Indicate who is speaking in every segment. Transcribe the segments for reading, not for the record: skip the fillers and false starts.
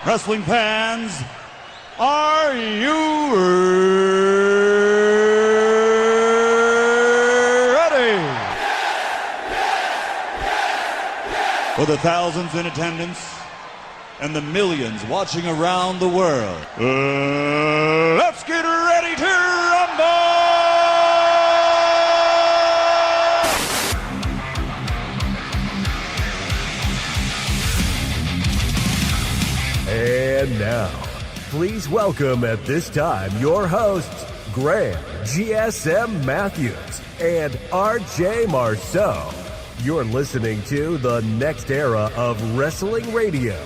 Speaker 1: Wrestling fans, are you ready? For the thousands in attendance and the millions watching around the world, let's get ready to rumble!
Speaker 2: And now, please welcome at this time your hosts, Graham GSM Matthews and RJ Marceau. You're listening to the next era of wrestling radio.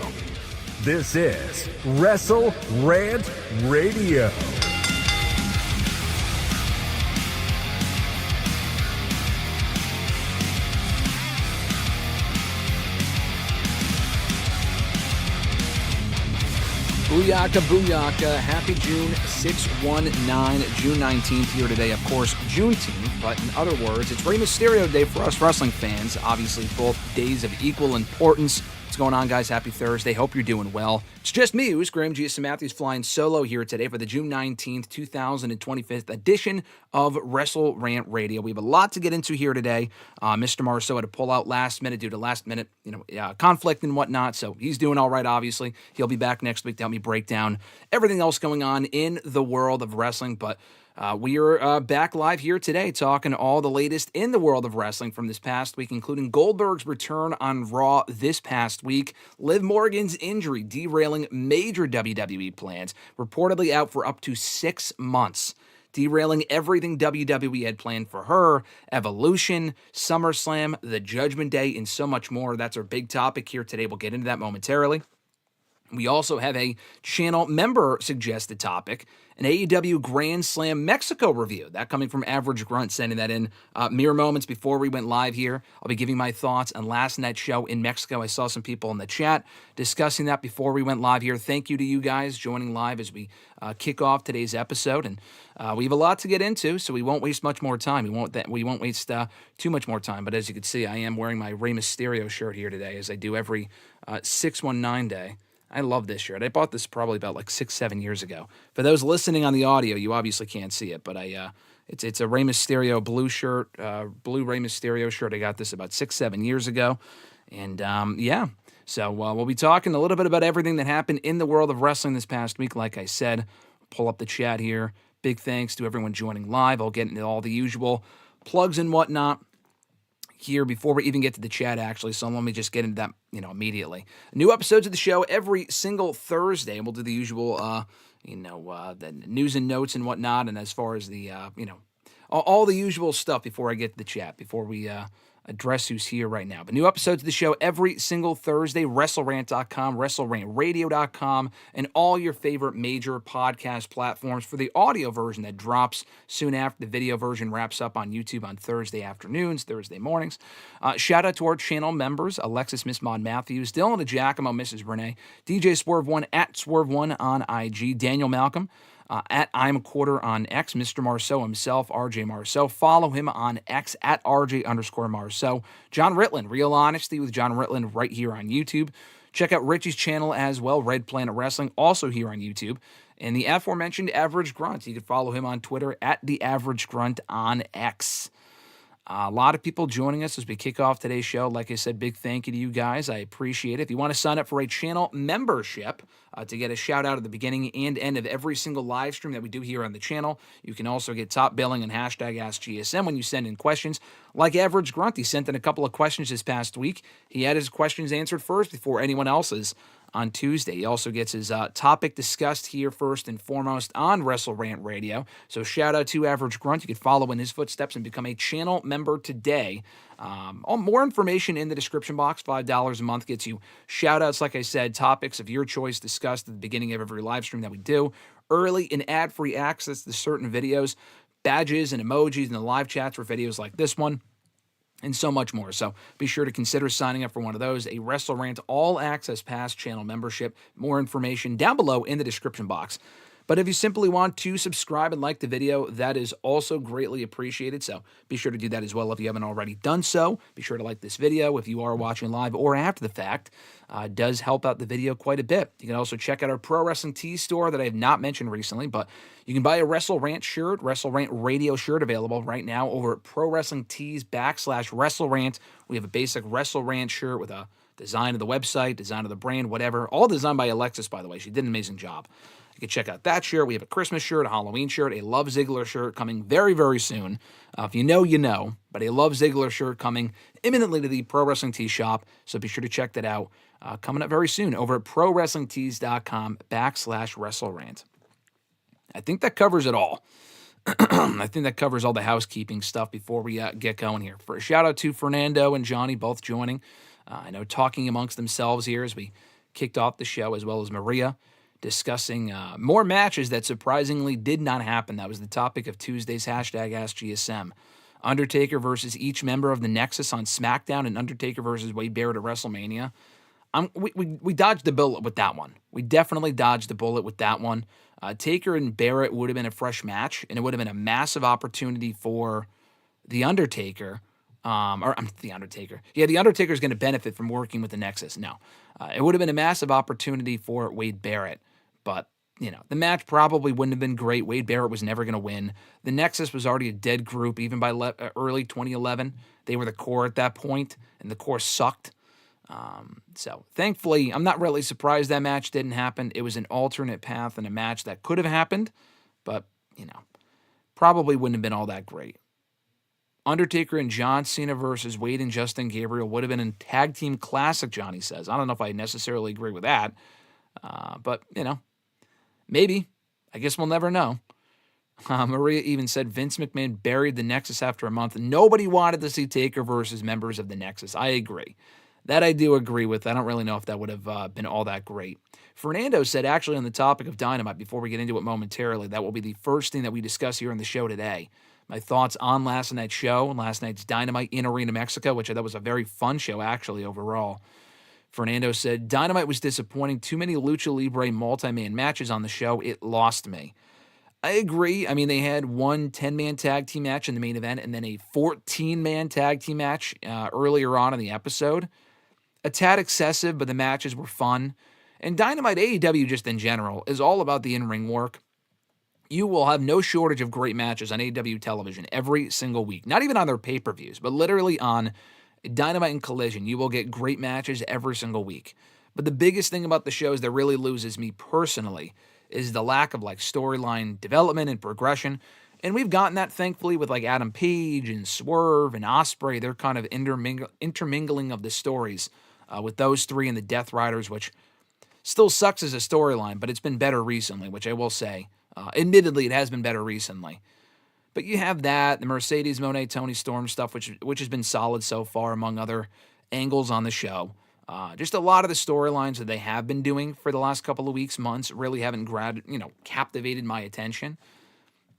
Speaker 2: This is WrestleRant Radio.
Speaker 3: Booyaka, booyaka. Happy June 619, June 19th here today. Of course, Juneteenth, but in other words, it's Rey Mysterio Day for us wrestling fans. Obviously, both days of equal importance. What's going on, guys? Happy Thursday. Hope you're doing well. It's just me, who's Graham GSM Matthews, flying solo here today for the June 19th, 2025 edition of WrestleRant Radio. We have a lot to get into here today. Mr. Marceau had to pull out last minute due to last minute, conflict and whatnot. So he's doing all right, obviously. He'll be back next week to help me break down everything else going on in the world of wrestling. But we are back live here today talking all the latest in the world of wrestling from this past week, including Goldberg's return on Raw this past week, Liv Morgan's injury derailing major WWE plans, reportedly out for up to 6 months, derailing everything WWE had planned for her, Evolution, SummerSlam, the Judgment Day, and so much more. That's our big topic here today. We'll get into that momentarily. We also have a channel member suggested topic, an AEW Grand Slam Mexico review. That coming from Average Grunt, sending that in mere moments before we went live here. I'll be giving my thoughts on last night's show in Mexico. I saw some people in the chat discussing that before we went live here. Thank you to you guys joining live as we kick off today's episode. And we have a lot to get into, so we won't waste much more time. We won't waste too much more time. But as you can see, I am wearing my Rey Mysterio shirt here today, as I do every 619 day. I love this shirt. I bought this probably about like 6-7 years ago. For those listening on the audio, you obviously can't see it, but it's a Rey Mysterio blue shirt, blue Rey Mysterio shirt. I got this about 6-7 years ago, and So we'll be talking a little bit about everything that happened in the world of wrestling this past week. Like I said, pull up the chat here. Big thanks to everyone joining live. I'll get into all the usual plugs and whatnot here before we even get to the chat, actually, so let me just get into that, immediately. New episodes of the show every single Thursday, and we'll do the usual, the news and notes and whatnot, and as far as the, all the usual stuff before I get to the chat, before we address who's here right now. But new episodes of the show every single Thursday, WrestleRant.com, WrestleRantRadio.com, and all your favorite major podcast platforms for the audio version that drops soon after the video version wraps up on YouTube on Thursday afternoons, Thursday mornings. Shout out to our channel members, Alexis, Miss Mone Matthews, Dillon, DiGiacomo, Mrs. Renee, DJ Swerve1 at Swerve1 on IG, Daniel Malcolm, at I'm a Quarter on X, Mr. Marceau himself, RJ Marceau. Follow him on X at RJ_Marceau. John Ritland, Real Honesty with John Ritland right here on YouTube. Check out Richie's channel as well, Red Planet Wrestling, also here on YouTube. And the aforementioned Average Grunt. You can follow him on Twitter at The Average Grunt on X. A lot of people joining us as we kick off today's show. Like I said, big thank you to you guys. I appreciate it. If you want to sign up for a channel membership to get a shout out at the beginning and end of every single live stream that we do here on the channel, you can also get top billing and hashtag AskGSM when you send in questions. Like Average Grunt, he sent in a couple of questions this past week. He had his questions answered first before anyone else's on Tuesday. He also gets his topic discussed here first and foremost on WrestleRant Radio. So shout out to Average Grunt. You can follow in his footsteps and become a channel member today. More information in the description box. $5 a month gets you shout outs, like I said, topics of your choice discussed at the beginning of every live stream that we do. Early and ad-free access to certain videos, badges and emojis in the live chats for videos like this one, and so much more. So be sure to consider signing up for one of those, a WrestleRant All Access Pass channel membership. More information down below in the description box. But if you simply want to subscribe and like the video, that is also greatly appreciated. So be sure to do that as well if you haven't already done so. Be sure to like this video if you are watching live or after the fact. It does help out the video quite a bit. You can also check out our Pro Wrestling Tees store that I have not mentioned recently, but you can buy a WrestleRant shirt, WrestleRant Radio shirt available right now over at Pro Wrestling Tees /WrestleRant. We have a basic WrestleRant shirt with a design of the website, design of the brand, whatever. All designed by Alexis, by the way. She did an amazing job. You can check out that shirt. We have a Christmas shirt, a Halloween shirt, a Love Ziggler shirt coming very, very soon. If you know, you know. But a Love Ziggler shirt coming imminently to the Pro Wrestling Tees shop. So be sure to check that out. Coming up very soon over at ProWrestlingTees.com /WrestleRant. I think that covers it all. I think that covers all the housekeeping stuff before we get going here. For a shout out to Fernando and Johnny, both joining. I know talking amongst themselves here as we kicked off the show, as well as Maria, discussing more matches that surprisingly did not happen. That was the topic of Tuesday's #AskGSM. Undertaker versus each member of the Nexus on SmackDown and Undertaker versus Wade Barrett at WrestleMania. We dodged the bullet with that one. We definitely dodged the bullet with that one. Taker and Barrett would have been a fresh match, and it would have been a massive opportunity for The Undertaker. The Undertaker. Yeah, The Undertaker is going to benefit from working with the Nexus. No. It would have been a massive opportunity for Wade Barrett. But, the match probably wouldn't have been great. Wade Barrett was never going to win. The Nexus was already a dead group, even by early 2011. They were the core at that point, and the core sucked. So, thankfully, I'm not really surprised that match didn't happen. It was an alternate path and a match that could have happened, but, probably wouldn't have been all that great. Undertaker and John Cena versus Wade and Justin Gabriel would have been a tag team classic, Johnny says. I don't know if I necessarily agree with that, but, maybe. I guess we'll never know. Maria even said Vince McMahon buried the Nexus after a month. Nobody wanted to see Taker versus members of the Nexus. I agree. That I do agree with. I don't really know if that would have been all that great. Fernando said, actually, on the topic of Dynamite, before we get into it momentarily, that will be the first thing that we discuss here on the show today. My thoughts on last night's show and last night's Dynamite in Arena Mexico, which I thought was a very fun show, actually, overall. Fernando said, Dynamite was disappointing. Too many Lucha Libre multi-man matches on the show. It lost me. I agree. I mean, they had one 10-man tag team match in the main event and then a 14-man tag team match earlier on in the episode. A tad excessive, but the matches were fun. And Dynamite, AEW just in general, is all about the in-ring work. You will have no shortage of great matches on AEW television every single week. Not even on their pay-per-views, but literally on Dynamite and Collision. You will get great matches every single week. But the biggest thing about the shows that really loses me personally is the lack of storyline development and progression. And we've gotten that, thankfully, with Adam Page and Swerve and Ospreay. They're kind of intermingling of the stories with those three and the Death Riders, which still sucks as a storyline, but it's been better recently, which I will say. Admittedly, it has been better recently. But you have that, the Mercedes Mone, Tony Storm stuff, which has been solid so far, among other angles on the show. Just a lot of the storylines that they have been doing for the last couple of weeks, months, really haven't captivated my attention.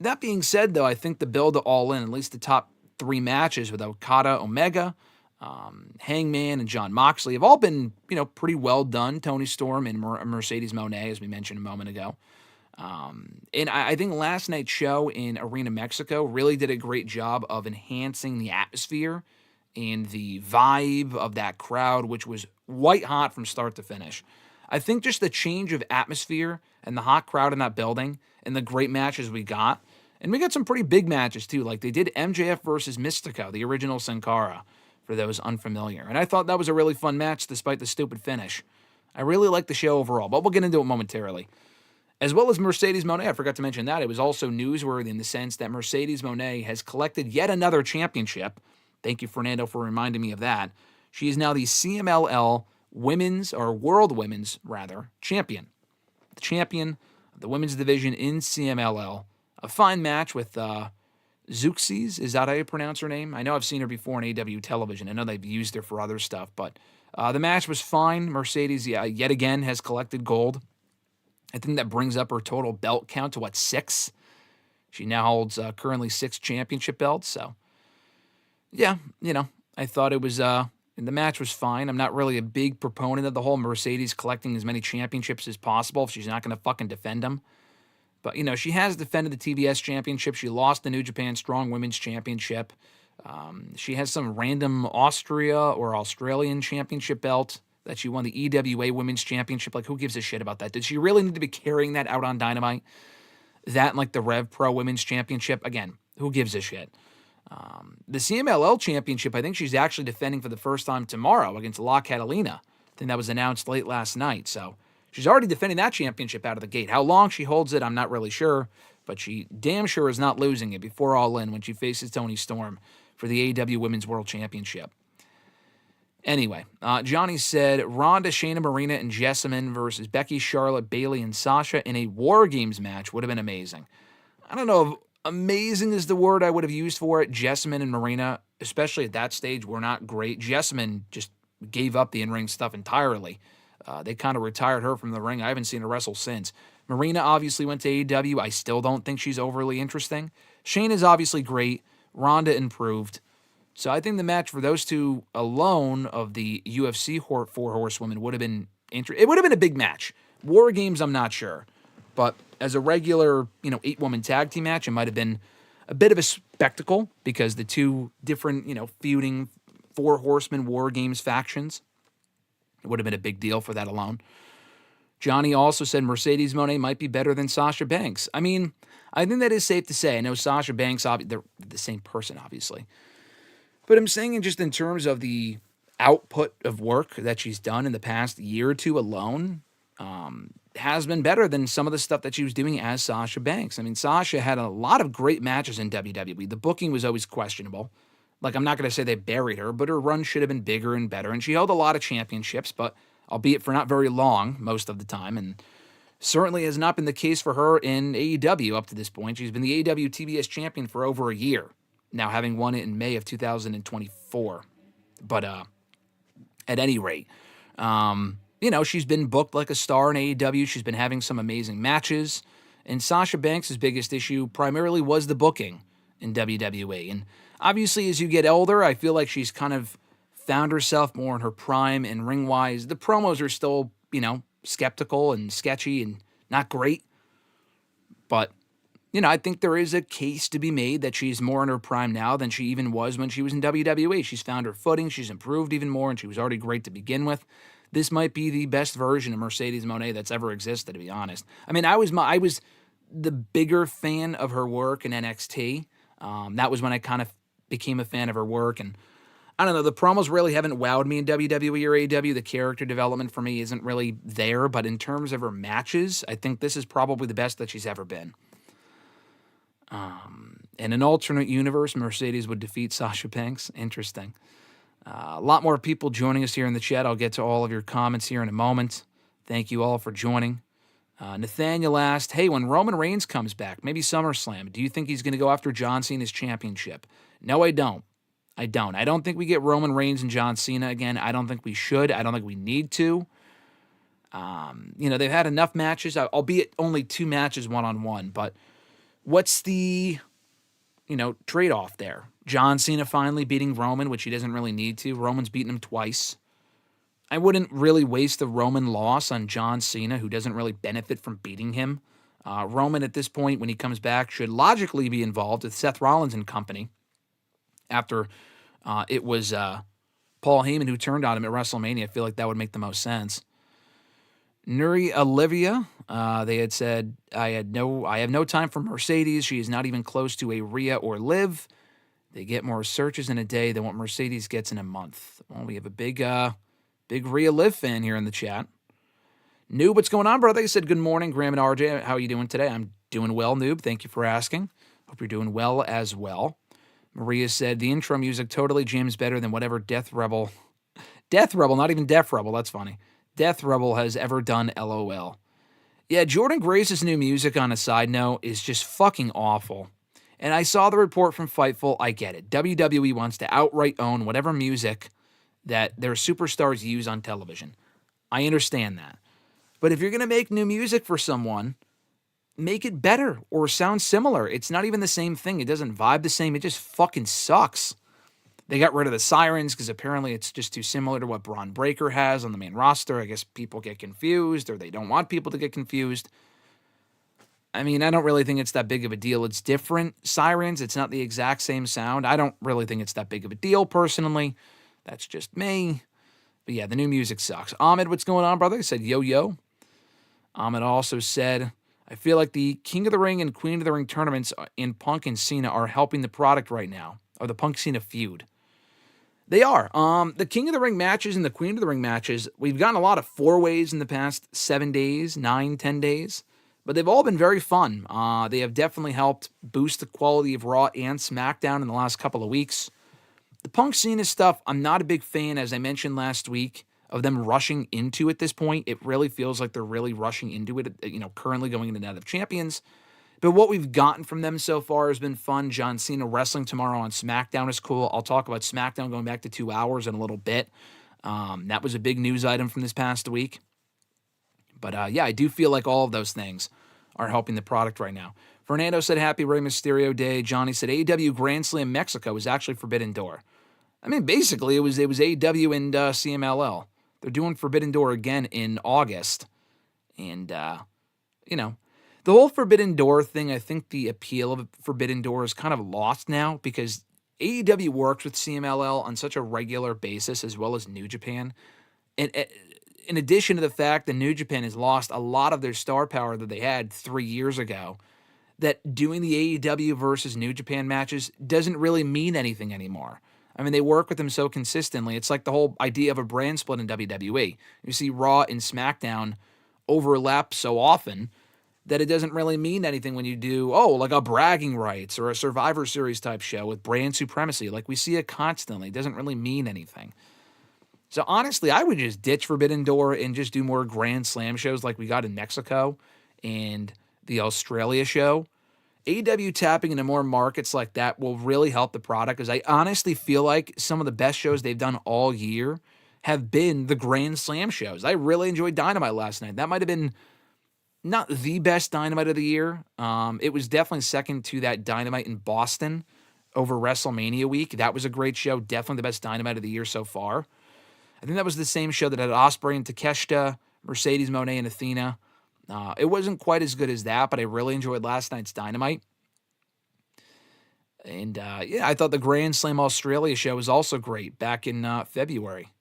Speaker 3: That being said, though, I think the build to All In, at least the top three matches with Okada, Omega, Hangman, and Jon Moxley have all been, pretty well done. Tony Storm and Mercedes Mone, as we mentioned a moment ago. And I think last night's show in Arena Mexico really did a great job of enhancing the atmosphere and the vibe of that crowd, which was white hot from start to finish. I think just the change of atmosphere and the hot crowd in that building and the great matches we got, and we got some pretty big matches too, like they did MJF versus Mystico, the original Sin Cara, for those unfamiliar. And I thought that was a really fun match despite the stupid finish. I really liked the show overall, but we'll get into it momentarily. As well as Mercedes Mone, I forgot to mention that. It was also newsworthy in the sense that Mercedes Mone has collected yet another championship. Thank you, Fernando, for reminding me of that. She is now the CMLL World Women's champion. The champion of the women's division in CMLL. A fine match with Zeuxis. Is that how you pronounce her name? I know I've seen her before on AEW television. I know they've used her for other stuff, but the match was fine. Mercedes, yet again, has collected gold. I think that brings up her total belt count to, 6? She now holds currently 6 championship belts. So, yeah, I thought it was, the match was fine. I'm not really a big proponent of the whole Mercedes collecting as many championships as possible if she's not going to fucking defend them. But, she has defended the TBS championship. She lost the New Japan Strong Women's Championship. She has some random Austria or Australian championship belt that she won the EWA Women's Championship. Like, who gives a shit about that? Did she really need to be carrying that out on Dynamite? That and, like, the Rev Pro Women's Championship? Again, who gives a shit? The CMLL Championship, I think she's actually defending for the first time tomorrow against La Catalina. I think that was announced late last night. So she's already defending that championship out of the gate. How long she holds it, I'm not really sure. But she damn sure is not losing it before All In when she faces Toni Storm for the AEW Women's World Championship. Anyway, Johnny said, Ronda, Shayna, Marina, and Jessamine versus Becky, Charlotte, Bayley, and Sasha in a War Games match would have been amazing. I don't know if amazing is the word I would have used for it. Jessamine and Marina, especially at that stage, were not great. Jessamine just gave up the in-ring stuff entirely. They kind of retired her from the ring. I haven't seen her wrestle since. Marina obviously went to AEW. I still don't think she's overly interesting. Shayna's obviously great. Ronda improved. So I think the match for those two alone of the UFC Four Horsewomen would have been it would have been a big match. War Games, I'm not sure. But as a regular, 8-woman tag team match, it might have been a bit of a spectacle because the two different, feuding Four Horsemen War Games factions. It would have been a big deal for that alone. Johnny also said Mercedes Mone might be better than Sasha Banks. I mean, I think that is safe to say. I know Sasha Banks, they're the same person, obviously. But I'm saying just in terms of the output of work that she's done in the past year or two alone, has been better than some of the stuff that she was doing as Sasha Banks. I mean, Sasha had a lot of great matches in WWE. The booking was always questionable. Like, I'm not going to say they buried her, but her run should have been bigger and better. And she held a lot of championships, but albeit for not very long most of the time. And certainly has not been the case for her in AEW up to this point. She's been the AEW TBS champion for over a year, now having won it in May of 2024. But at any rate, she's been booked like a star in AEW. She's been having some amazing matches. And Sasha Banks' biggest issue primarily was the booking in WWE. And obviously, as you get older, I feel like she's kind of found herself more in her prime and ring-wise. The promos are still, skeptical and sketchy and not great. But, I think there is a case to be made that she's more in her prime now than she even was when she was in WWE. She's found her footing. She's improved even more, and she was already great to begin with. This might be the best version of Mercedes Mone that's ever existed, to be honest. I mean, I was the bigger fan of her work in NXT. That was when I kind of became a fan of her work. And I don't know, the promos really haven't wowed me in WWE or AEW. The character development for me isn't really there. But in terms of her matches, I think this is probably the best that she's ever been. In an alternate universe, Mercedes would defeat Sasha Banks. Interesting. A lot more people joining us here in the chat. I'll get to all of your comments here in a moment. Thank you all for joining. Nathaniel asked, hey, when Roman Reigns comes back, maybe SummerSlam, do you think he's going to go after John Cena's championship? No, I don't. I don't think we get Roman Reigns and John Cena again. I don't think we should. I don't think we need to. They've had enough matches, albeit only 2 matches one-on-one, but what's the, trade-off there? John Cena finally beating Roman, which he doesn't really need to. Roman's beaten him twice. I wouldn't really waste the Roman loss on John Cena, who doesn't really benefit from beating him. Roman, at this point, when he comes back, should logically be involved with Seth Rollins and company after it was Paul Heyman who turned on him at WrestleMania. I feel like that would make the most sense. Nuri Olivia, they had said, I have no time for Mercedes. She is not even close to a Rhea or Liv. They get more searches in a day than what Mercedes gets in a month. Well, we have a big Rhea Liv fan here in the chat. Noob, what's going on, brother? He said, good morning, Graham and RJ. How are you doing today? I'm doing well, Noob. Thank you for asking. Hope you're doing well as well. Maria said, the intro music totally jams better than whatever Death Rebel, not even Death Rebel, that's funny. Death Rebel has ever done, LOL. Yeah, Jordan Grace's new music, on a side note, is just fucking awful. And I saw the report from Fightful. I get it. WWE wants to outright own whatever music that their superstars use on television. I understand that. But if you're going to make new music for someone, make it better or sound similar. It's not even the same thing. It doesn't vibe the same. It just fucking sucks. They got rid of the sirens because apparently it's just too similar to what Braun Breaker has on the main roster. I guess people get confused or they don't want people to get confused. I mean, I don't really think it's that big of a deal. It's different sirens. It's not the exact same sound. I don't really think it's that big of a deal, personally. That's just me. But yeah, the new music sucks. Ahmed, what's going on, brother? He said, yo. Ahmed also said, I feel like the King of the Ring and Queen of the Ring tournaments in Punk and Cena are helping the product right now, or the Punk Cena feud. They are. The King of the Ring matches and the Queen of the Ring matches, we've gotten a lot of four-ways in the past 7 days, 9, 10 days. But they've all been very fun. They have definitely helped boost the quality of Raw and SmackDown in the last couple of weeks. The Punk Cena stuff, I'm not a big fan, as I mentioned last week, of them rushing into at this point. It really feels like they're really rushing into it, currently going into Night of Champions. But what we've gotten from them so far has been fun. John Cena wrestling tomorrow on SmackDown is cool. I'll talk about SmackDown going back to 2 hours in a little bit. That was a big news item from this past week. But yeah, I do feel like all of those things are helping the product right now. Fernando said, happy Rey Mysterio Day. Johnny said, AEW Grand Slam Mexico is actually Forbidden Door. I mean, basically, it was AEW and CMLL. They're doing Forbidden Door again in August. And, the whole Forbidden Door thing, I think the appeal of Forbidden Door is kind of lost now because AEW works with CMLL on such a regular basis as well as New Japan. And in addition to the fact that New Japan has lost a lot of their star power that they had 3 years ago, that doing the AEW versus New Japan matches doesn't really mean anything anymore. I mean, they work with them so consistently. It's like the whole idea of a brand split in WWE. You see Raw and SmackDown overlap so often that it doesn't really mean anything when you do, like a bragging rights or a Survivor Series type show with brand supremacy. Like we see it constantly. It doesn't really mean anything. So honestly, I would just ditch Forbidden Door and just do more Grand Slam shows like we got in Mexico and the Australia show. AEW tapping into more markets like that will really help the product because I honestly feel like some of the best shows they've done all year have been the Grand Slam shows. I really enjoyed Dynamite last night. That might have been not the best Dynamite of the year. It was definitely second to that Dynamite in Boston over WrestleMania week. That was a great show. Definitely the best Dynamite of the year so far. I think that was the same show that had Ospreay and Takeshita, Mercedes Mone and Athena. It wasn't quite as good as that, but I really enjoyed last night's Dynamite. And I thought the Grand Slam Australia show was also great back in February.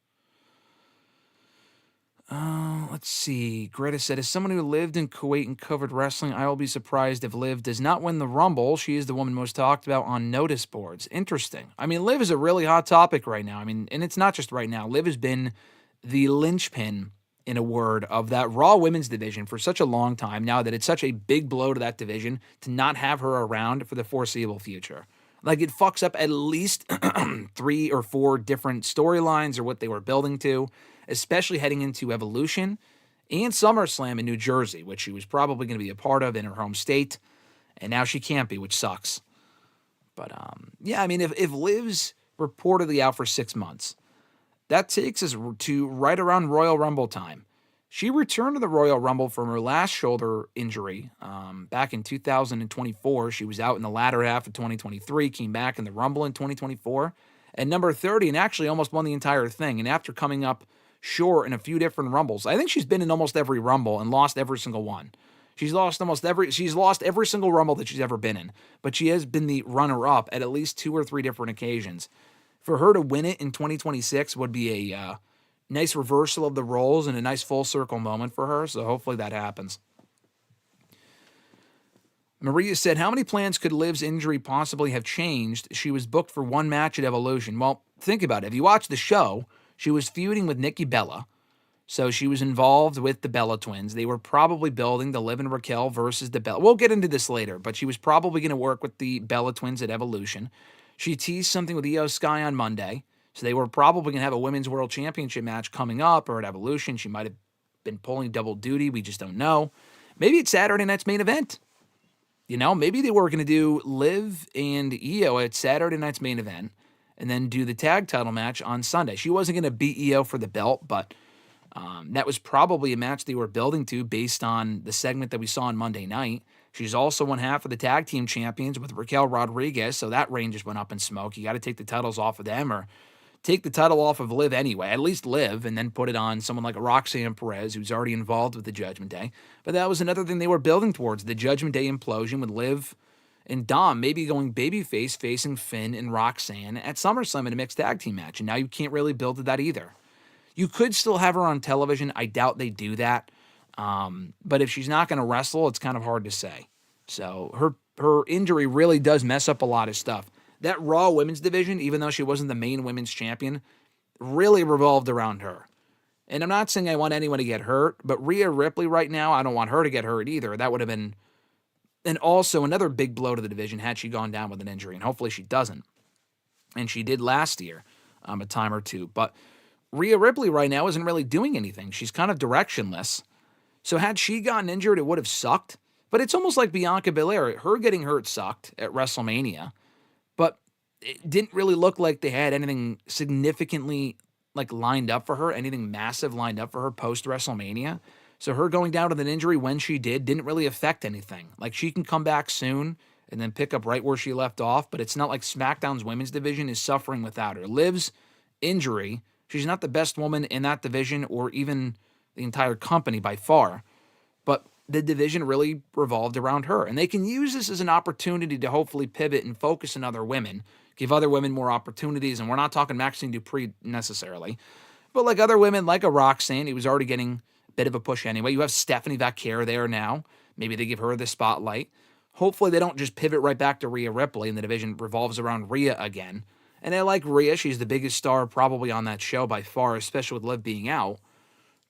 Speaker 3: Let's see. Greta said, as someone who lived in Kuwait and covered wrestling, I will be surprised if Liv does not win the Rumble. She is the woman most talked about on notice boards. Interesting. I mean, Liv is a really hot topic right now. I mean, and it's not just right now. Liv has been the linchpin, in a word, of that Raw women's division for such a long time now that it's such a big blow to that division to not have her around for the foreseeable future. Like, it fucks up at least 3 or 4 different storylines or what they were building to, especially heading into Evolution and SummerSlam in New Jersey, which she was probably going to be a part of in her home state, and now she can't be, which sucks. But, I mean, if Liv's reportedly out for 6 months, that takes us to right around Royal Rumble time. She returned to the Royal Rumble from her last shoulder injury back in 2024. She was out in the latter half of 2023, came back in the Rumble in 2024, at number 30, and actually almost won the entire thing. And after coming up short in a few different Rumbles, I think she's been in almost every Rumble and lost every single one. She's lost every single Rumble that she's ever been in, but she has been the runner-up at least 2 or 3 different occasions. For her to win it in 2026 would be a nice reversal of the roles and a nice full circle moment for her, so hopefully that happens. Maria said, how many plans could Liv's injury possibly have changed? She was booked for 1 match at Evolution. Well, think about it. If you watch the show, she was feuding with Nikki Bella, so she was involved with the Bella twins. They were probably building the Liv and Raquel versus the Bella. We'll get into this later, but she was probably going to work with the Bella twins at Evolution. She teased something with Io Sky on Monday, so they were probably going to have a Women's World Championship match coming up or at Evolution. She might have been pulling double duty. We just don't know. Maybe it's Saturday night's main event. Maybe they were going to do Liv and Io at Saturday night's main event and then do the tag title match on Sunday. She wasn't going to beat Io for the belt, but that was probably a match they were building to based on the segment that we saw on Monday night. She's also one half of the tag team champions with Raquel Rodriguez, so that reign just went up in smoke. You got to take the titles off of them or take the title off of Liv anyway, at least Liv, and then put it on someone like Roxanne Perez, who's already involved with the Judgment Day. But that was another thing they were building towards, the Judgment Day implosion with Liv and Dom maybe going babyface, facing Finn and Roxanne at SummerSlam in a mixed tag team match. And now you can't really build to that either. You could still have her on television. I doubt they do that. But if she's not going to wrestle, it's kind of hard to say. So her injury really does mess up a lot of stuff. That Raw women's division, even though she wasn't the main women's champion, really revolved around her. And I'm not saying I want anyone to get hurt, but Rhea Ripley right now, I don't want her to get hurt either. That would have been, and also another big blow to the division had she gone down with an injury, and hopefully she doesn't. And she did last year, a time or two. But Rhea Ripley right now isn't really doing anything. She's kind of directionless. So had she gotten injured, it would have sucked. But it's almost like Bianca Belair. Her getting hurt sucked at WrestleMania. But it didn't really look like they had anything significantly lined up for her, anything massive lined up for her post-WrestleMania. So her going down with an injury when she didn't really affect anything. She can come back soon and then pick up right where she left off, but it's not like SmackDown's women's division is suffering without her. Liv's injury, she's not the best woman in that division or even the entire company by far, but the division really revolved around her. And they can use this as an opportunity to hopefully pivot and focus on other women, give other women more opportunities. And we're not talking Maxine Dupree necessarily, but other women like a Roxanne, who was already getting a bit of a push anyway. You have Stephanie Vaquer there now. Maybe they give her the spotlight. Hopefully they don't just pivot right back to Rhea Ripley and the division revolves around Rhea again. And I like Rhea. She's the biggest star probably on that show by far, especially with Liv being out.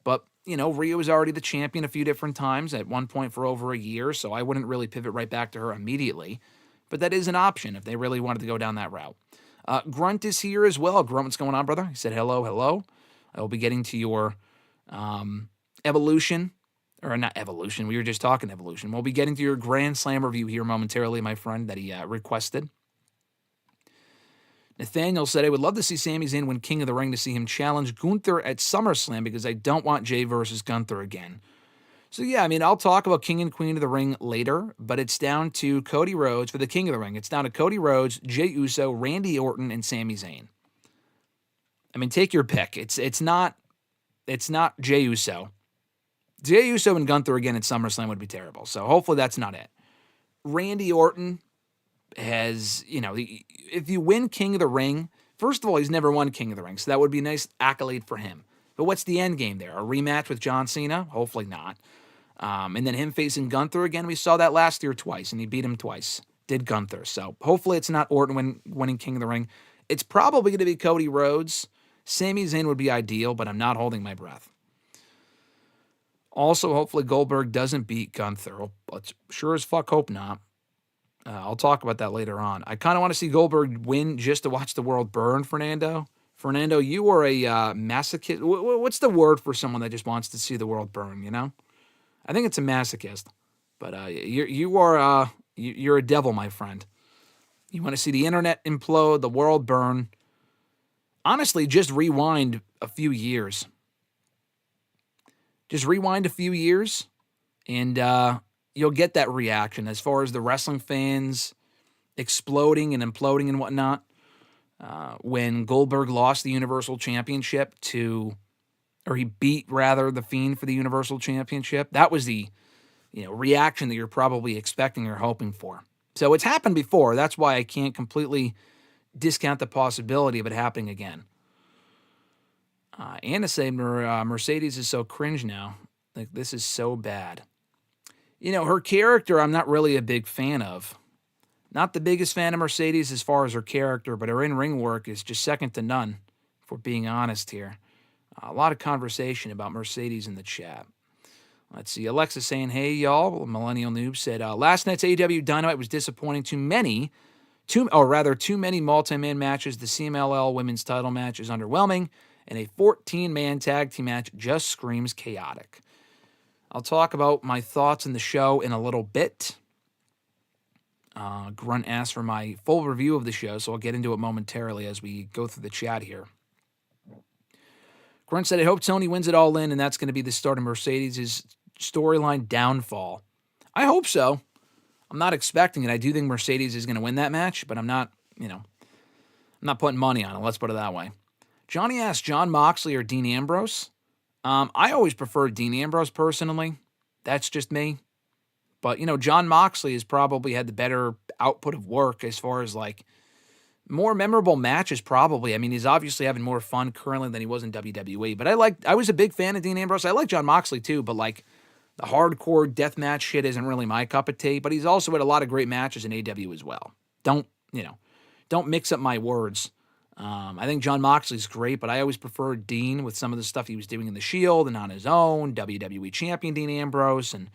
Speaker 3: But Rhea was already the champion a few different times, at one point for over a year, so I wouldn't really pivot right back to her immediately. But that is an option if they really wanted to go down that route. Grunt is here as well. Grunt, what's going on, brother? He said, hello. I will be getting to your evolution, or not evolution, we were just talking evolution. We'll be getting to your Grand Slam review here momentarily, my friend, that he requested. Nathaniel said, I would love to see Sami Zayn win King of the Ring to see him challenge Gunther at SummerSlam because I don't want Jay versus Gunther again. So yeah, I'll talk about King and Queen of the Ring later, but it's down to Cody Rhodes for the King of the Ring. It's down to Cody Rhodes, Jey Uso, Randy Orton, and Sami Zayn. Take your pick. It's not Jey Uso. Jey Uso and Gunther again at SummerSlam would be terrible. So hopefully that's not it. Randy Orton has, if you win King of the Ring, first of all, he's never won King of the Ring, so that would be a nice accolade for him. But what's the end game there? A rematch with John Cena? Hopefully not. And then him facing Gunther again, we saw that last year twice, and he beat him twice. Did Gunther. So hopefully it's not Orton winning King of the Ring. It's probably going to be Cody Rhodes. Sami Zayn would be ideal, but I'm not holding my breath. Also, hopefully Goldberg doesn't beat Gunther. Let's sure as fuck hope not. I'll talk about that later on. I kind of want to see Goldberg win just to watch the world burn, Fernando. Fernando, you are a masochist. What's the word for someone that just wants to see the world burn, I think it's a masochist. But you're a devil, my friend. You want to see the internet implode, the world burn. Honestly, just rewind a few years. Just rewind a few years, and you'll get that reaction as far as the wrestling fans exploding and imploding and whatnot. When Goldberg lost the Universal Championship or he beat rather the Fiend for the Universal Championship, that was the reaction that you're probably expecting or hoping for. So it's happened before. That's why I can't completely discount the possibility of it happening again. Anna said Mercedes is so cringe now. This is so bad. Her character I'm not really a big fan of. Not the biggest fan of Mercedes as far as her character, but her in-ring work is just second to none, if we're being honest here. A lot of conversation about Mercedes in the chat. Let's see. Alexis saying, hey, y'all. Millennial Noob said, last night's AEW Dynamite was disappointing. Too many multi-man matches. The CMLL women's title match is underwhelming, and a 14-man tag team match just screams chaotic. I'll talk about my thoughts on the show in a little bit. Grunt asked for my full review of the show, so I'll get into it momentarily as we go through the chat here. Grunt said, I hope Tony wins it all in, and that's going to be the start of Mercedes' storyline downfall. I hope so. I'm not expecting it. I do think Mercedes is going to win that match, but I'm not putting money on it. Let's put it that way. Johnny asked Jon Moxley or Dean Ambrose. I always preferred Dean Ambrose personally. That's just me. But, Jon Moxley has probably had the better output of work as far as, more memorable matches probably. I mean, he's obviously having more fun currently than he was in WWE. But I was a big fan of Dean Ambrose. I like Jon Moxley too, but, the hardcore deathmatch shit isn't really my cup of tea. But he's also had a lot of great matches in AEW as well. Don't mix up my words. I think Jon Moxley's great, but I always preferred Dean with some of the stuff he was doing in the Shield and on his own, WWE Champion Dean Ambrose, and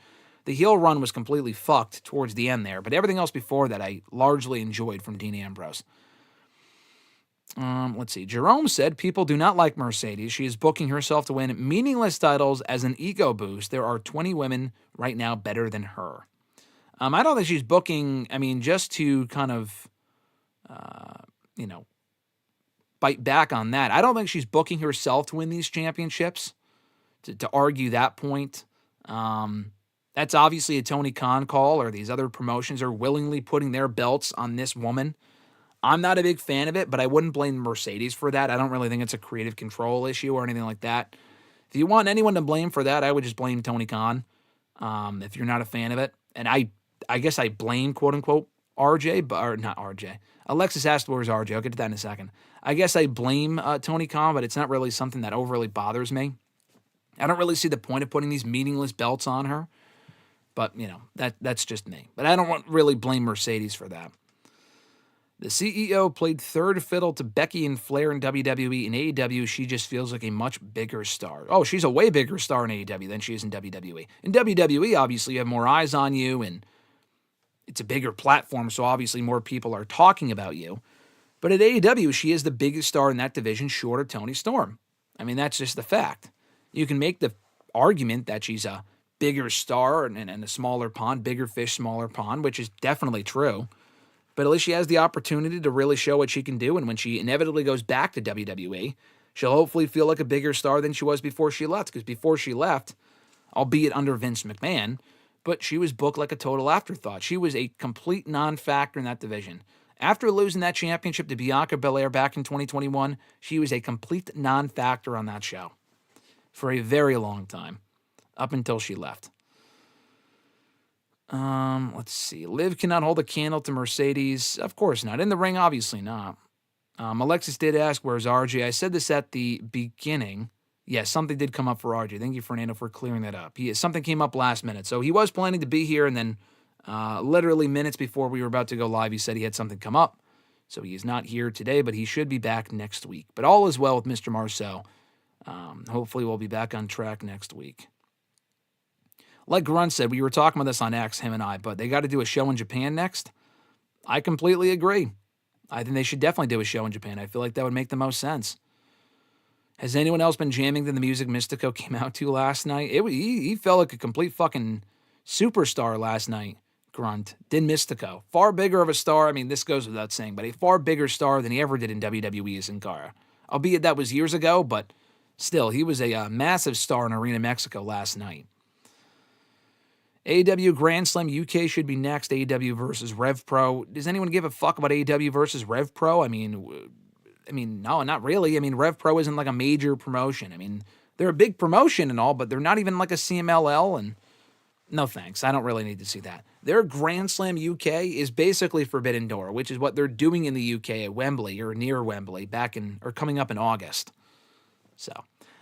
Speaker 3: the heel run was completely fucked towards the end there, but everything else before that I largely enjoyed from Dean Ambrose. Let's see. Jerome said, people do not like Mercedes. She is booking herself to win meaningless titles as an ego boost. There are 20 women right now better than her. I don't think she's booking, just to kind of, bite back on that. I don't think she's booking herself to win these championships, to argue that point. That's obviously a Tony Khan call, or these other promotions are willingly putting their belts on this woman. I'm not a big fan of it, but I wouldn't blame Mercedes for that. I don't really think it's a creative control issue or anything like that. If you want anyone to blame for that, I would just blame Tony Khan, if you're not a fan of it. And I guess I blame, quote-unquote, RJ, or not RJ. Alexis asked where's RJ. I'll get to that in a second. I guess I blame Tony Khan, but it's not really something that overly bothers me. I don't really see the point of putting these meaningless belts on her. But, that's just me. But I don't really blame Mercedes for that. The CEO played third fiddle to Becky and Flair in WWE. In AEW, she just feels like a much bigger star. Oh, she's a way bigger star in AEW than she is in WWE. In WWE, obviously, you have more eyes on you, and it's a bigger platform, so obviously more people are talking about you. But at AEW, she is the biggest star in that division, short of Toni Storm. That's just the fact. You can make the argument that she's a bigger star and a smaller pond, bigger fish, smaller pond, which is definitely true. But at least she has the opportunity to really show what she can do, and when she inevitably goes back to WWE, she'll hopefully feel like a bigger star than she was before she left, because before she left, albeit under Vince McMahon, but she was booked like a total afterthought. She was a complete non-factor in that division. After losing that championship to Bianca Belair back in 2021, she was a complete non-factor on that show for a very long time, up until she left. Let's see. Liv cannot hold a candle to Mercedes. Of course not. In the ring, obviously not. Alexis did ask, where's RJ? I said this at the beginning. Yes, something did come up for RJ. Thank you, Fernando, for clearing that up. Something came up last minute. So he was planning to be here, and then literally minutes before we were about to go live, he said he had something come up. So he is not here today, but he should be back next week. But all is well with Mr. Marceau. Hopefully we'll be back on track next week. Like Grunt said, we were talking about this on X, him and I, but they got to do a show in Japan next. I completely agree. I think they should definitely do a show in Japan. I feel like that would make the most sense. Has anyone else been jamming to the music Mystico came out to last night? He felt like a complete fucking superstar last night, Grunt. Did Mystico. Far bigger of a star, this goes without saying, but a far bigger star than he ever did in WWE as Sin Cara. Albeit that was years ago, but still, he was a massive star in Arena Mexico last night. AEW Grand Slam UK should be next. AEW versus Rev Pro. Does anyone give a fuck about AEW versus Rev Pro? No, not really. Rev Pro isn't like a major promotion. They're a big promotion and all, but they're not even like a CMLL, and no thanks. I don't really need to see that. Their Grand Slam UK is basically Forbidden Door, which is what they're doing in the UK at Wembley or near Wembley coming up in August. So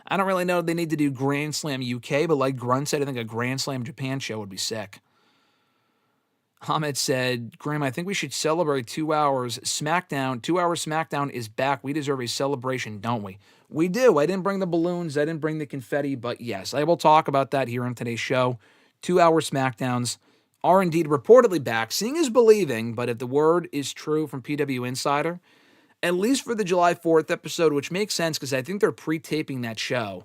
Speaker 3: I don't really know if they need to do Grand Slam UK, but like Grunt said, I think a Grand Slam Japan show would be sick. Ahmed said, Graham, I think we should celebrate 2 hours SmackDown. 2 hours SmackDown is back. We deserve a celebration, don't we? We do. I didn't bring the balloons. I didn't bring the confetti, but yes, I will talk about that here on today's show. 2 hour SmackDowns are indeed reportedly back. Seeing is believing, but if the word is true from PW Insider, at least for the July 4th episode, which makes sense because I think they're pre-taping that show.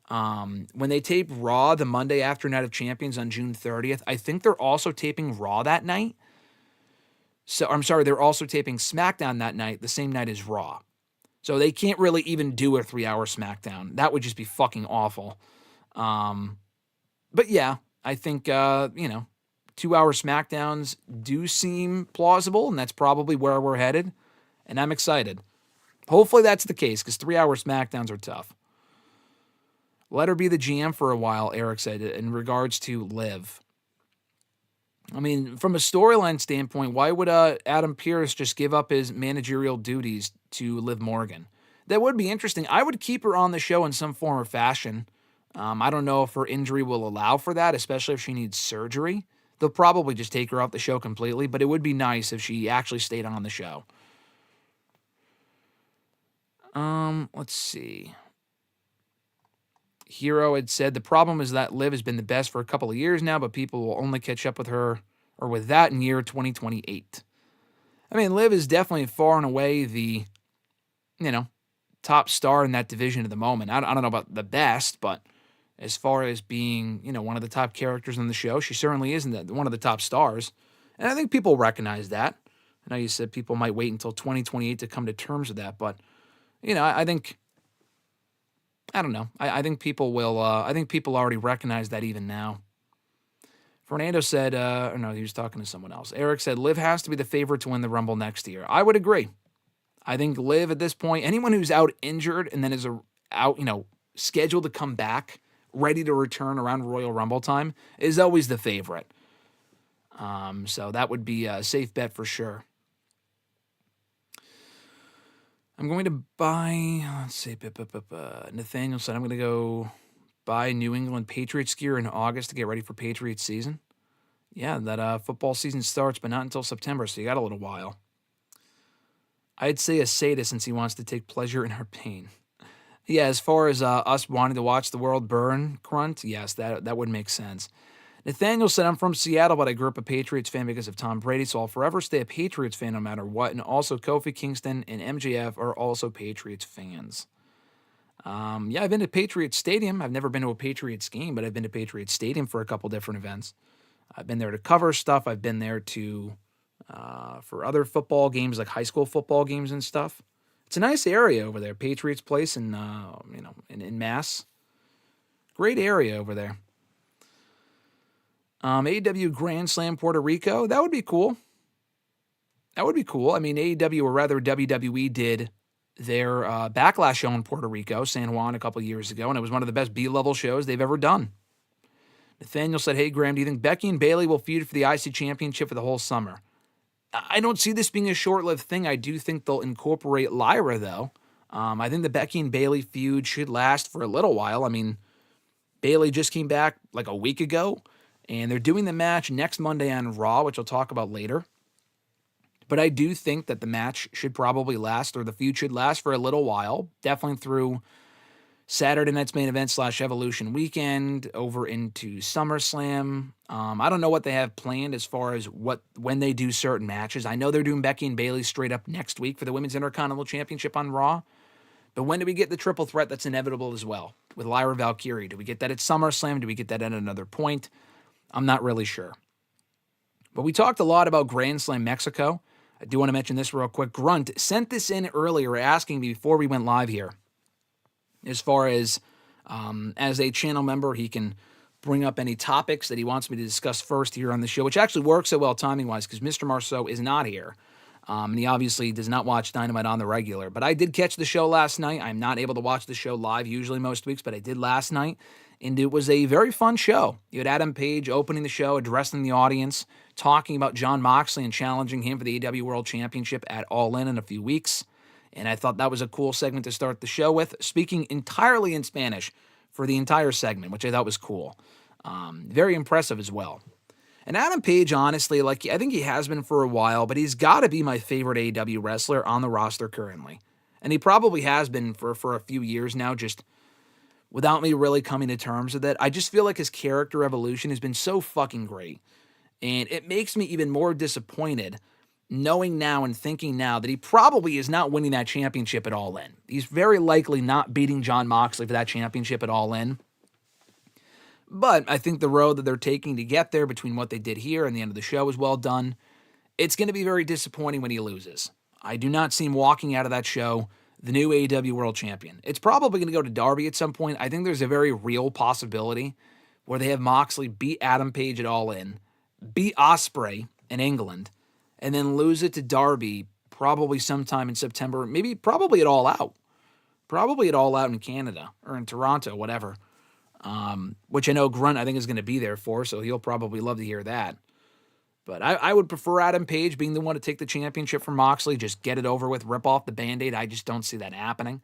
Speaker 3: When they tape Raw the Monday after Night of Champions on June 30th, I think they're also taping Raw that night. So, I'm sorry, they're also taping SmackDown that night, the same night as Raw. So they can't really even do a 3 hour SmackDown. That would just be fucking awful. But yeah, I think, 2 hour SmackDowns do seem plausible, and that's probably where we're headed. And I'm excited. Hopefully that's the case, because 3-hour SmackDowns are tough. Let her be the GM for a while, Eric said, in regards to Liv. I mean, from a storyline standpoint, why would Adam Pearce just give up his managerial duties to Liv Morgan? That would be interesting. I would keep her on the show in some form or fashion. I don't know if her injury will allow for that, especially if she needs surgery. They'll probably just take her off the show completely, but it would be nice if she actually stayed on the show. Let's see. Hero had said the problem is that Liv has been the best for a couple of years now, but people will only catch up with her or with that in year 2028. I mean, Liv is definitely far and away the, top star in that division at the moment. I don't know about the best, but as far as being, one of the top characters on the show, she certainly isn't one of the top stars. And I think people recognize that. I know you said people might wait until 2028 to come to terms with that, but, I think... I don't know. I think people will. I think people already recognize that even now. Fernando said, no, he was talking to someone else. Eric said, Liv has to be the favorite to win the Rumble next year. I would agree. I think Liv at this point, anyone who's out injured and then is out, scheduled to come back, ready to return around Royal Rumble time, is always the favorite. So that would be a safe bet for sure. I'm going to buy, let's see, Nathaniel said I'm going to go buy New England Patriots gear in August to get ready for Patriots season. Yeah, that football season starts, but not until September, so you got a little while. I'd say a sadist since he wants to take pleasure in her pain. Yeah, as far as us wanting to watch the world burn, Grunt, yes, that would make sense. Nathaniel said, I'm from Seattle, but I grew up a Patriots fan because of Tom Brady, so I'll forever stay a Patriots fan no matter what. And also, Kofi Kingston and MJF are also Patriots fans. Yeah, I've been to Patriots Stadium. I've never been to a Patriots game, but I've been to Patriots Stadium for a couple different events. I've been there to cover stuff. I've been there to for other football games, like high school football games and stuff. It's a nice area over there, Patriots Place in Mass. Great area over there. AEW Grand Slam Puerto Rico, that would be cool. That would be cool. I mean, AEW, or rather WWE, did their Backlash show in Puerto Rico, San Juan, a couple years ago, and it was one of the best B-level shows they've ever done. Nathaniel said, hey, Graham, do you think Becky and Bayley will feud for the IC Championship for the whole summer? I don't see this being a short-lived thing. I do think they'll incorporate Lyra, though. I think the Becky and Bayley feud should last for a little while. I mean, Bayley just came back like a week ago, and they're doing the match next Monday on Raw, which I'll talk about later. But I do think that the match should probably last, or the feud should last for a little while, definitely through Saturday night's main event / Evolution weekend over into SummerSlam. I don't know what they have planned as far as when they do certain matches. I know they're doing Becky and Bayley straight up next week for the Women's Intercontinental Championship on Raw. But when do we get the triple threat that's inevitable as well with Lyra Valkyrie? Do we get that at SummerSlam? Do we get that at another point? I'm not really sure. But we talked a lot about Grand Slam Mexico. I do want to mention this real quick. Grunt sent this in earlier asking me before we went live here. As far as a channel member, he can bring up any topics that he wants me to discuss first here on the show, which actually works so well timing-wise because Mr. Marceau is not here. And he obviously does not watch Dynamite on the regular. But I did catch the show last night. I'm not able to watch the show live usually most weeks, but I did last night. And it was a very fun show. You had Adam Page opening the show, addressing the audience, talking about Jon Moxley and challenging him for the AEW World Championship at All In a few weeks. And I thought that was a cool segment to start the show with, speaking entirely in Spanish for the entire segment, which I thought was cool. Very impressive as well. And Adam Page, honestly, I think he has been for a while, but he's got to be my favorite AEW wrestler on the roster currently. And he probably has been for a few years now, just without me really coming to terms with it. I just feel like his character evolution has been so fucking great. And it makes me even more disappointed knowing now and thinking now that he probably is not winning that championship at All In. He's very likely not beating Jon Moxley for that championship at All In. But I think the road that they're taking to get there between what they did here and the end of the show is well done. It's going to be very disappointing when he loses. I do not see him walking out of that show the new AEW World Champion. It's probably going to go to Darby at some point. I think there's a very real possibility where they have Moxley beat Adam Page at All In, beat Ospreay in England, and then lose it to Darby probably sometime in September, probably at All Out. Probably at All Out in Canada or in Toronto, whatever. Which I know Grunt, I think, is going to be there for, so he'll probably love to hear that. But I would prefer Adam Page being the one to take the championship from Moxley, just get it over with, rip off the Band-Aid. I just don't see that happening.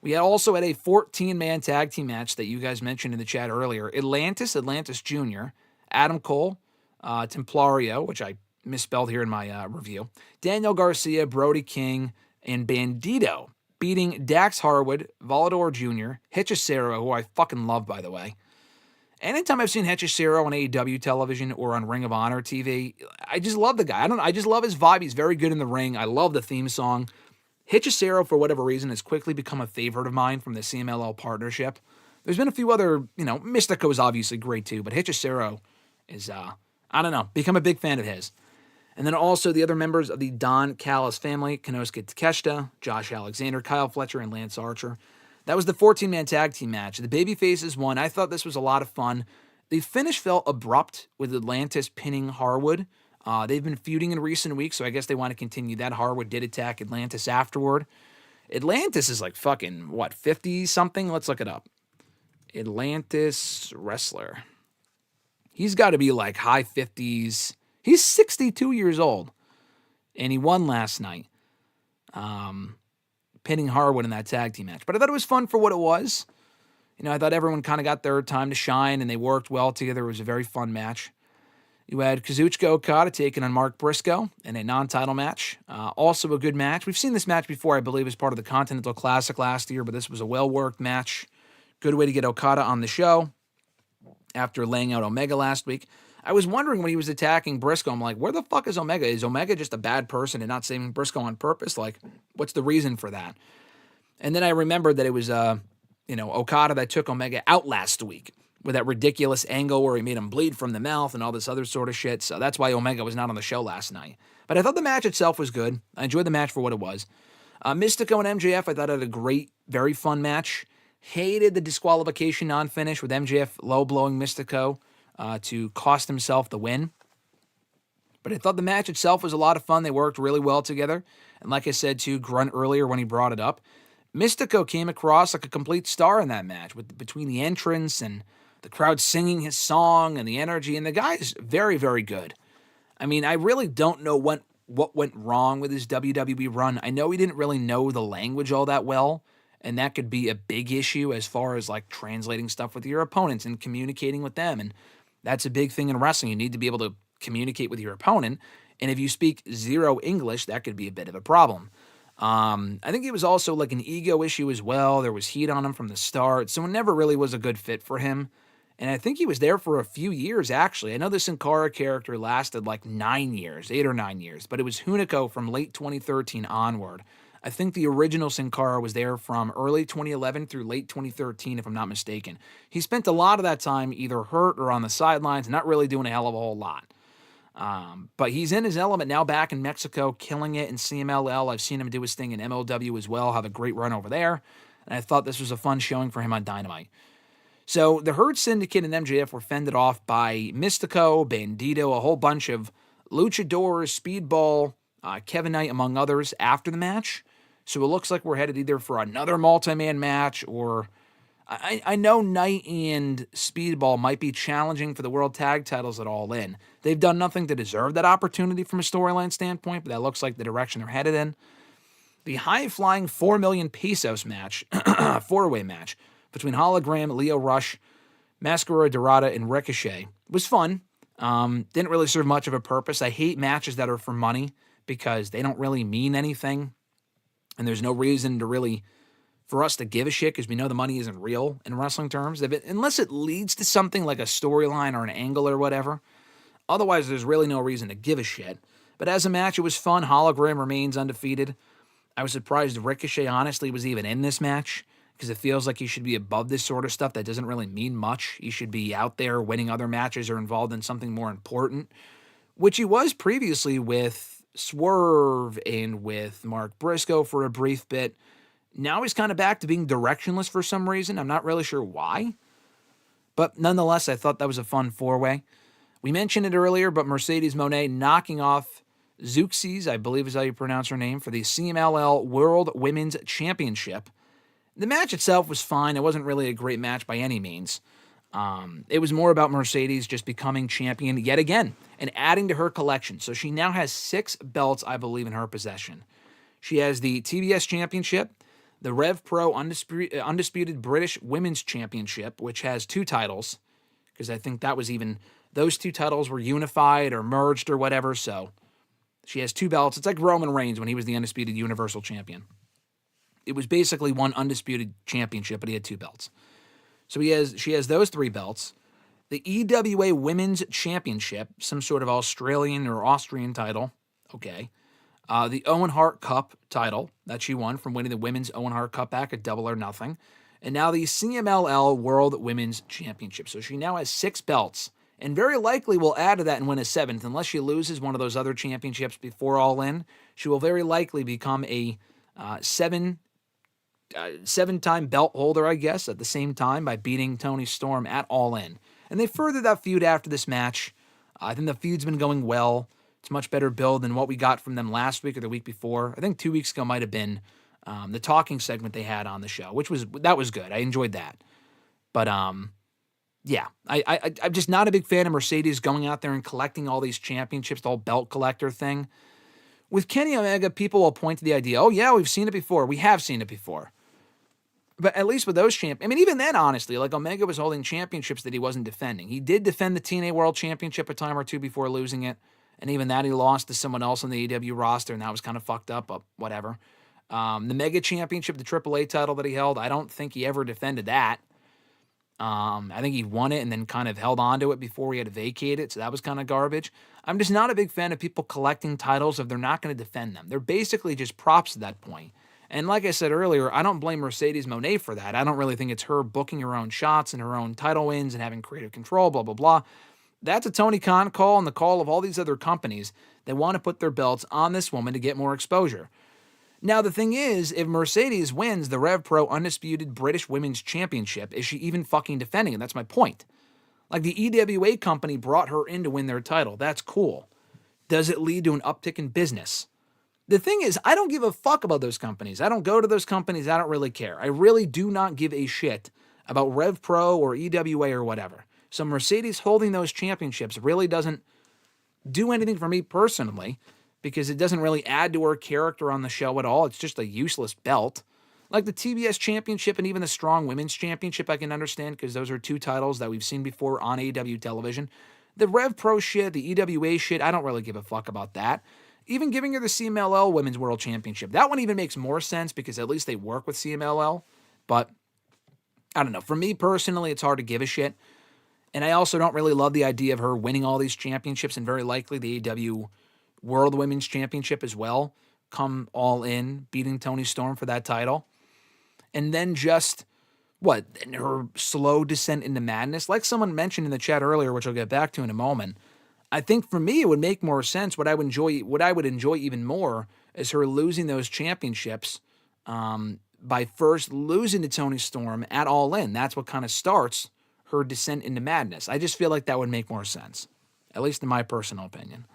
Speaker 3: We also had a 14-man tag team match that you guys mentioned in the chat earlier. Atlantis Jr., Adam Cole, Templario, which I misspelled here in my review, Daniel Garcia, Brody King, and Bandito, beating Dax Harwood, Volador Jr., Hechicero, who I fucking love, by the way. Anytime I've seen Hechicero on AEW television or on Ring of Honor TV, I just love the guy. I just love his vibe. He's very good in the ring. I love the theme song. Hechicero, for whatever reason, has quickly become a favorite of mine from the CMLL partnership. There's been a few other, Mystico is obviously great too, but Hechicero is, become a big fan of his. And then also the other members of the Don Callis family, Konosuke Takeshita, Josh Alexander, Kyle Fletcher, and Lance Archer. That was the 14-man tag team match. The Babyfaces won. I thought this was a lot of fun. The finish felt abrupt with Atlantis pinning Harwood. They've been feuding in recent weeks, so I guess they want to continue that. Harwood did attack Atlantis afterward. Atlantis is like fucking, 50-something? Let's look it up. Atlantis wrestler. He's got to be like high 50s. He's 62 years old, and he won last night, pinning Harwood in that tag team match. But I thought it was fun for what it was. I thought everyone kind of got their time to shine, and they worked well together. It was a very fun match. You had Kazuchika Okada taking on Mark Briscoe in a non-title match. Also a good match. We've seen this match before, I believe, as part of the Continental Classic last year, but this was a well-worked match. Good way to get Okada on the show after laying out Omega last week. I was wondering when he was attacking Briscoe, I'm like, where the fuck is Omega? Is Omega just a bad person and not saving Briscoe on purpose? Like, what's the reason for that? And then I remembered that it was, Okada that took Omega out last week with that ridiculous angle where he made him bleed from the mouth and all this other sort of shit. So that's why Omega was not on the show last night. But I thought the match itself was good. I enjoyed the match for what it was. Mystico and MJF, I thought had a great, very fun match. Hated the disqualification non-finish with MJF low-blowing Mystico to cost himself the win. But I thought the match itself was a lot of fun. They worked really well together. And like I said to Grunt earlier when he brought it up, Mystico came across like a complete star in that match between the entrance and the crowd singing his song and the energy. And the guy is very, very good. I mean, I really don't know what went wrong with his WWE run. I know he didn't really know the language all that well. And that could be a big issue as far as like translating stuff with your opponents and communicating with them. And that's a big thing in wrestling. You need to be able to communicate with your opponent. And if you speak zero English, that could be a bit of a problem. I think it was also like an ego issue as well. There was heat on him from the start. So it never really was a good fit for him. And I think he was there for a few years, actually. I know the Sin Cara character lasted like 9 years, 8 or 9 years. But it was Hunico from late 2013 onward. I think the original Sin Cara was there from early 2011 through late 2013, if I'm not mistaken. He spent a lot of that time either hurt or on the sidelines, not really doing a hell of a whole lot. But he's in his element now back in Mexico, killing it in CMLL. I've seen him do his thing in MLW as well, have a great run over there. And I thought this was a fun showing for him on Dynamite. So the Herd Syndicate and MJF were fended off by Mystico, Bandito, a whole bunch of luchadors, Speedball, Kevin Knight, among others, after the match. So it looks like we're headed either for another multi-man match or... I know Knight and Speedball might be challenging for the World Tag Titles at All In. They've done nothing to deserve that opportunity from a storyline standpoint, but that looks like the direction they're headed in. The high-flying 4 million pesos match, four-way match, between Hologram, Leo Rush, Mascara Dorada, and Ricochet was fun. Didn't really serve much of a purpose. I hate matches that are for money because they don't really mean anything, and there's no reason to really... for us to give a shit because we know the money isn't real in wrestling terms. Unless it leads to something like a storyline or an angle or whatever. Otherwise, there's really no reason to give a shit. But as a match, it was fun. Hologram remains undefeated. I was surprised Ricochet, honestly, was even in this match because it feels like he should be above this sort of stuff that doesn't really mean much. He should be out there winning other matches or involved in something more important, which he was previously with Swerve and with Mark Briscoe for a brief bit. Now he's kind of back to being directionless for some reason. I'm not really sure why. But nonetheless, I thought that was a fun four-way. We mentioned it earlier, but Mercedes Mone knocking off Zeuxis, I believe is how you pronounce her name, for the CMLL World Women's Championship. The match itself was fine. It wasn't really a great match by any means. It was more about Mercedes just becoming champion yet again and adding to her collection. So she now has 6 belts, I believe, in her possession. She has the TBS Championship, the Rev Pro Undisputed British Women's Championship, which has 2 titles, because I think that was even, those 2 titles were unified or merged or whatever, so she has 2 belts. It's like Roman Reigns when he was the Undisputed Universal Champion. It was basically one undisputed championship, but he had 2 belts. So she has those 3 belts. The EWA Women's Championship, some sort of Australian or Austrian title. Okay. The Owen Hart Cup title that she won from winning the Women's Owen Hart Cup back at Double or Nothing. And now the CMLL World Women's Championship. So she now has 6 belts. And very likely will add to that and win a 7th. Unless she loses one of those other championships before All In, she will very likely become a 7-time belt holder, I guess, at the same time by beating Toni Storm at All In. And they furthered that feud after this match. I think the feud's been going well. It's much better build than what we got from them last week or the week before. I think 2 weeks ago might have been the talking segment they had on the show, that was good. I enjoyed that. But yeah, I'm just not a big fan of Mercedes going out there and collecting all these championships, the whole belt collector thing. With Kenny Omega, people will point to the idea, oh yeah, we've seen it before. We have seen it before. But at least with those even then, honestly, like Omega was holding championships that he wasn't defending. He did defend the TNA World Championship a time or two before losing it. And even that he lost to someone else on the AEW roster, and that was kind of fucked up, but whatever. The Mega Championship, the AAA title that he held, I don't think he ever defended that. I think he won it and then kind of held on to it before he had to vacate it, so that was kind of garbage. I'm just not a big fan of people collecting titles if they're not going to defend them. They're basically just props at that point. And like I said earlier, I don't blame Mercedes Mone for that. I don't really think it's her booking her own shots and her own title wins and having creative control, blah, blah, blah. That's a Tony Khan call and the call of all these other companies that want to put their belts on this woman to get more exposure. Now, the thing is, if Mercedes wins the Rev Pro Undisputed British Women's Championship, is she even fucking defending it? That's my point. Like, the EWA company brought her in to win their title. That's cool. Does it lead to an uptick in business? The thing is, I don't give a fuck about those companies. I don't go to those companies. I don't really care. I really do not give a shit about Rev Pro or EWA or whatever. So Mercedes holding those championships really doesn't do anything for me personally, because it doesn't really add to her character on the show at all. It's just a useless belt. Like the TBS Championship and even the Strong Women's Championship, I can understand, because those are 2 titles that we've seen before on AEW television. The Rev Pro shit, the EWA shit, I don't really give a fuck about that. Even giving her the CMLL Women's World Championship, that one even makes more sense because at least they work with CMLL. But I don't know. For me personally, it's hard to give a shit. And I also don't really love the idea of her winning all these championships and very likely the AEW World Women's Championship as well. Come All In, beating Toni Storm for that title. And then just, her slow descent into madness. Like someone mentioned in the chat earlier, which I'll get back to in a moment. I think for me it would make more sense. What I would enjoy even more is her losing those championships by first losing to Toni Storm at All In. That's what kind of starts her descent into madness. I just feel like that would make more sense, at least in my personal opinion.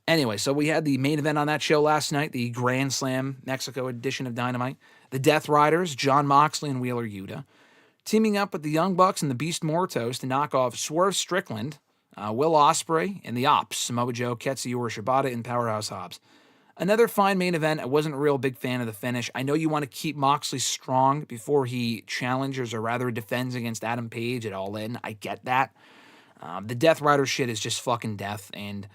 Speaker 3: Anyway, so we had the main event on that show last night, the Grand Slam Mexico edition of Dynamite. The Death Riders, Jon Moxley and Wheeler Yuta, teaming up with the Young Bucks and the Beast Mortos to knock off Swerve Strickland, Will Ospreay, and the Ops, Samoa Joe, Katsuyori Shibata, and Powerhouse Hobbs. Another fine main event. I wasn't a real big fan of the finish. I know you want to keep Moxley strong before he challenges or rather defends against Adam Page at All In. I get that. The Death Rider shit is just fucking death, and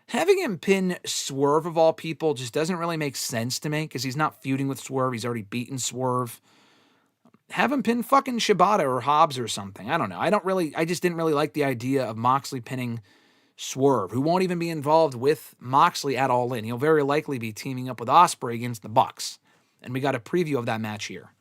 Speaker 3: having him pin Swerve of all people just doesn't really make sense to me because he's not feuding with Swerve. He's already beaten Swerve. Have him pin fucking Shibata or Hobbs or something. I don't know. I just didn't really like the idea of Moxley pinning Swerve, who won't even be involved with Moxley at All In. He'll very likely be teaming up with Ospreay against the Bucks. And we got a preview of that match here.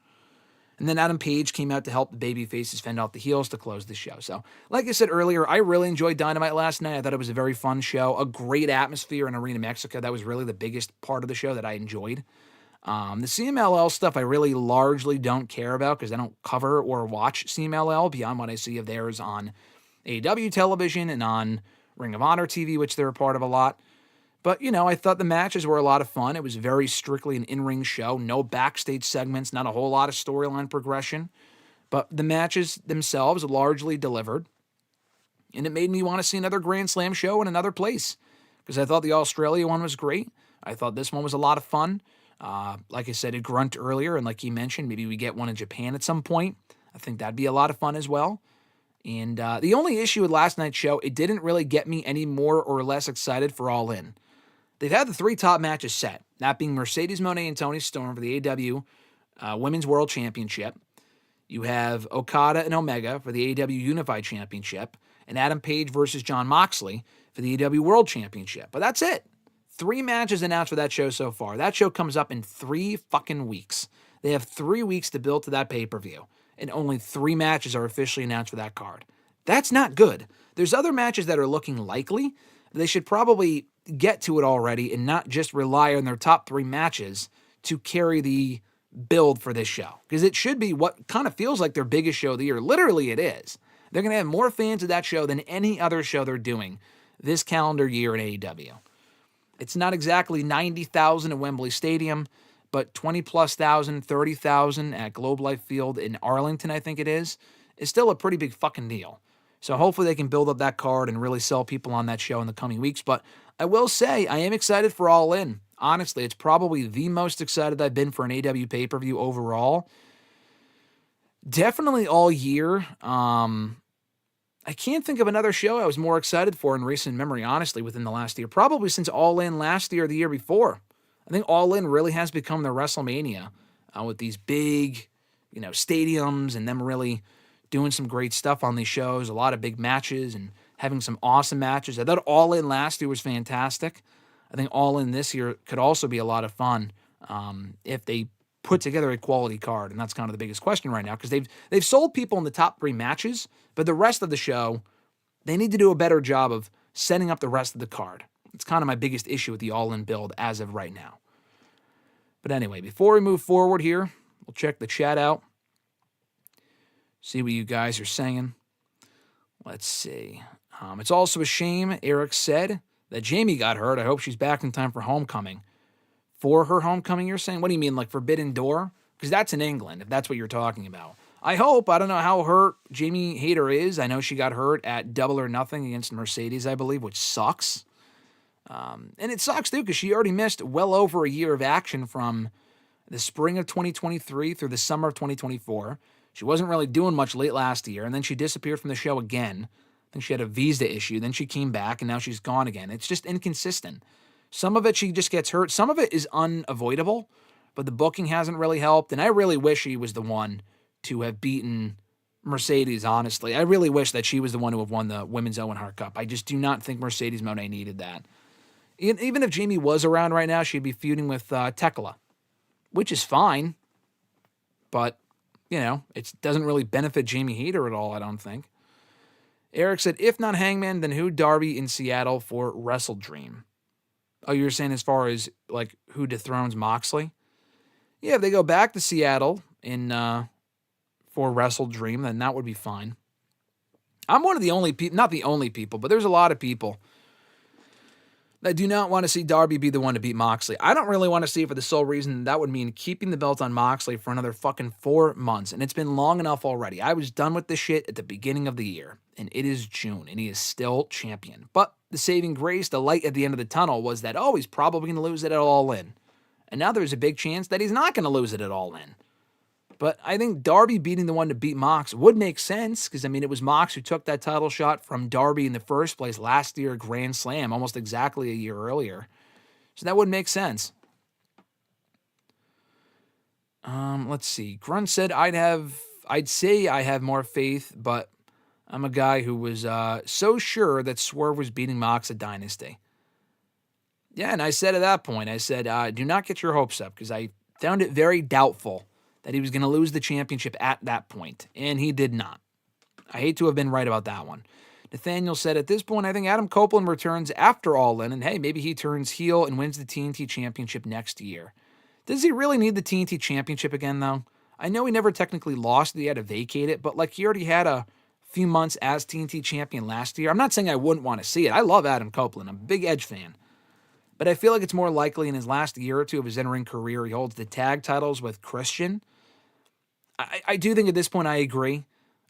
Speaker 3: And then Adam Page came out to help the babyfaces fend off the heels to close the show. So, like I said earlier, I really enjoyed Dynamite last night. I thought it was a very fun show. A great atmosphere in Arena Mexico. That was really the biggest part of the show that I enjoyed. The CMLL stuff I really largely don't care about because I don't cover or watch CMLL beyond what I see of theirs on AEW television and on Ring of Honor TV, which they're a part of a lot. But, I thought the matches were a lot of fun. It was very strictly an in-ring show. No backstage segments, not a whole lot of storyline progression. But the matches themselves largely delivered. And it made me want to see another Grand Slam show in another place. Because I thought the Australia one was great. I thought this one was a lot of fun. Like I said, at Grunt earlier, and like he mentioned, maybe we get one in Japan at some point. I think that'd be a lot of fun as well. And the only issue with last night's show, it didn't really get me any more or less excited for All In. They've had the 3 top matches set, that being Mercedes Mone and Toni Storm for the AEW Women's World Championship. You have Okada and Omega for the AEW Unified Championship, and Adam Page versus Jon Moxley for the AEW World Championship. But that's it. 3 matches announced for that show so far. That show comes up in 3 fucking weeks. They have 3 weeks to build to that pay-per-view, and only 3 matches are officially announced for that card. That's not good. There's other matches that are looking likely. They should probably get to it already and not just rely on their top 3 matches to carry the build for this show. Because it should be what kind of feels like their biggest show of the year. Literally it is. They're going to have more fans of that show than any other show they're doing this calendar year in AEW. It's not exactly 90,000 at Wembley Stadium, but 20-plus thousand, 30,000 at Globe Life Field in Arlington, I think it is still a pretty big fucking deal. So hopefully they can build up that card and really sell people on that show in the coming weeks. But I will say, I am excited for All In. Honestly, it's probably the most excited I've been for an AEW pay-per-view overall. Definitely all year. I can't think of another show I was more excited for in recent memory, honestly, within the last year. Probably since All In last year or the year before. I think All In really has become their WrestleMania with these big, stadiums and them really doing some great stuff on these shows, a lot of big matches and having some awesome matches. I thought All In last year was fantastic. I think All In this year could also be a lot of fun if they put together a quality card, and that's kind of the biggest question right now, because they've sold people in the top 3 matches, but the rest of the show, they need to do a better job of setting up the rest of the card. It's kind of my biggest issue with the All-In build as of right now. But anyway, before we move forward here, we'll check the chat out, see what you guys are saying. Let's see. It's also a shame, Eric said, that Jamie got hurt. I hope she's back in time for homecoming. For her homecoming, you're saying? What do you mean, like Forbidden Door? Because that's in England, if that's what you're talking about. I hope. I don't know how hurt Jamie Hayter is. I know she got hurt at Double or Nothing against Mercedes, I believe, which sucks. And it sucks, too, because she already missed well over a year of action from the spring of 2023 through the summer of 2024. She wasn't really doing much late last year, and then she disappeared from the show again. I think she had a visa issue. Then she came back, and now she's gone again. It's just inconsistent. Some of it, she just gets hurt. Some of it is unavoidable, but the booking hasn't really helped, and I really wish she was the one to have beaten Mercedes, honestly. I really wish that she was the one to have won the Women's Owen Hart Cup. I just do not think Mercedes Mone needed that. Even if Jamie was around right now, she'd be feuding with Tekla, which is fine, but, it doesn't really benefit Jamie Hayter at all, I don't think. Eric said, if not Hangman, then who Darby in Seattle for Wrestle Dream? Oh, you're saying as far as, like, who dethrones Moxley? Yeah, if they go back to Seattle for Wrestle Dream, then that would be fine. I'm one of the only people, not the only people, but there's a lot of people that do not want to see Darby be the one to beat Moxley. I don't really want to see it for the sole reason that would mean keeping the belt on Moxley for another fucking 4 months, and it's been long enough already. I was done with this shit at the beginning of the year, and it is June, and he is still champion. But the saving grace, the light at the end of the tunnel, was that, he's probably going to lose it at All In. And now there's a big chance that he's not going to lose it at All In. But I think Darby beating the one to beat Mox would make sense, because, it was Mox who took that title shot from Darby in the first place last year at Grand Slam, almost exactly a year earlier. So that would make sense. Let's see. Grunt said, I'd say I have more faith, but I'm a guy who was so sure that Swerve was beating Mox at Dynasty. Yeah, and I said at that point, do not get your hopes up, because I found it very doubtful that he was going to lose the championship at that point, and he did not. I hate to have been right about that one. Nathaniel said, at this point, I think Adam Copeland returns after All In, and hey, maybe he turns heel and wins the TNT Championship next year. Does he really need the TNT Championship again, though? I know he never technically lost, he had to vacate it, but he already had a few months as TNT Champion last year. I'm not saying I wouldn't want to see it. I love Adam Copeland. I'm a big Edge fan. But I feel like it's more likely in his last year or two of his in-ring career, he holds the tag titles with Christian. I do think at this point I agree.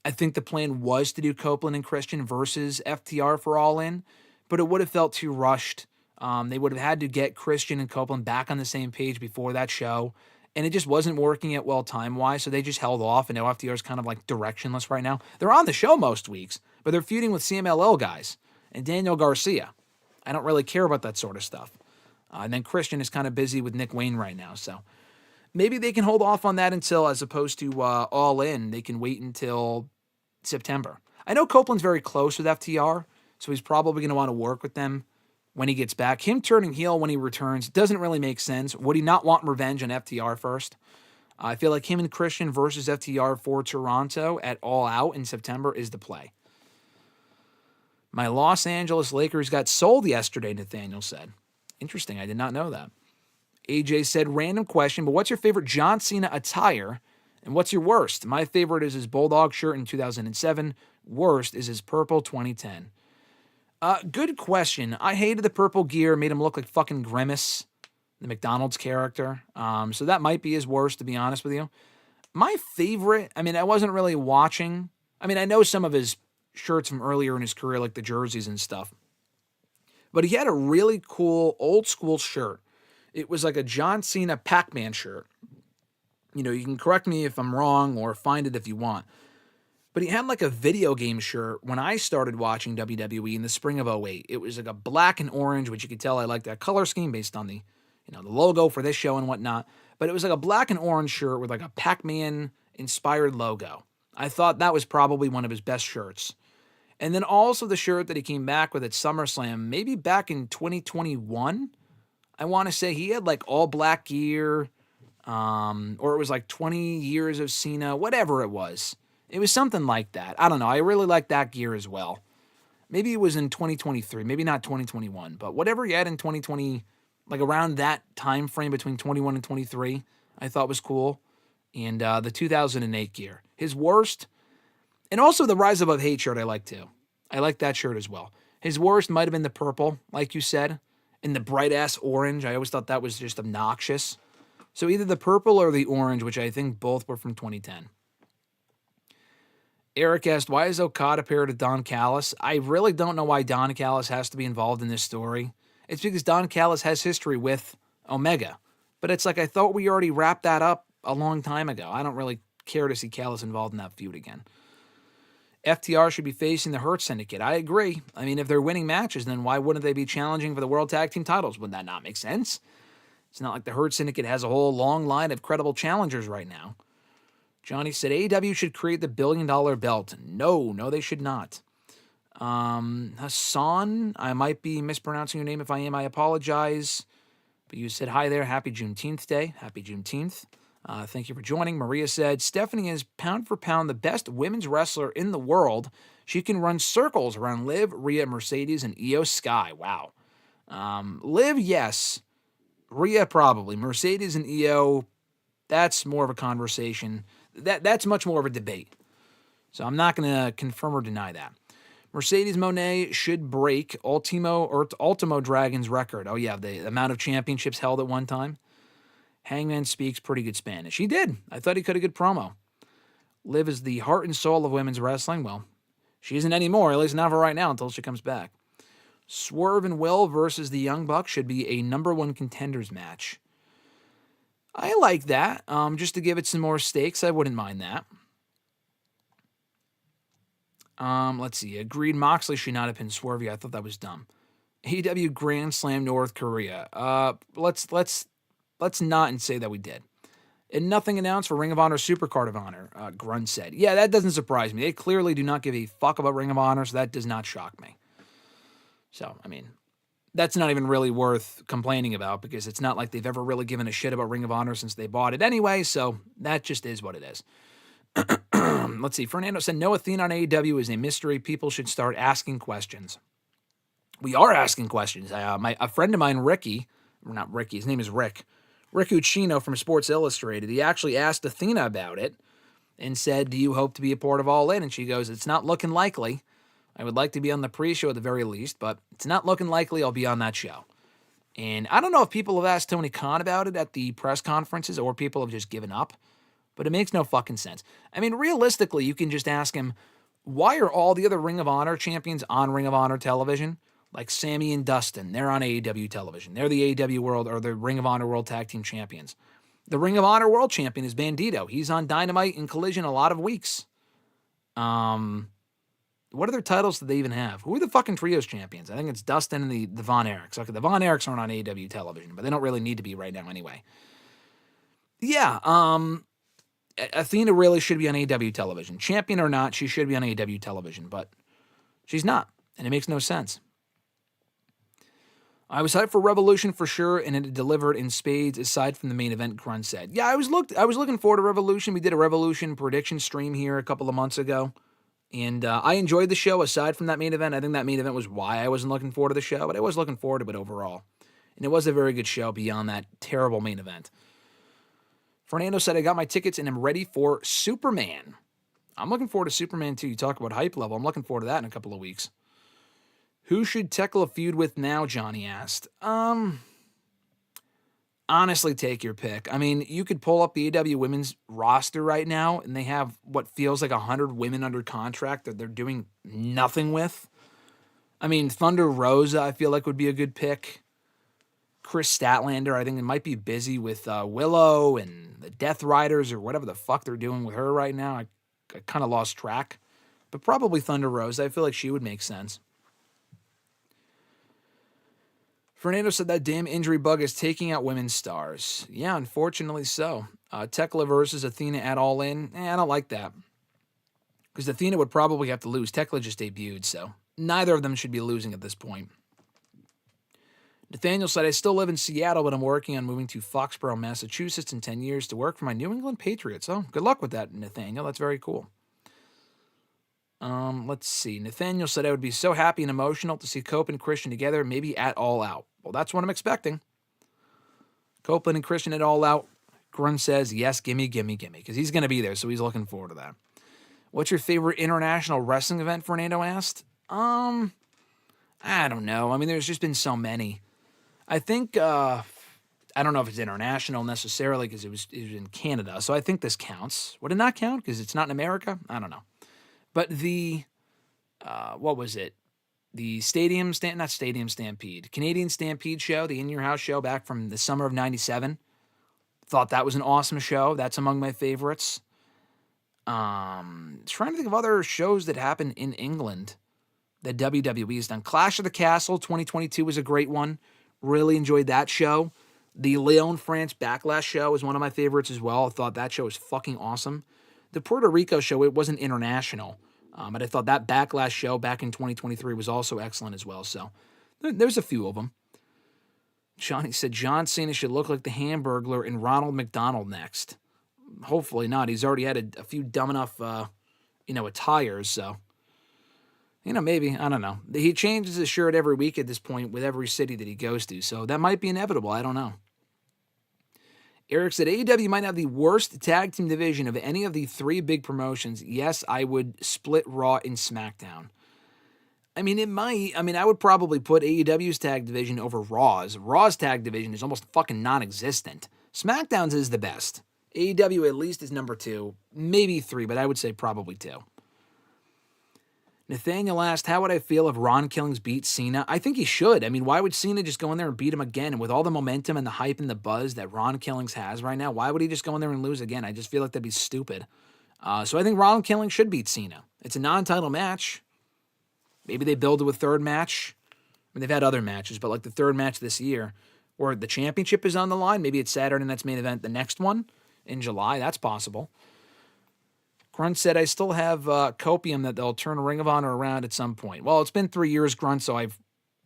Speaker 3: I think the plan was to do Copeland and Christian versus FTR for All In, but it would have felt too rushed. They would have had to get Christian and Copeland back on the same page before that show, and it just wasn't working out well time-wise, so they just held off, and now FTR is kind of like directionless right now. They're on the show most weeks, but they're feuding with CMLL guys and Daniel Garcia. I don't really care about that sort of stuff. And then Christian is kind of busy with Nick Wayne right now, so maybe they can hold off on that until, as opposed to All In, they can wait until September. I know Copeland's very close with FTR, so he's probably going to want to work with them when he gets back. Him turning heel when he returns doesn't really make sense. Would he not want revenge on FTR first? I feel like him and Christian versus FTR for Toronto at All Out in September is the play. My Los Angeles Lakers got sold yesterday, Nathaniel said. Interesting, I did not know that. AJ said, random question, but what's your favorite John Cena attire? And what's your worst? My favorite is his Bulldog shirt in 2007. Worst is his purple 2010. Good question. I hated the purple gear. Made him look like fucking Grimace, the McDonald's character. So that might be his worst, to be honest with you. My favorite, I wasn't really watching. I know some of his shirts from earlier in his career, like the jerseys and stuff. But he had a really cool old school shirt. It was like a John Cena Pac-Man shirt. You can correct me if I'm wrong or find it if you want. But he had like a video game shirt when I started watching WWE in the spring of 2008. It was like a black and orange, which you could tell I liked that color scheme based on the logo for this show and whatnot. But it was like a black and orange shirt with like a Pac-Man inspired logo. I thought that was probably one of his best shirts. And then also the shirt that he came back with at SummerSlam, maybe back in 2021. I want to say he had like all black gear. Or it was like 20 years of Cena, whatever it was. It was something like that. I don't know. I really like that gear as well. Maybe it was in 2023, maybe not 2021, but whatever he had in 2020, like around that time frame between 21 and 23, I thought was cool. And the 2008 gear. His worst, and also the Rise Above Hate shirt I like too. I like that shirt as well. His worst might have been the purple, like you said, and the bright-ass orange. I always thought that was just obnoxious. So either the purple or the orange, which I think both were from 2010. Eric asked, why is Okada paired with Don Callis? I really don't know why Don Callis has to be involved in this story. It's because Don Callis has history with Omega. But it's like, I thought we already wrapped that up a long time ago. I don't really care to see Callis involved in that feud again. FTR should be facing the Hurt Syndicate. I agree. If they're winning matches, then why wouldn't they be challenging for the World Tag Team titles? Would that not make sense? It's not like the Hurt Syndicate has a whole long line of credible challengers right now. Johnny said, AEW should create the $1 billion belt. No, they should not. Hassan, I might be mispronouncing your name. If I am, I apologize. But you said, hi there, happy Juneteenth Day. Happy Juneteenth. Thank you for joining. Maria said, Stephanie is pound for pound the best women's wrestler in the world. She can run circles around Liv, Rhea, Mercedes, and Io Sky. Wow. Liv, yes. Rhea, probably. Mercedes and Io, that's more of a conversation. That's much more of a debate. So I'm not going to confirm or deny that. Mercedes Mone should break Ultimo Dragon's record. Oh, yeah, the amount of championships held at one time. Hangman speaks pretty good Spanish. He did. I thought he could have good promo. Liv is the heart and soul of women's wrestling. Well, she isn't anymore, at least not for right now, until she comes back. Swerve and Will versus the Young Bucks should be a #1 contenders match. I like that. Just to give it some more stakes, I wouldn't mind that. Let's see. Agreed, Moxley should not have been Swerve. I thought that was dumb. AEW Grand Slam North Korea. Let's not and say that we did. And nothing announced for Ring of Honor Supercard of Honor, Grunt said. Yeah, that doesn't surprise me. They clearly do not give a fuck about Ring of Honor, so that does not shock me. So, that's not even really worth complaining about because it's not like they've ever really given a shit about Ring of Honor since they bought it anyway, so that just is what it is. Let's see. Fernando said, no Athena on AEW is a mystery. People should start asking questions. We are asking questions. A friend of mine, his name is Rick Uccino from Sports Illustrated. He actually asked Athena about it and said, do you hope to be a part of All In? And she goes, it's not looking likely. I would like to be on the pre-show at the very least, but it's not looking likely I'll be on that show. And I don't know if people have asked Tony Khan about it at the press conferences or people have just given up, but it makes no fucking sense. I mean, realistically, you can just ask him, why are all the other Ring of Honor champions on Ring of Honor television? Like Sammy and Dustin, they're on AEW television. They're the AEW World or the Ring of Honor World Tag Team Champions. The Ring of Honor World Champion is Bandito. He's on Dynamite and Collision a lot of weeks. What other titles do they even have? Who are the fucking Trios champions? I think it's Dustin and the Von Erichs. Okay, the Von Erichs aren't on AEW television, but they don't really need to be right now anyway. Yeah, Athena really should be on AEW television. Champion or not, she should be on AEW television, but she's not, and it makes no sense. I was hyped for Revolution for sure, and it delivered in spades aside from the main event, Grunt said. Yeah, I was looking forward to Revolution. We did a Revolution prediction stream here a couple of months ago, and I enjoyed the show aside from that main event. I think that main event was why I wasn't looking forward to the show, but I was looking forward to it overall. And it was a very good show beyond that terrible main event. Fernando said, I got my tickets and I'm ready for Superman. I'm looking forward to Superman too. You talk about hype level. I'm looking forward to that in a couple of weeks. Who should Tekla feud with now, Johnny asked. Honestly, take your pick. I mean, you could pull up the AEW women's roster right now, and they have what feels like 100 women under contract that they're doing nothing with. I mean, Thunder Rosa, I feel like would be a good pick. Chris Statlander, I think it might be busy with Willow and the Death Riders or whatever the fuck they're doing with her right now. I kind of lost track. But probably Thunder Rosa. I feel like she would make sense. Fernando said that damn injury bug is taking out women's stars. Yeah, unfortunately so. Tekla versus Athena at All In. I don't like that. Because Athena would probably have to lose. Tekla just debuted, so neither of them should be losing at this point. Nathaniel said, I still live in Seattle, but I'm working on moving to Foxborough, Massachusetts in 10 years to work for my New England Patriots. Oh, good luck with that, Nathaniel. That's very cool. Let's see. Nathaniel said, I would be so happy and emotional to see Cope and Christian together, maybe at All Out. Well, that's what I'm expecting. Copeland and Christian at All Out. Grunt says, yes, gimme, because he's going to be there, so he's looking forward to that. What's your favorite international wrestling event, Fernando asked? I don't know. I mean, there's just been so many. I think, I don't know if it's international necessarily because it was in Canada, so I think this counts. Would it not count because it's not in America? I don't know. But the, what was it? The not Stadium Stampede, Canadian Stampede show, the In Your House show back from the summer of 97. Thought that was an awesome show. That's among my favorites. Trying to think of other shows that happened in England that WWE has done. Clash of the Castle 2022 was a great one. Really enjoyed that show. The Lyon, France Backlash show is one of my favorites as well. I thought that show was fucking awesome. The Puerto Rico show, it wasn't international. But I thought that Backlash show back in 2023 was also excellent as well. So there's a few of them. Johnny said John Cena should look like the Hamburglar in Ronald McDonald next. Hopefully not. He's already had a few dumb enough, attires. So, maybe. I don't know. He changes his shirt every week at this point with every city that he goes to. So that might be inevitable. I don't know. Eric said, AEW might have the worst tag team division of any of the three big promotions. Yes, I would split Raw and SmackDown. I mean, it might. I mean, I would probably put AEW's tag division over Raw's. Raw's tag division is almost fucking non-existent. SmackDown's is the best. AEW at least is number 2. Maybe 3, but I would say probably 2. Nathaniel asked, how would I feel if Ron Killings beat Cena? I think he should. I mean, why would Cena just go in there and beat him again? And with all the momentum and the hype and the buzz that Ron Killings has right now, why would he just go in there and lose again? I just feel like that'd be stupid. So I think Ron Killings should beat Cena. It's a non-title match. Maybe they build to a third match. I mean, they've had other matches, but like the third match this year where the championship is on the line, maybe it's Saturday night's main event, the next one in July. That's possible. Grunt said, I still have copium that they'll turn Ring of Honor around at some point. Well, it's been 3 years, Grunt, so I've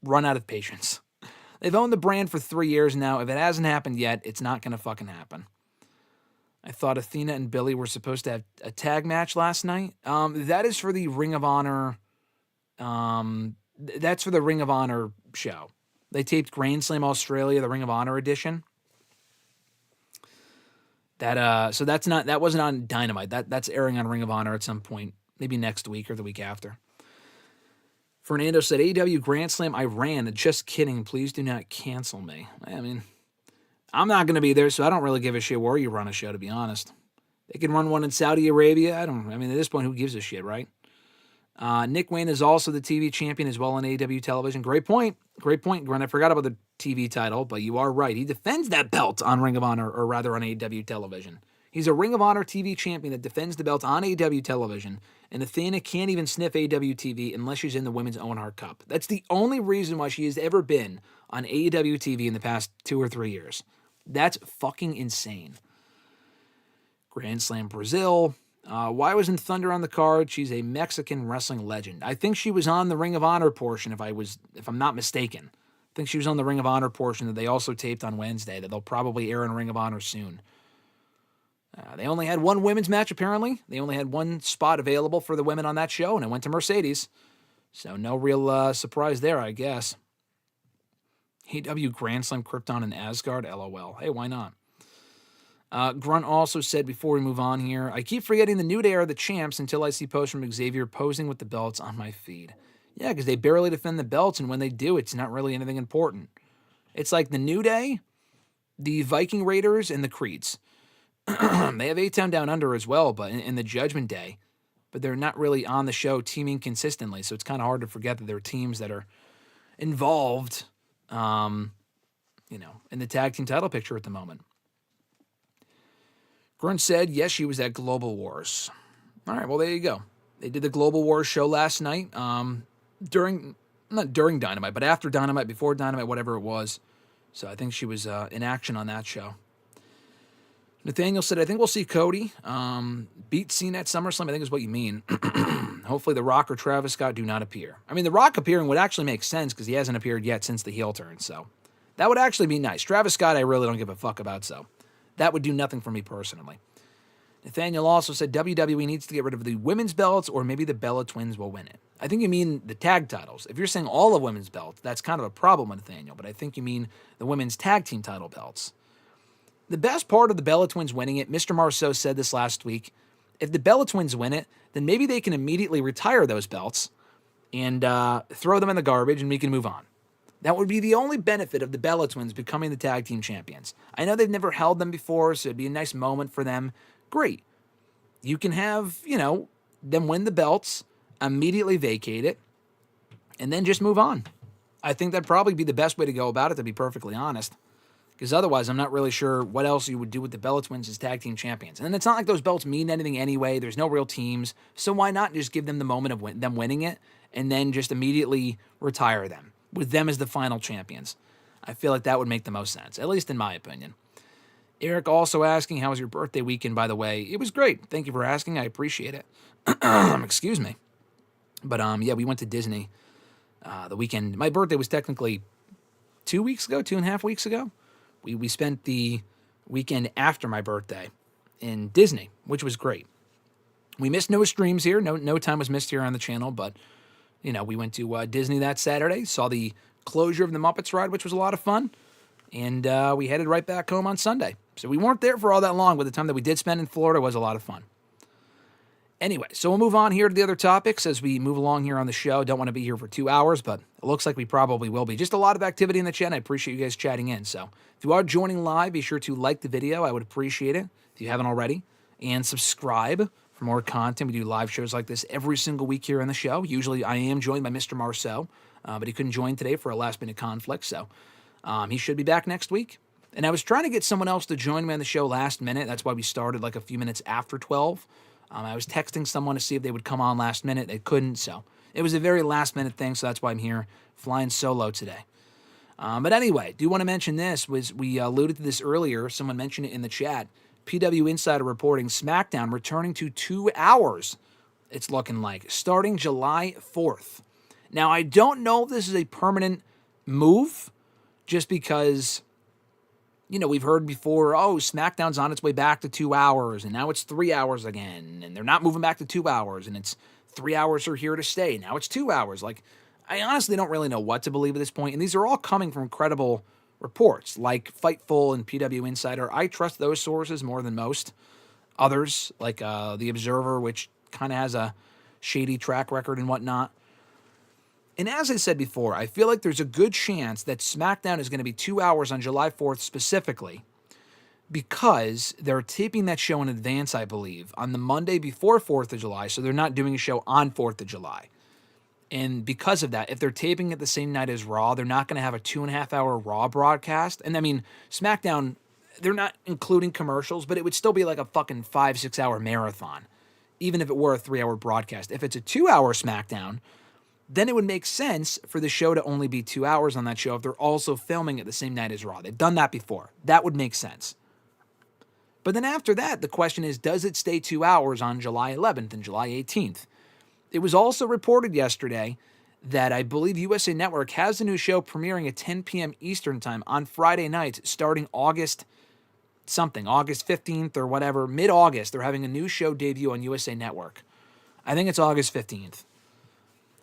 Speaker 3: run out of patience. They've owned the brand for 3 years now. If it hasn't happened yet, it's not going to fucking happen. I thought Athena and Billy were supposed to have a tag match last night. That is for the Ring of Honor. That's for the Ring of Honor show. They taped Grand Slam Australia, the Ring of Honor edition. So that wasn't on Dynamite. That's airing on Ring of Honor at some point, maybe next week or the week after. Fernando said, AEW Grand Slam, I ran. Just kidding. Please do not cancel me. I mean, I'm not going to be there, so I don't really give a shit where you run a show, to be honest. They can run one in Saudi Arabia. I mean, at this point, who gives a shit, right? Nick Wayne is also the TV champion as well on AEW television. Great point. Great point, Grunt. I forgot about the TV title, but you are right. He defends that belt on Ring of Honor, or rather on AEW television. He's a Ring of Honor TV champion that defends the belt on AEW television, and Athena can't even sniff AEW TV unless she's in the Women's Owen Hart Cup. That's the only reason why she has ever been on AEW TV in the past 2 or 3 years. That's fucking insane. Grand Slam Brazil. Why wasn't Thunder on the card? She's a Mexican wrestling legend. I think she was on the Ring of Honor portion, if I'm not mistaken. I think she was on the Ring of Honor portion that they also taped on Wednesday, that they'll probably air in Ring of Honor soon. They only had one women's match, apparently. They only had one spot available for the women on that show, and it went to Mercedes. So no real surprise there, I guess. AEW Grand Slam Krypton and Asgard, LOL. Hey, why not? Grunt also said, before we move on here, I keep forgetting the New Day are the champs until I see posts from Xavier posing with the belts on my feed. Yeah, because they barely defend the belts, and when they do, it's not really anything important. It's like the New Day, the Viking Raiders, and the Creeds. They have A-Town Down Under as well, but in the Judgment Day. But they're not really on the show teaming consistently, so it's kind of hard to forget that there are teams that are involved, in the tag team title picture at the moment. Grunt said, yes, she was at Global Wars. All right, well, there you go. They did the Global Wars show last night, not during Dynamite, but after Dynamite, before Dynamite, whatever it was. So I think she was in action on that show. Nathaniel said, I think we'll see Cody beat Cena at SummerSlam, I think is what you mean. Hopefully The Rock or Travis Scott do not appear. I mean, The Rock appearing would actually make sense because he hasn't appeared yet since the heel turn, so that would actually be nice. Travis Scott, I really don't give a fuck about, so that would do nothing for me personally. Nathaniel also said WWE needs to get rid of the women's belts, or maybe the Bella Twins will win it. I think you mean the tag titles. If you're saying all of women's belts, that's kind of a problem, Nathaniel, but I think you mean the women's tag team title belts. The best part of the Bella Twins winning it, Mr. Marceau said this last week, if the Bella Twins win it, then maybe they can immediately retire those belts and throw them in the garbage and we can move on. That would be the only benefit of the Bella Twins becoming the tag team champions. I know they've never held them before, so it'd be a nice moment for them. Great. You can have, them win the belts, immediately vacate it, and then just move on. I think that'd probably be the best way to go about it, to be perfectly honest. Because otherwise, I'm not really sure what else you would do with the Bella Twins as tag team champions. And it's not like those belts mean anything anyway. There's no real teams. So why not just give them the moment of them winning it and then just immediately retire them with them as the final champions? I feel like that would make the most sense, at least in my opinion. Eric also asking, how was your birthday weekend, by the way? It was great. Thank you for asking. I appreciate it. Excuse me. But, we went to Disney the weekend. My birthday was technically 2.5 weeks ago. We spent the weekend after my birthday in Disney, which was great. We missed no streams here. No time was missed here on the channel, but, we went to Disney that Saturday, saw the closure of the Muppets ride, which was a lot of fun, and we headed right back home on Sunday. So we weren't there for all that long, but the time that we did spend in Florida was a lot of fun. Anyway, so we'll move on here to the other topics as we move along here on the show. Don't want to be here for 2 hours, but it looks like we probably will be. Just a lot of activity in the chat. I appreciate you guys chatting in. So if you are joining live, be sure to like the video. I would appreciate it if you haven't already. And subscribe for more content. We do live shows like this every single week here on the show. Usually I am joined by Mr. Marceau, but he couldn't join today for a last-minute conflict. So he should be back next week. And I was trying to get someone else to join me on the show last minute. That's why we started like a few minutes after 12. I was texting someone to see if they would come on last minute. They couldn't, so it was a very last-minute thing, so that's why I'm here flying solo today. But anyway, do want to mention this. We alluded to this earlier. Someone mentioned it in the chat. PW Insider reporting SmackDown returning to 2 hours, it's looking like, starting July 4th. Now, I don't know if this is a permanent move, just because... we've heard before, SmackDown's on its way back to 2 hours, and now it's 3 hours again, and they're not moving back to 2 hours, and it's 3 hours are here to stay. Now it's 2 hours. I honestly don't really know what to believe at this point, and these are all coming from credible reports, like Fightful and PW Insider. I trust those sources more than most others, like The Observer, which kind of has a shady track record and whatnot. And as I said before, I feel like there's a good chance that SmackDown is going to be 2 hours on July 4th specifically, because they're taping that show in advance, I believe, on the Monday before 4th of July, so they're not doing a show on 4th of July. And because of that, if they're taping it the same night as Raw, they're not going to have a 2.5-hour Raw broadcast. And I mean, SmackDown, they're not including commercials, but it would still be like a fucking 5-6 hour marathon, even if it were a 3-hour broadcast. If it's a 2-hour SmackDown, then it would make sense for the show to only be 2 hours on that show if they're also filming it the same night as Raw. They've done that before. That would make sense. But then after that, the question is, does it stay 2 hours on July 11th and July 18th? It was also reported yesterday that I believe USA Network has a new show premiering at 10 p.m. Eastern Time on Friday night starting August 15th or whatever, mid-August. They're having a new show debut on USA Network. I think it's August 15th.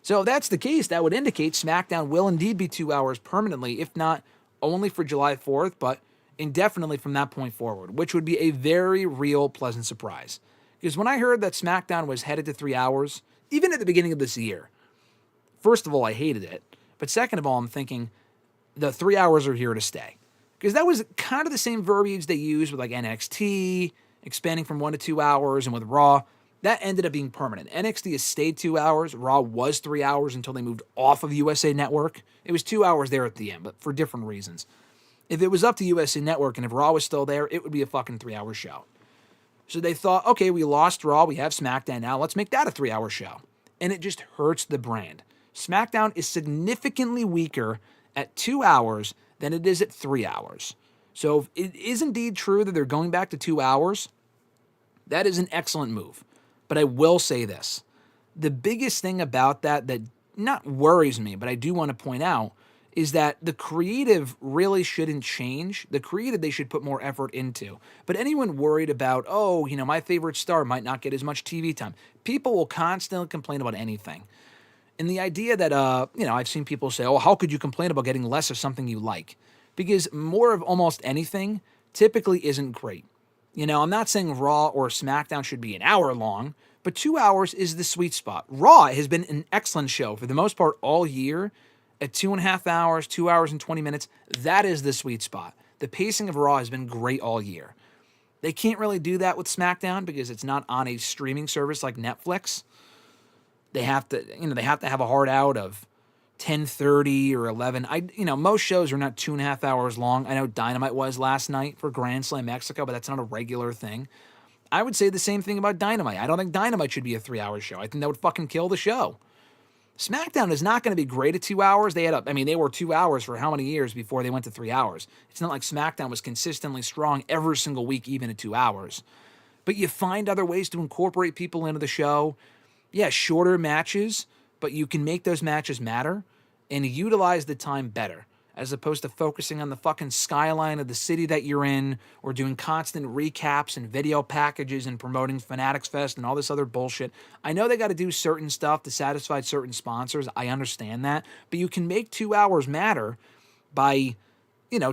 Speaker 3: So if that's the case, that would indicate SmackDown will indeed be 2 hours permanently, if not only for July 4th, but indefinitely from that point forward, which would be a very real pleasant surprise. Because when I heard that SmackDown was headed to 3 hours, even at the beginning of this year, first of all, I hated it. But second of all, I'm thinking the 3 hours are here to stay. Because that was kind of the same verbiage they used with like NXT, expanding from 1 to 2 hours, and with Raw. That ended up being permanent. NXT has stayed 2 hours. Raw was 3 hours until they moved off of USA Network. It was 2 hours there at the end, but for different reasons. If it was up to USA Network and if Raw was still there, it would be a fucking 3-hour show. So they thought, okay, we lost Raw, we have SmackDown now, let's make that a 3-hour show. And it just hurts the brand. SmackDown is significantly weaker at 2 hours than it is at 3 hours. So if it is indeed true that they're going back to 2 hours, that is an excellent move. But I will say this. The biggest thing about that not worries me, but I do want to point out, is that the creative really shouldn't change. The creative they should put more effort into. But anyone worried about, my favorite star might not get as much TV time. People will constantly complain about anything. And the idea that, I've seen people say, how could you complain about getting less of something you like? Because more of almost anything typically isn't great. I'm not saying Raw or SmackDown should be an hour long, but 2 hours is the sweet spot. Raw has been an excellent show for the most part all year. At 2.5 hours, 2 hours and 20 minutes, that is the sweet spot. The pacing of Raw has been great all year. They can't really do that with SmackDown because it's not on a streaming service like Netflix. They have to have a hard out of 10:30 or 11. Most shows are not 2.5 hours long. I know Dynamite was last night for Grand Slam Mexico, but that's not a regular thing. I would say the same thing about Dynamite. I don't think Dynamite should be a 3-hour show. I think that would fucking kill the show. SmackDown is not going to be great at 2 hours. They were 2 hours for how many years before they went to 3 hours? It's not like SmackDown was consistently strong every single week, even at 2 hours. But you find other ways to incorporate people into the show. Yeah, shorter matches, but you can make those matches matter and utilize the time better, as opposed to focusing on the fucking skyline of the city that you're in, or doing constant recaps and video packages and promoting Fanatics Fest and all this other bullshit. I know they got to do certain stuff to satisfy certain sponsors. I understand that. But you can make 2 hours matter by,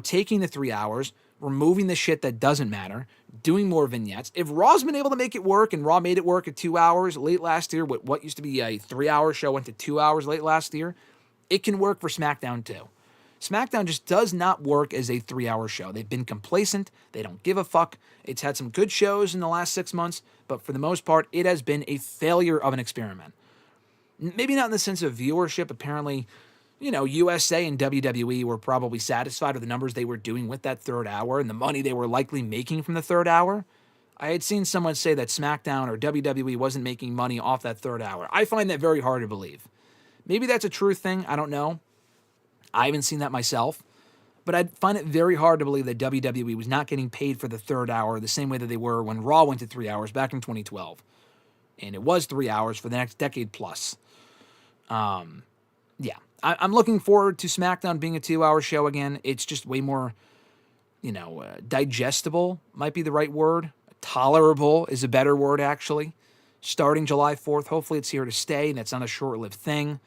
Speaker 3: taking the 3 hours, removing the shit that doesn't matter, doing more vignettes. If Raw's been able to make it work, and Raw made it work at 2 hours late last year, with what used to be a 3-hour show went to 2 hours late last year, it can work for SmackDown too. SmackDown just does not work as a 3-hour show. They've been complacent. They don't give a fuck. It's had some good shows in the last 6 months, but for the most part, it has been a failure of an experiment. Maybe not in the sense of viewership. Apparently, USA and WWE were probably satisfied with the numbers they were doing with that third hour and the money they were likely making from the third hour. I had seen someone say that SmackDown or WWE wasn't making money off that third hour. I find that very hard to believe. Maybe that's a true thing. I don't know. I haven't seen that myself, but I find it very hard to believe that WWE was not getting paid for the third hour the same way that they were when Raw went to 3 hours back in 2012. And it was 3 hours for the next decade plus. I'm looking forward to SmackDown being a 2-hour show again. It's just way more, digestible might be the right word. Tolerable is a better word, actually. Starting July 4th, hopefully it's here to stay, and it's not a short-lived thing.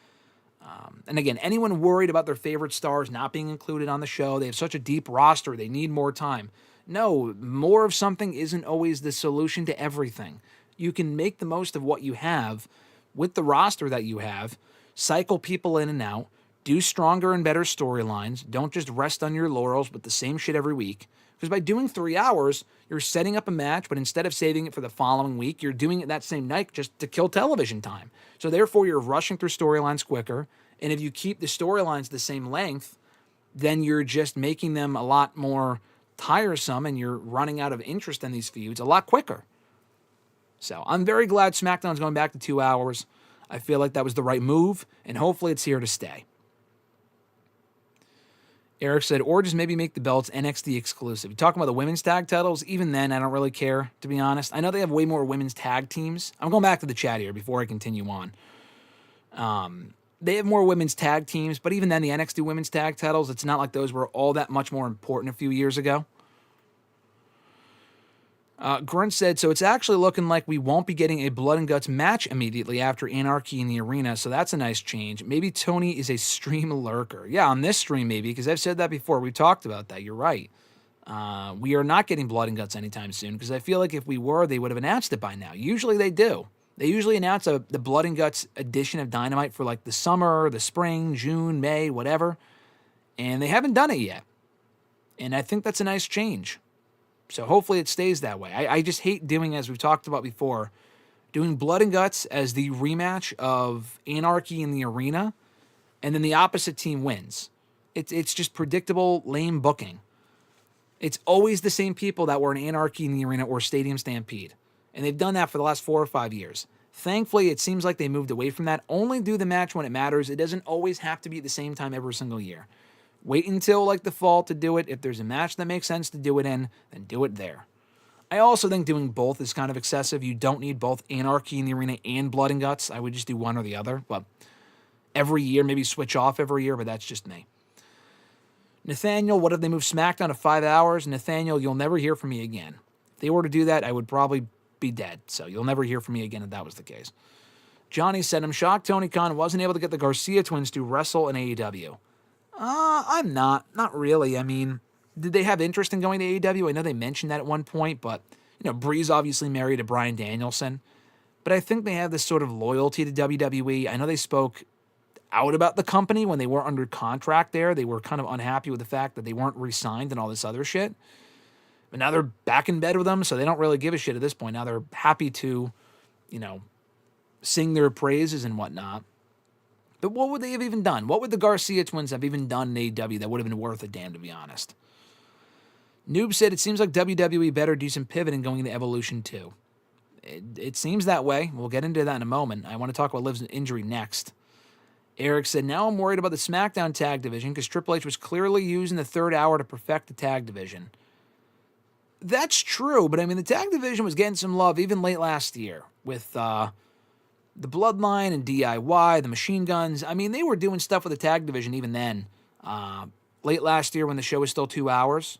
Speaker 3: And again, anyone worried about their favorite stars not being included on the show, they have such a deep roster, they need more time. No, more of something isn't always the solution to everything. You can make the most of what you have with the roster that you have, cycle people in and out, do stronger and better storylines, don't just rest on your laurels with the same shit every week. Because by doing 3 hours, you're setting up a match, but instead of saving it for the following week, you're doing it that same night just to kill television time. So therefore, you're rushing through storylines quicker, and if you keep the storylines the same length, then you're just making them a lot more tiresome, and you're running out of interest in these feuds a lot quicker. So I'm very glad SmackDown's going back to 2 hours. I feel like that was the right move, and hopefully it's here to stay. Eric said, or just maybe make the belts NXT exclusive. You talking about the women's tag titles? Even then, I don't really care, to be honest. I know they have way more women's tag teams. I'm going back to the chat here before I continue on. They have more women's tag teams, but even then, the NXT women's tag titles, it's not like those were all that much more important a few years ago. Grunt said, so it's actually looking like we won't be getting a Blood and Guts match immediately after Anarchy in the Arena, so that's a nice change. Maybe Tony is a stream lurker. Yeah, on this stream maybe, because I've said that before. We've talked about that. You're right. We are not getting Blood and Guts anytime soon, because I feel like if we were, they would have announced it by now. Usually they do. They usually announce the Blood and Guts edition of Dynamite for like the summer, the spring, June, May, whatever, and they haven't done it yet. And I think that's a nice change. So hopefully it stays that way. I just hate doing, as we've talked about before, doing Blood and Guts as the rematch of Anarchy in the Arena, and then the opposite team wins. It's just predictable, lame booking. It's always the same people that were in Anarchy in the Arena or Stadium Stampede. And they've done that for the last 4 or 5 years. Thankfully, it seems like they moved away from that. Only do the match when it matters. It doesn't always have to be at the same time every single year. Wait until like the fall to do it. If there's a match that makes sense to do it in, then do it there. I also think doing both is kind of excessive. You don't need both Anarchy in the Arena and Blood and Guts. I would just do one or the other. But every year, maybe switch off every year, but that's just me. Nathaniel, what if they move SmackDown to 5 hours? Nathaniel, you'll never hear from me again. If they were to do that, I would probably be dead. So you'll never hear from me again if that was the case. Johnny said, I'm shocked Tony Khan wasn't able to get the Garcia twins to wrestle in AEW. I'm not. Not really. I mean, did they have interest in going to AEW? I know they mentioned that at one point, but, Bree's obviously married to Bryan Danielson. But I think they have this sort of loyalty to WWE. I know they spoke out about the company when they weren't under contract there. They were kind of unhappy with the fact that they weren't re-signed and all this other shit. But now they're back in bed with them, so they don't really give a shit at this point. Now they're happy to, sing their praises and whatnot. But what would they have even done? What would the Garcia twins have even done in AEW that would have been worth a damn, to be honest? Noob said, it seems like WWE better do some pivoting going into Evolution 2. It seems that way. We'll get into that in a moment. I want to talk about Liv's injury next. Eric said, now I'm worried about the SmackDown tag division because Triple H was clearly using the third hour to perfect the tag division. That's true, but I mean, the tag division was getting some love even late last year with the Bloodline and DIY, the Machine Guns. I mean, they were doing stuff with the tag division even then. Late last year when the show was still 2 hours.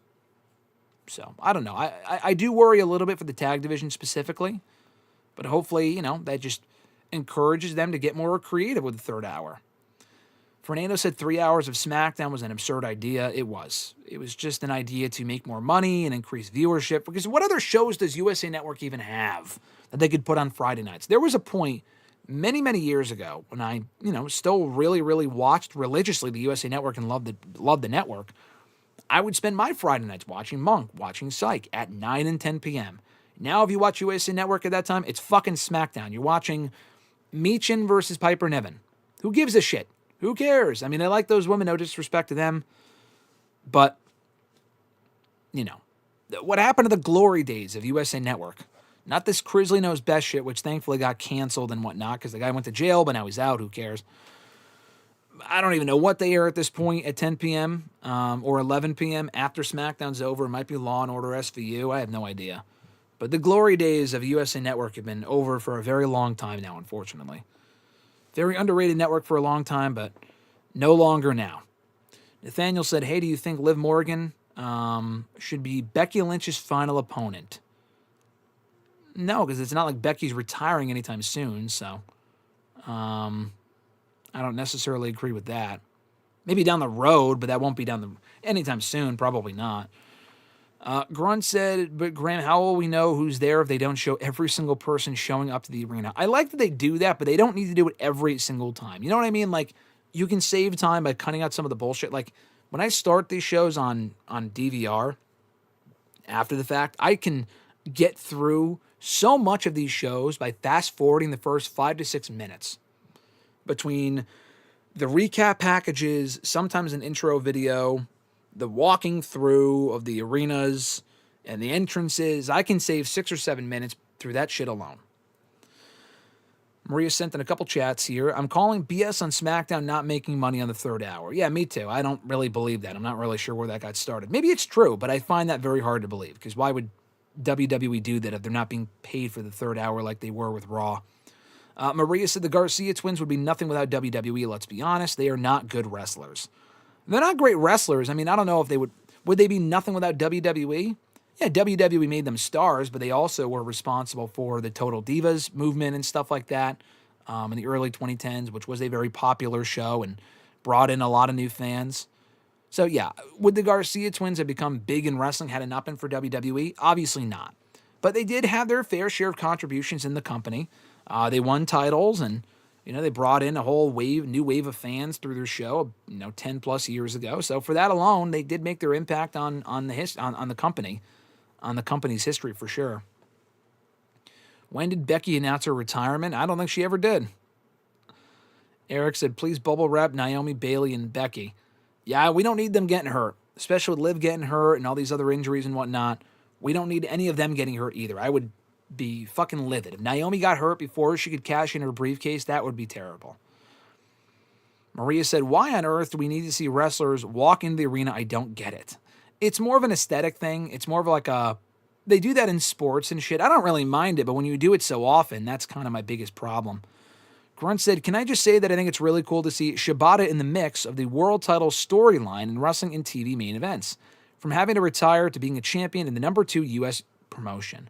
Speaker 3: So, I don't know. I do worry a little bit for the tag division specifically. But hopefully, that just encourages them to get more creative with the third hour. Fernando said 3 hours of SmackDown was an absurd idea. It was. It was just an idea to make more money and increase viewership. Because what other shows does USA Network even have that they could put on Friday nights? There was a point many, many years ago when I, still really, really watched religiously the USA Network and loved the network. I would spend my Friday nights watching Monk, watching Psych at 9 and 10 p.m. Now, if you watch USA Network at that time, it's fucking SmackDown. You're watching Meechin versus Piper Niven. Who gives a shit? Who cares? I mean, I like those women, no disrespect to them. But, what happened to the glory days of USA Network? Not this Crisley Knows Best shit, which thankfully got canceled and whatnot, because the guy went to jail, but now he's out. Who cares? I don't even know what they air at this point at 10 p.m. Or 11 p.m. after SmackDown's over. It might be Law & Order SVU. I have no idea. But the glory days of USA Network have been over for a very long time now, unfortunately. Very underrated network for a long time, but no longer now. Nathaniel said, hey, do you think Liv Morgan should be Becky Lynch's final opponent? No, because it's not like Becky's retiring anytime soon, so I don't necessarily agree with that. Maybe down the road, but that won't be anytime soon, probably not. Grunt said, but Graham, how will we know who's there if they don't show every single person showing up to the arena? I like that they do that, but they don't need to do it every single time. You know what I mean? Like, you can save time by cutting out some of the bullshit. Like, when I start these shows on DVR, after the fact, I can get through so much of these shows by fast-forwarding the first 5 to 6 minutes. Between the recap packages, sometimes an intro video, the walking through of the arenas and the entrances, I can save 6 or 7 minutes through that shit alone. Maria sent in a couple chats here. I'm calling BS on SmackDown not making money on the third hour. Yeah, me too. I don't really believe that. I'm not really sure where that got started. Maybe it's true, but I find that very hard to believe, because why would WWE do that if they're not being paid for the third hour like they were with Raw? Maria said the Garcia twins would be nothing without WWE. Let's be honest. They are not good wrestlers. They're not great wrestlers. I mean, I don't know if they would they be nothing without WWE? Yeah, WWE made them stars, but they also were responsible for the Total Divas movement and stuff like that in the early 2010s, which was a very popular show and brought in a lot of new fans. So yeah, would the Garcia twins have become big in wrestling had it not been for WWE? Obviously not. But they did have their fair share of contributions in the company. They won titles, and they brought in a whole new wave of fans through their show, 10 plus years ago. So for that alone, they did make their impact on the company, on the company's history for sure. When did Becky announce her retirement? I don't think she ever did. Eric said, please bubble wrap Naomi, Bayley, and Becky. Yeah, we don't need them getting hurt, especially with Liv getting hurt and all these other injuries and whatnot. We don't need any of them getting hurt either. I would be fucking livid. If Naomi got hurt before she could cash in her briefcase, that would be terrible. Maria said, why on earth do we need to see wrestlers walk into the arena? I don't get it. It's more of an aesthetic thing. It's more of like they do that in sports and shit. I don't really mind it, but when you do it so often, that's kind of my biggest problem. Grunt said, can I just say that I think it's really cool to see Shibata in the mix of the world title storyline in wrestling and TV main events, from having to retire to being a champion in the number 2 U.S. promotion.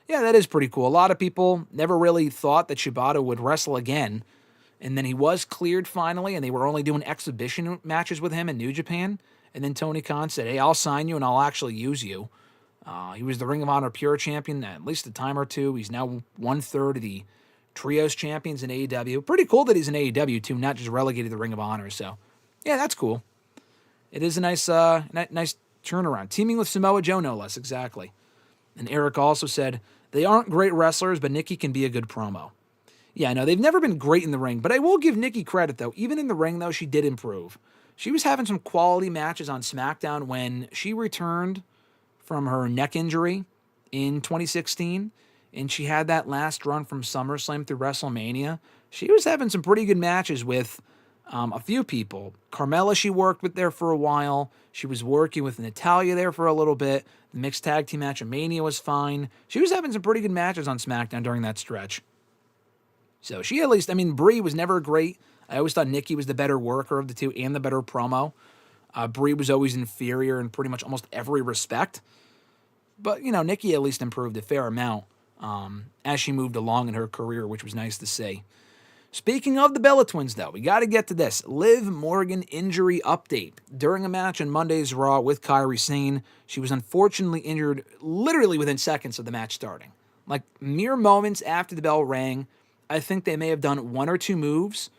Speaker 3: Yeah, that is pretty cool. A lot of people never really thought that Shibata would wrestle again, and then he was cleared finally, and they were only doing exhibition matches with him in New Japan, and then Tony Khan said, hey, I'll sign you and I'll actually use you. He was the Ring of Honor Pure Champion at least a time or two. He's now 1/3 of the Trios Champions in AEW. Pretty cool that he's in AEW too, not just relegated to the Ring of Honor. So, yeah, that's cool. It is a nice turnaround. Teaming with Samoa Joe, no less, exactly. And Eric also said, they aren't great wrestlers, but Nikki can be a good promo. Yeah, no, they've never been great in the ring, but I will give Nikki credit, though. Even in the ring, though, she did improve. She was having some quality matches on SmackDown when she returned from her neck injury in 2016, and she had that last run from SummerSlam through WrestleMania. She was having some pretty good matches with a few people. Carmella she worked with there for a while. She was working with Natalya there for a little bit. The mixed tag team match of Mania was fine. She was having some pretty good matches on SmackDown during that stretch. So she at least, Brie was never great. I always thought Nikki was the better worker of the two and the better promo. Brie was always inferior in pretty much almost every respect. But, Nikki at least improved a fair amount as she moved along in her career, which was nice to see. Speaking of the Bella Twins, though, we got to get to this. Liv Morgan injury update. During a match on Monday's Raw with Kairi Sane, she was unfortunately injured literally within seconds of the match starting. Like, mere moments after the bell rang, I think they may have done 1 or 2 moves.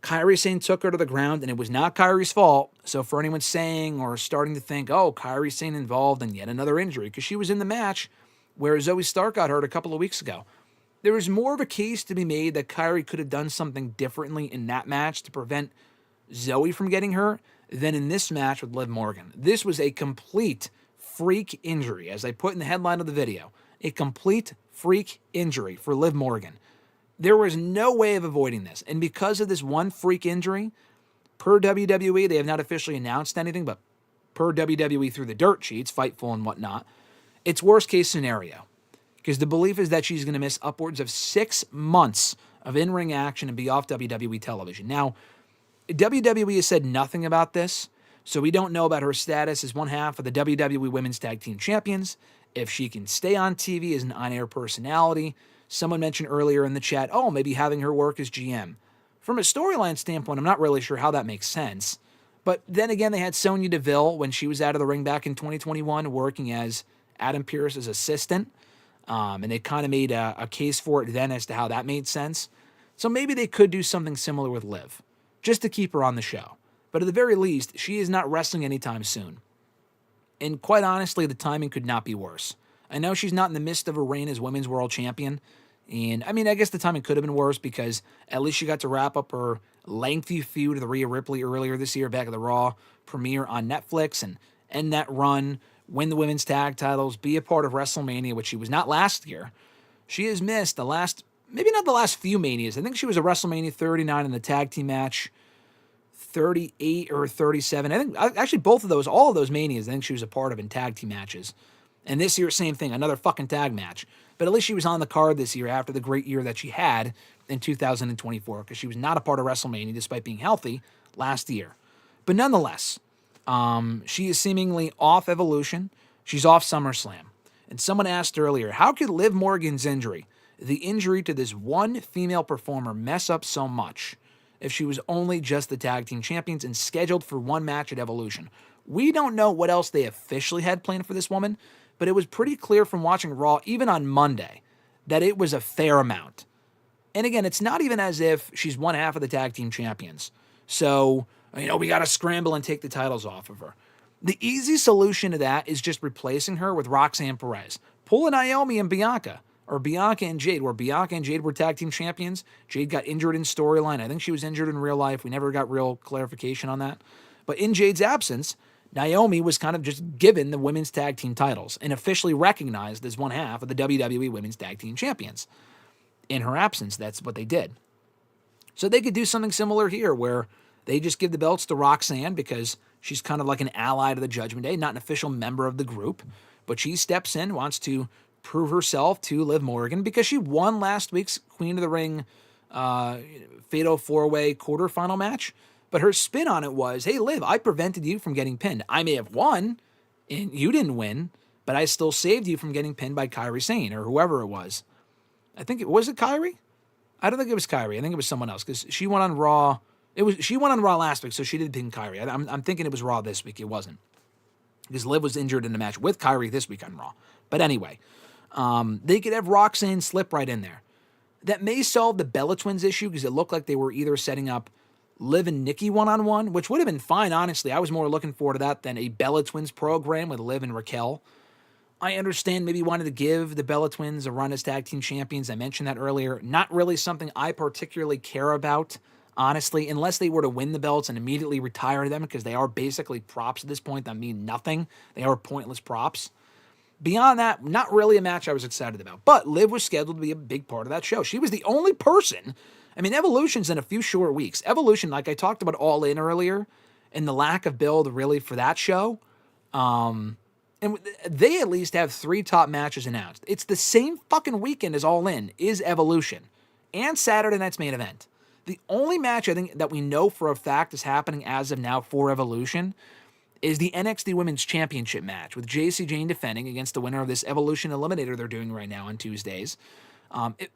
Speaker 3: Kairi Sane took her to the ground, and it was not Kairi's fault. So for anyone saying or starting to think, oh, Kairi Sane involved in yet another injury, because she was in the match where Zoe Stark got hurt a couple of weeks ago. There is more of a case to be made that Kairi could have done something differently in that match to prevent Zoe from getting hurt than in this match with Liv Morgan. This was a complete freak injury, as I put in the headline of the video. A complete freak injury for Liv Morgan. There was no way of avoiding this. And because of this one freak injury, per WWE, they have not officially announced anything, but per WWE through the dirt sheets, Fightful and whatnot, it's worst case scenario. Because the belief is that she's going to miss upwards of 6 months of in-ring action and be off WWE television. Now, WWE has said nothing about this, so we don't know about her status as one half of the WWE Women's Tag Team Champions, if she can stay on TV as an on-air personality. Someone mentioned earlier in the chat, maybe having her work as GM. From a storyline standpoint, I'm not really sure how that makes sense, But then again, they had Sonya Deville when she was out of the ring back in 2021 working as Adam Pearce's assistant. And they kind of made a case for it then as to how that made sense. So maybe they could do something similar with Liv, just to keep her on the show. But at the very least, she is not wrestling anytime soon. And quite honestly, the timing could not be worse. I know she's not in the midst of a reign as Women's World Champion. And, I mean, I guess the timing could have been worse because at least she got to wrap up her lengthy feud with Rhea Ripley earlier this year back at the Raw premiere on Netflix and end that run, win the women's tag titles, be a part of WrestleMania, which she was not last year. She has missed the last, maybe not the last few Manias. I think she was a WrestleMania 39 in the tag team match, 38 or 37. I think, actually, all of those Manias, I think she was a part of in tag team matches. And this year, same thing, another fucking tag match. But at least she was on the card this year after the great year that she had in 2024, because she was not a part of WrestleMania despite being healthy last year. But nonetheless, she is seemingly off Evolution. She's off SummerSlam. And someone asked earlier, how could Liv Morgan's injury, the injury to this one female performer, mess up so much if she was only just the tag team champions and scheduled for one match at Evolution? We don't know what else they officially had planned for this woman, but it was pretty clear from watching Raw, even on Monday, that it was a fair amount. And again, it's not even as if she's one half of the tag team champions. So, we got to scramble and take the titles off of her. The easy solution to that is just replacing her with Roxanne Perez. Pull a Naomi and Bianca, or Bianca and Jade, where Bianca and Jade were tag team champions. Jade got injured in storyline. I think she was injured in real life. We never got real clarification on that. But in Jade's absence, Naomi was kind of just given the women's tag team titles and officially recognized as one half of the WWE Women's Tag Team Champions. In her absence, that's what they did. So they could do something similar here where they just give the belts to Roxanne because she's kind of like an ally to the Judgment Day, not an official member of the group, but she steps in, wants to prove herself to Liv Morgan because she won last week's Queen of the Ring Fatal 4-Way quarterfinal match. But her spin on it was, hey, Liv, I prevented you from getting pinned. I may have won, and you didn't win, but I still saved you from getting pinned by Kairi Sane or whoever it was. Was it Kairi? I don't think it was Kairi. I think it was someone else because she went on Raw. She went on Raw last week, so she did pin Kairi. I'm thinking it was Raw this week. It wasn't because Liv was injured in the match with Kairi this week on Raw. But anyway, they could have Roxanne slip right in there. That may solve the Bella Twins issue because it looked like they were either setting up Liv and Nikki one-on-one, which would have been fine, honestly. I was more looking forward to that than a Bella Twins program with Liv and Raquel. I understand maybe wanted to give the Bella Twins a run as tag team champions. I mentioned that earlier. Not really something I particularly care about, honestly, unless they were to win the belts and immediately retire them because they are basically props at this point that mean nothing. They are pointless props. Beyond that, not really a match I was excited about. But Liv was scheduled to be a big part of that show. She was the only person. I mean, Evolution's in a few short weeks. Evolution, like I talked about All In earlier, and the lack of build really for that show. And they at least have 3 top matches announced. It's the same fucking weekend as All In is Evolution and Saturday night's main event. The only match I think that we know for a fact is happening as of now for Evolution is the NXT Women's Championship match with Jacy Jayne defending against the winner of this Evolution Eliminator they're doing right now on Tuesdays.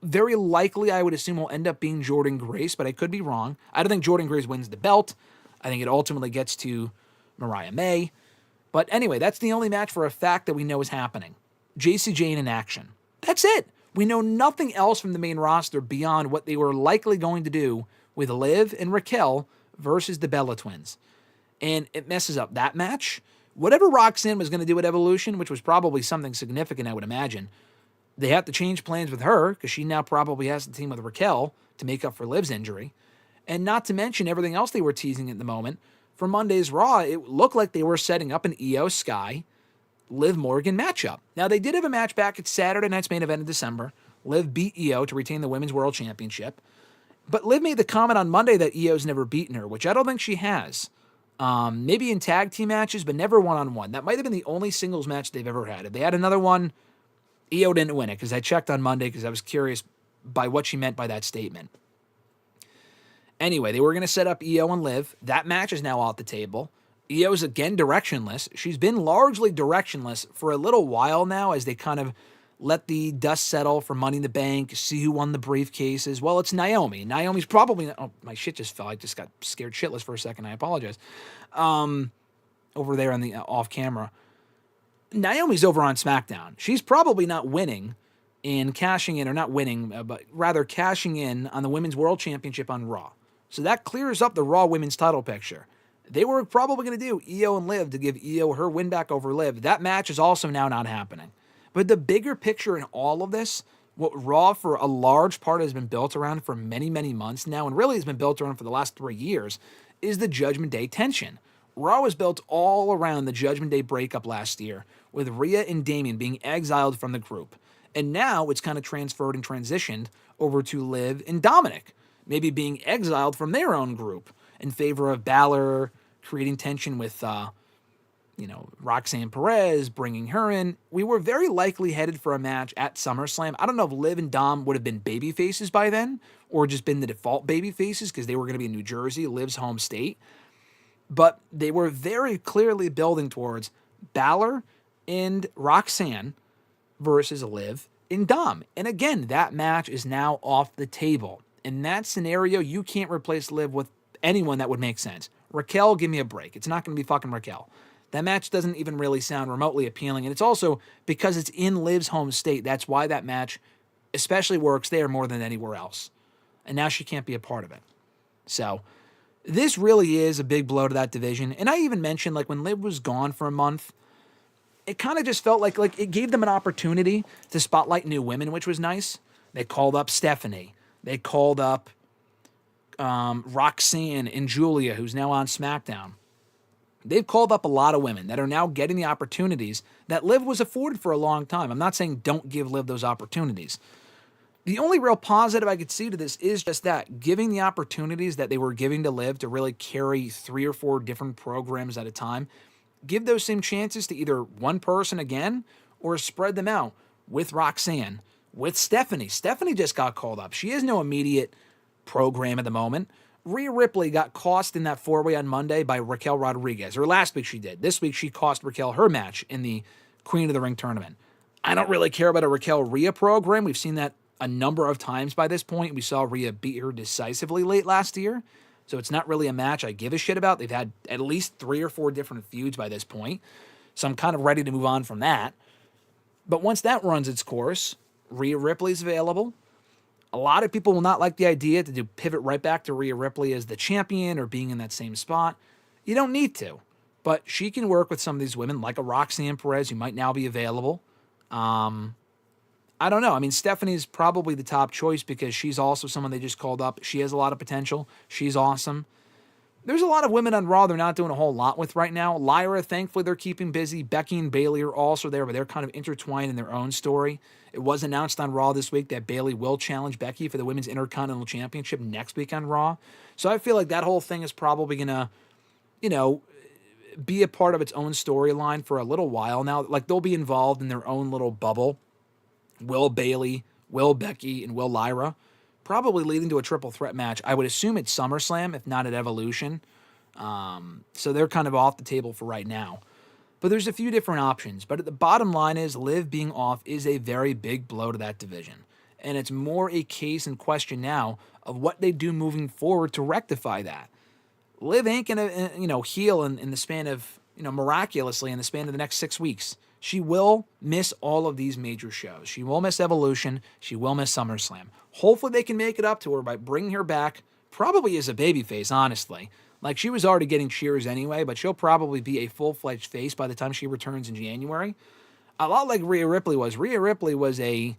Speaker 3: Very likely, I would assume, will end up being Jordynne Grace, but I could be wrong. I don't think Jordynne Grace wins the belt. I think it ultimately gets to Mariah May. But anyway, that's the only match for a fact that we know is happening. Jacy Jayne in action. That's it. We know nothing else from the main roster beyond what they were likely going to do with Liv and Raquel versus the Bella Twins. And it messes up that match. Whatever Roxanne was going to do at Evolution, which was probably something significant, I would imagine, they have to change plans with her because she now probably has to team with Raquel to make up for Liv's injury. And not to mention everything else they were teasing at the moment. For Monday's Raw, it looked like they were setting up an Io Sky Liv Morgan matchup. Now, they did have a match back at Saturday night's main event in December. Liv beat Io to retain the Women's World Championship. But Liv made the comment on Monday that Io's never beaten her, which I don't think she has. Maybe in tag team matches, but never one-on-one. That might have been the only singles match they've ever had. If they had another one, Io didn't win it because I checked on Monday because I was curious by what she meant by that statement. Anyway, they were going to set up Io and Liv. That match is now off the table. Io's again directionless. She's been largely directionless for a little while now as they kind of let the dust settle for Money in the Bank, see who won the briefcases. Well, it's Naomi. Naomi's probably... Oh, my shit just fell. I just got scared shitless for a second. I apologize. Over there on the off camera. Naomi's over on SmackDown. She's probably not winning in cashing in, or not winning, but rather cashing in on the Women's World Championship on Raw. So that clears up the Raw Women's title picture. They were probably going to do Io and Liv to give Io her win back over Liv. That match is also now not happening. But the bigger picture in all of this, what Raw for a large part has been built around for many, many months now, and really has been built around for the last 3 years, is the Judgment Day tension. Raw was built all around the Judgment Day breakup last year, with Rhea and Damian being exiled from the group. And now it's kind of transferred and transitioned over to Liv and Dominic, maybe being exiled from their own group in favor of Balor, creating tension with, Roxanne Perez, bringing her in. We were very likely headed for a match at SummerSlam. I don't know if Liv and Dom would have been baby faces by then, or just been the default baby faces because they were going to be in New Jersey, Liv's home state. But they were very clearly building towards Balor and Roxanne versus Liv and Dom. And again, that match is now off the table. In that scenario, you can't replace Liv with anyone that would make sense. Raquel, give me a break. It's not going to be fucking Raquel. That match doesn't even really sound remotely appealing. And it's also because it's in Liv's home state. That's why that match especially works there more than anywhere else. And now she can't be a part of it. So this really is a big blow to that division. And I even mentioned, like, when Liv was gone for a month, it kind of just felt like it gave them an opportunity to spotlight new women, which was nice. They called up Stephanie. They called up Roxanne and Julia, who's now on SmackDown. They've called up a lot of women that are now getting the opportunities that Liv was afforded for a long time. I'm not saying don't give Liv those opportunities. The only real positive I could see to this is just that, giving the opportunities that they were giving to Liv to really carry 3 or 4 different programs at a time. Give those same chances to either one person again or spread them out with Roxanne, with Stephanie. Stephanie just got called up. She has no immediate program at the moment. Rhea Ripley got cost in that 4-way on Monday by Raquel Rodriguez, or last week she did. This week she cost Raquel her match in the Queen of the Ring tournament. I don't really care about a Raquel Rhea program. We've seen that a number of times by this point. We saw Rhea beat her decisively late last year, so it's not really a match I give a shit about. They've had at least 3 or 4 different feuds by this point, so I'm kind of ready to move on from that. But once that runs its course, Rhea Ripley's available. A lot of people will not like the idea to pivot right back to Rhea Ripley as the champion or being in that same spot. You don't need to, but she can work with some of these women, like a Roxanne Perez, who might now be available. I don't know. I mean, Stephanie's probably the top choice because she's also someone they just called up. She has a lot of potential. She's awesome. There's a lot of women on Raw they're not doing a whole lot with right now. Lyra, thankfully, they're keeping busy. Becky and Bayley are also there, but they're kind of intertwined in their own story. It was announced on Raw this week that Bayley will challenge Becky for the Women's Intercontinental Championship next week on Raw. So I feel like that whole thing is probably going to, be a part of its own storyline for a little while now. Like, they'll be involved in their own little bubble. Will Bayley, will Becky, and will Lyra. Probably leading to a triple threat match. I would assume it's SummerSlam, if not at Evolution. So they're kind of off the table for right now. But there's a few different options. But the bottom line is Liv being off is a very big blow to that division. And it's more a case in question now of what they do moving forward to rectify that. Liv ain't going to, heal in the span of, miraculously in the span of the next 6 weeks. She will miss all of these major shows. She will miss Evolution. She will miss SummerSlam. Hopefully they can make it up to her by bringing her back, probably as a babyface, honestly. Like, she was already getting cheers anyway, but she'll probably be a full-fledged face by the time she returns in January. A lot like Rhea Ripley was. Rhea Ripley was a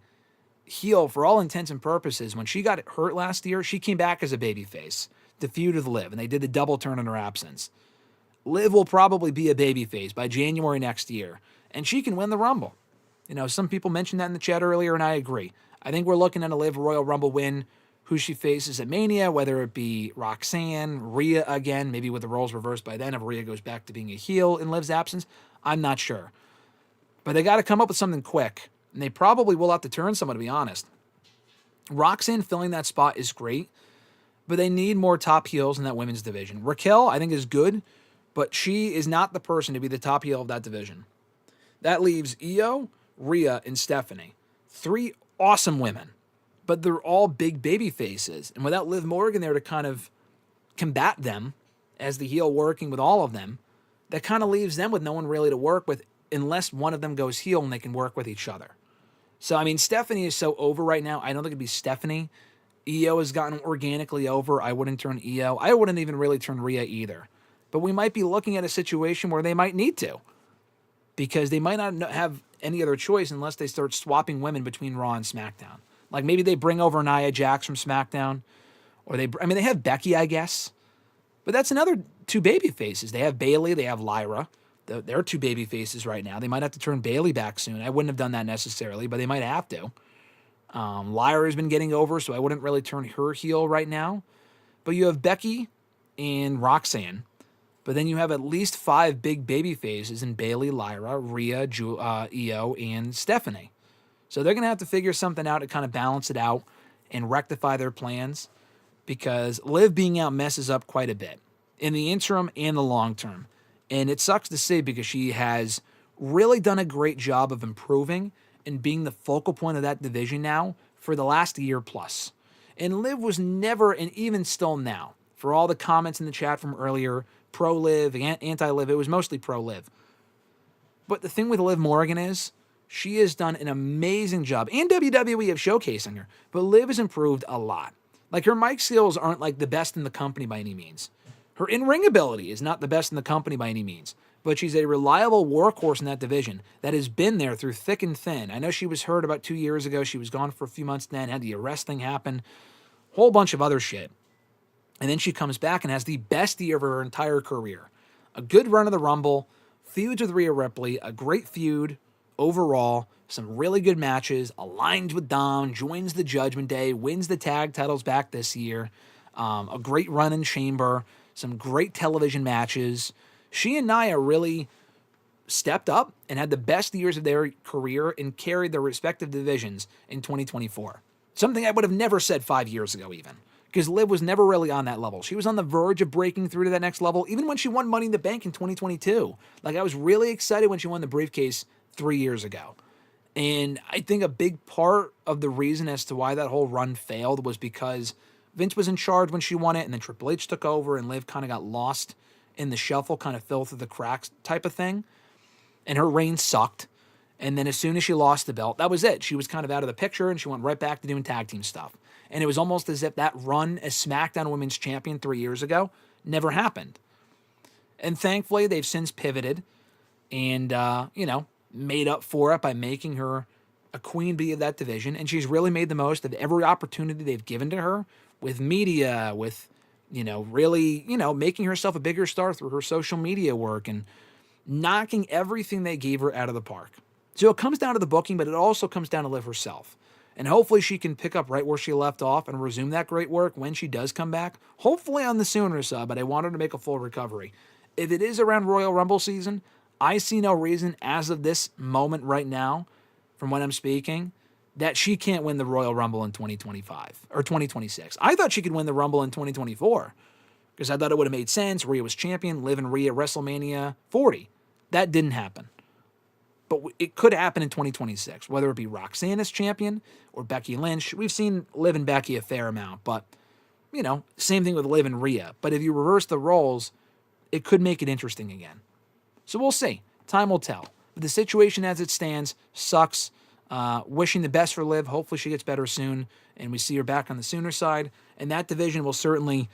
Speaker 3: heel for all intents and purposes. When she got hurt last year, she came back as a babyface to feud with Liv, and they did the double turn in her absence. Liv will probably be a babyface by January next year, and she can win the Rumble. Some people mentioned that in the chat earlier, and I agree. I think we're looking at a Liv Royal Rumble win, who she faces at Mania, whether it be Roxanne, Rhea again, maybe with the roles reversed by then if Rhea goes back to being a heel in Liv's absence. I'm not sure. But they got to come up with something quick, and they probably will have to turn someone, to be honest. Roxanne filling that spot is great, but they need more top heels in that women's division. Raquel, I think, is good, but she is not the person to be the top heel of that division. That leaves Io, Rhea, and Stephanie. 3 awesome women, but they're all big baby faces. And without Liv Morgan there to kind of combat them as the heel working with all of them, that kind of leaves them with no one really to work with unless one of them goes heel and they can work with each other. So, I mean, Stephanie is so over right now. I don't think it'd be Stephanie. Io has gotten organically over. I wouldn't turn Io. I wouldn't even really turn Rhea either. But we might be looking at a situation where they might need to, because they might not have any other choice unless they start swapping women between Raw and SmackDown. Like maybe they bring over Nia Jax from SmackDown, or they have Becky, I guess. But that's another 2 baby faces. They have Bayley, they have Lyra. They're 2 baby faces right now. They might have to turn Bayley back soon. I wouldn't have done that necessarily, but they might have to. Lyra has been getting over, so I wouldn't really turn her heel right now. But you have Becky and Roxanne. But then you have at least 5 big baby faces in Bayley, Lyra, Rhea, Io, and Stephanie. So they're going to have to figure something out to kind of balance it out and rectify their plans, because Liv being out messes up quite a bit in the interim and the long term. And it sucks to say, because she has really done a great job of improving and being the focal point of that division now for the last year plus. And Liv was never, and even still now, for all the comments in the chat from earlier, pro-Liv, anti-Liv, it was mostly pro-Liv. But the thing with Liv Morgan is, she has done an amazing job, and WWE of showcasing her, but Liv has improved a lot. Like, her mic skills aren't like the best in the company by any means. Her in-ring ability is not the best in the company by any means, but she's a reliable workhorse in that division that has been there through thick and thin. I know she was hurt about 2 years ago. She was gone for a few months then, had the arrest thing happen, whole bunch of other shit. And then she comes back and has the best year of her entire career. A good run of the Rumble, feuds with Rhea Ripley, a great feud overall, some really good matches, aligns with Dom, joins the Judgment Day, wins the tag titles back this year, a great run in Chamber, some great television matches. She and Nia really stepped up and had the best years of their career and carried their respective divisions in 2024. Something I would have never said 5 years ago even, because Liv was never really on that level. She was on the verge of breaking through to that next level, even when she won Money in the Bank in 2022. Like, I was really excited when she won the briefcase 3 years ago. And I think a big part of the reason as to why that whole run failed was because Vince was in charge when she won it, and then Triple H took over, and Liv kind of got lost in the shuffle, kind of fell through the cracks type of thing. And her reign sucked. And then as soon as she lost the belt, that was it. She was kind of out of the picture, and she went right back to doing tag team stuff. And it was almost as if that run as SmackDown Women's Champion 3 years ago never happened. And thankfully, they've since pivoted and, made up for it by making her a queen bee of that division. And she's really made the most of every opportunity they've given to her with media, with, really, making herself a bigger star through her social media work and knocking everything they gave her out of the park. So it comes down to the booking, but it also comes down to Liv herself. And hopefully she can pick up right where she left off and resume that great work when she does come back. Hopefully on the sooner side, but I want her to make a full recovery. If it is around Royal Rumble season, I see no reason as of this moment right now, from when I'm speaking, that she can't win the Royal Rumble in 2025 or 2026. I thought she could win the Rumble in 2024 because I thought it would have made sense. Rhea was champion, Liv and Rhea WrestleMania 40. That didn't happen. But it could happen in 2026, whether it be Roxanne as champion or Becky Lynch. We've seen Liv and Becky a fair amount, but, same thing with Liv and Rhea. But if you reverse the roles, it could make it interesting again. So we'll see. Time will tell. But the situation as it stands sucks. Wishing the best for Liv. Hopefully she gets better soon, and we see her back on the sooner side. And that division will certainly,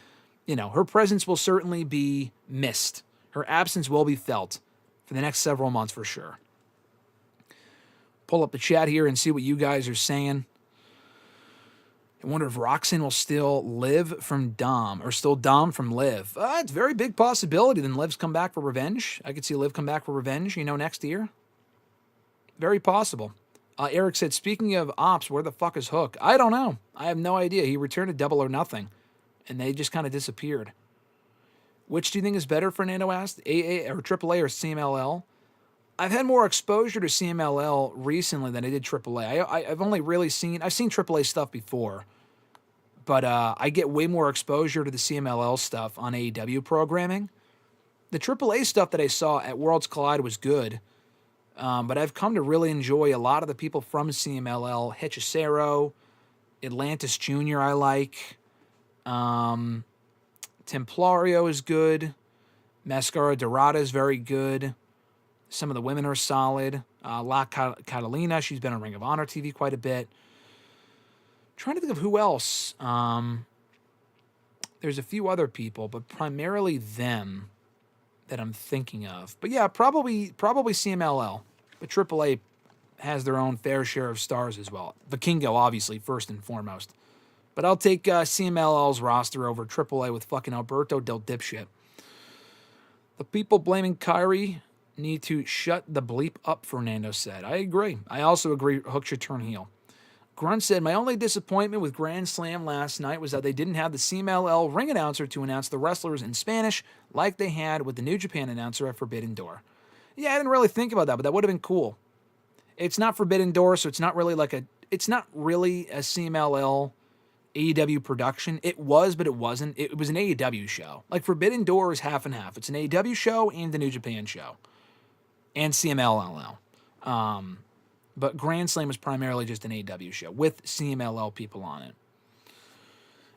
Speaker 3: her presence will certainly be missed. Her absence will be felt for the next several months for sure. Pull up the chat here and see what you guys are saying. I wonder if Roxanne will still Liv from Dom, or still Dom from Liv. It's a very big possibility. Then Liv's come back for revenge. I could see Liv come back for revenge, next year. Very possible. Eric said, speaking of ops, where the fuck is Hook? I don't know. I have no idea. He returned to Double or Nothing, and they just kind of disappeared. Which do you think is better, Fernando asked? AA or AAA or CMLL? I've had more exposure to CMLL recently than I did AAA. I've only really seen AAA stuff before, but I get way more exposure to the CMLL stuff on AEW programming. The AAA stuff that I saw at Worlds Collide was good, But I've come to really enjoy a lot of the people from CMLL. Hechicero, Atlantis Jr. I like. Templario is good. Mascara Dorada is very good. Some of the women are solid. La Catalina, she's been on Ring of Honor TV quite a bit. Trying to think of who else. There's a few other people, but primarily them that I'm thinking of. But yeah, probably CMLL. But AAA has their own fair share of stars as well. Vikingo, obviously, first and foremost. But I'll take CMLL's roster over AAA with fucking Alberto Del Dipshit. The people blaming Kyrie need to shut the bleep up, Fernando said. I agree. I also agree Hook should turn heel. Grunt said, my only disappointment with Grand Slam last night was that they didn't have the CMLL ring announcer to announce the wrestlers in Spanish like they had with the New Japan announcer at Forbidden Door. Yeah, I didn't really think about that, but that would have been cool. It's not Forbidden Door, so it's not really a CMLL AEW production. It was, but it wasn't. It was an AEW show. Like Forbidden Door is half and half. It's an AEW show and the New Japan show. And CMLL. But Grand Slam was primarily just an AEW show with CMLL people on it.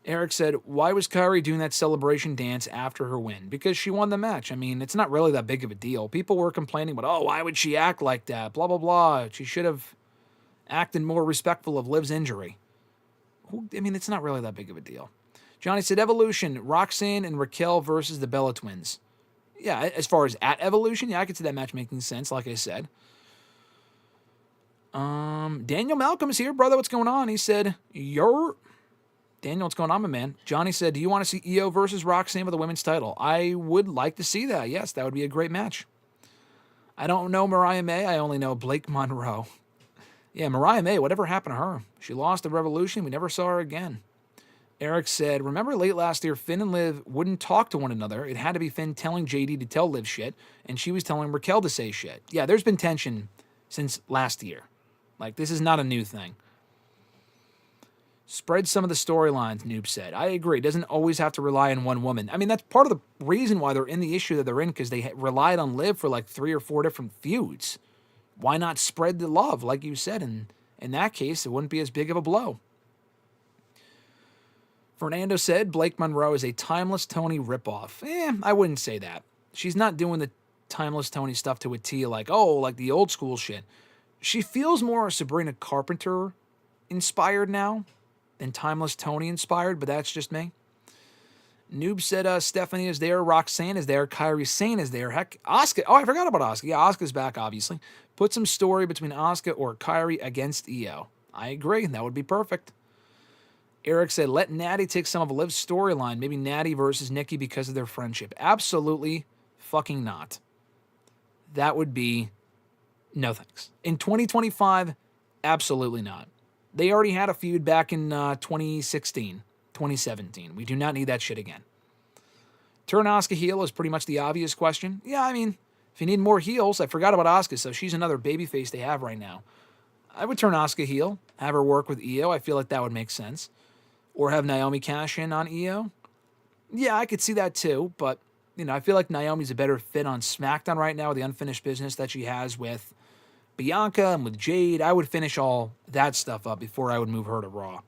Speaker 3: Eric said, why was Kyrie doing that celebration dance after her win? Because she won the match. I mean, it's not really that big of a deal. People were complaining about, why would she act like that? Blah, blah, blah. She should have acted more respectful of Liv's injury. It's not really that big of a deal. Johnny said, Evolution, Roxanne and Raquel versus the Bella Twins. Yeah, as far as at Evolution, yeah, I could see that match making sense, like I said. Daniel Malcolm's here, brother. What's going on? He said, Daniel, what's going on, my man? Johnny said, do you want to see Io versus Roxanne with the women's title? I would like to see that. Yes, that would be a great match. I don't know Mariah May. I only know Blake Monroe. Yeah, Mariah May, whatever happened to her? She lost the Revolution. We never saw her again. Eric said, remember late last year, Finn and Liv wouldn't talk to one another. It had to be Finn telling JD to tell Liv shit, and she was telling Raquel to say shit. Yeah, there's been tension since last year. Like, this is not a new thing. Spread some of the storylines, Noob said. I agree. It doesn't always have to rely on one woman. I mean, that's part of the reason why they're in the issue that they're in, because they relied on Liv for like 3 or 4 different feuds. Why not spread the love, like you said? And in that case, it wouldn't be as big of a blow. Fernando said, Blake Monroe is a Timeless Tony ripoff. I wouldn't say that. She's not doing the Timeless Tony stuff to a T like the old school shit. She feels more Sabrina Carpenter inspired now than Timeless Tony inspired, but that's just me. Noob said Stephanie is there, Roxanne is there, Kairi Sane is there. Heck, Asuka. Oh, I forgot about Asuka. Yeah, Asuka's back, obviously. Put some story between Asuka or Kairi against Io. I agree. That would be perfect. Eric said, let Natty take some of Liv's storyline. Maybe Natty versus Nikki because of their friendship. Absolutely fucking not. That would be no thanks. In 2025, absolutely not. They already had a feud back in 2016, 2017. We do not need that shit again. Turn Asuka heel is pretty much the obvious question. Yeah, I mean, if you need more heels, I forgot about Asuka, so she's another babyface they have right now. I would turn Asuka heel, have her work with Io. I feel like that would make sense. Or have Naomi cash in on Io. Yeah, I could see that too, but I feel like Naomi's a better fit on SmackDown right now with the unfinished business that she has with Bianca and with Jade. I would finish all that stuff up before I would move her to Raw.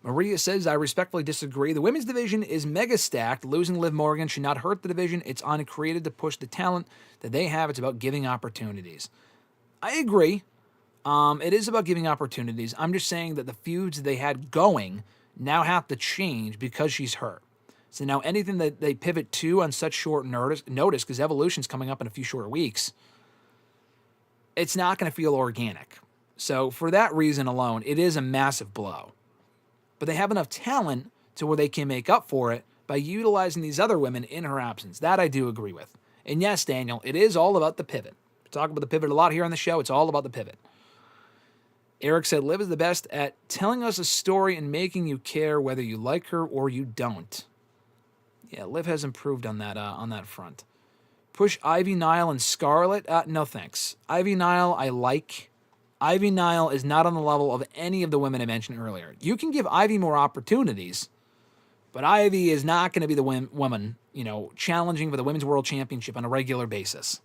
Speaker 3: Maria says, I respectfully disagree. The women's division is mega stacked. Losing Liv Morgan should not hurt the division. It's uncreated to push the talent that they have. It's about giving opportunities. I agree. It is about giving opportunities. I'm just saying that the feuds they had going now have to change because she's hurt. So now anything that they pivot to on such short notice, because Evolution's coming up in a few short weeks, it's not going to feel organic. So for that reason alone, it is a massive blow. But they have enough talent to where they can make up for it by utilizing these other women in her absence. That I do agree with. And yes, Daniel, it is all about the pivot. We talk about the pivot a lot here on the show. It's all about the pivot. Eric said, Liv is the best at telling us a story and making you care whether you like her or you don't. Yeah, Liv has improved on that front. Push Ivy Nile and Scarlett? No thanks. Ivy Nile I like. Ivy Nile is not on the level of any of the women I mentioned earlier. You can give Ivy more opportunities, but Ivy is not going to be the woman, challenging for the Women's World Championship on a regular basis.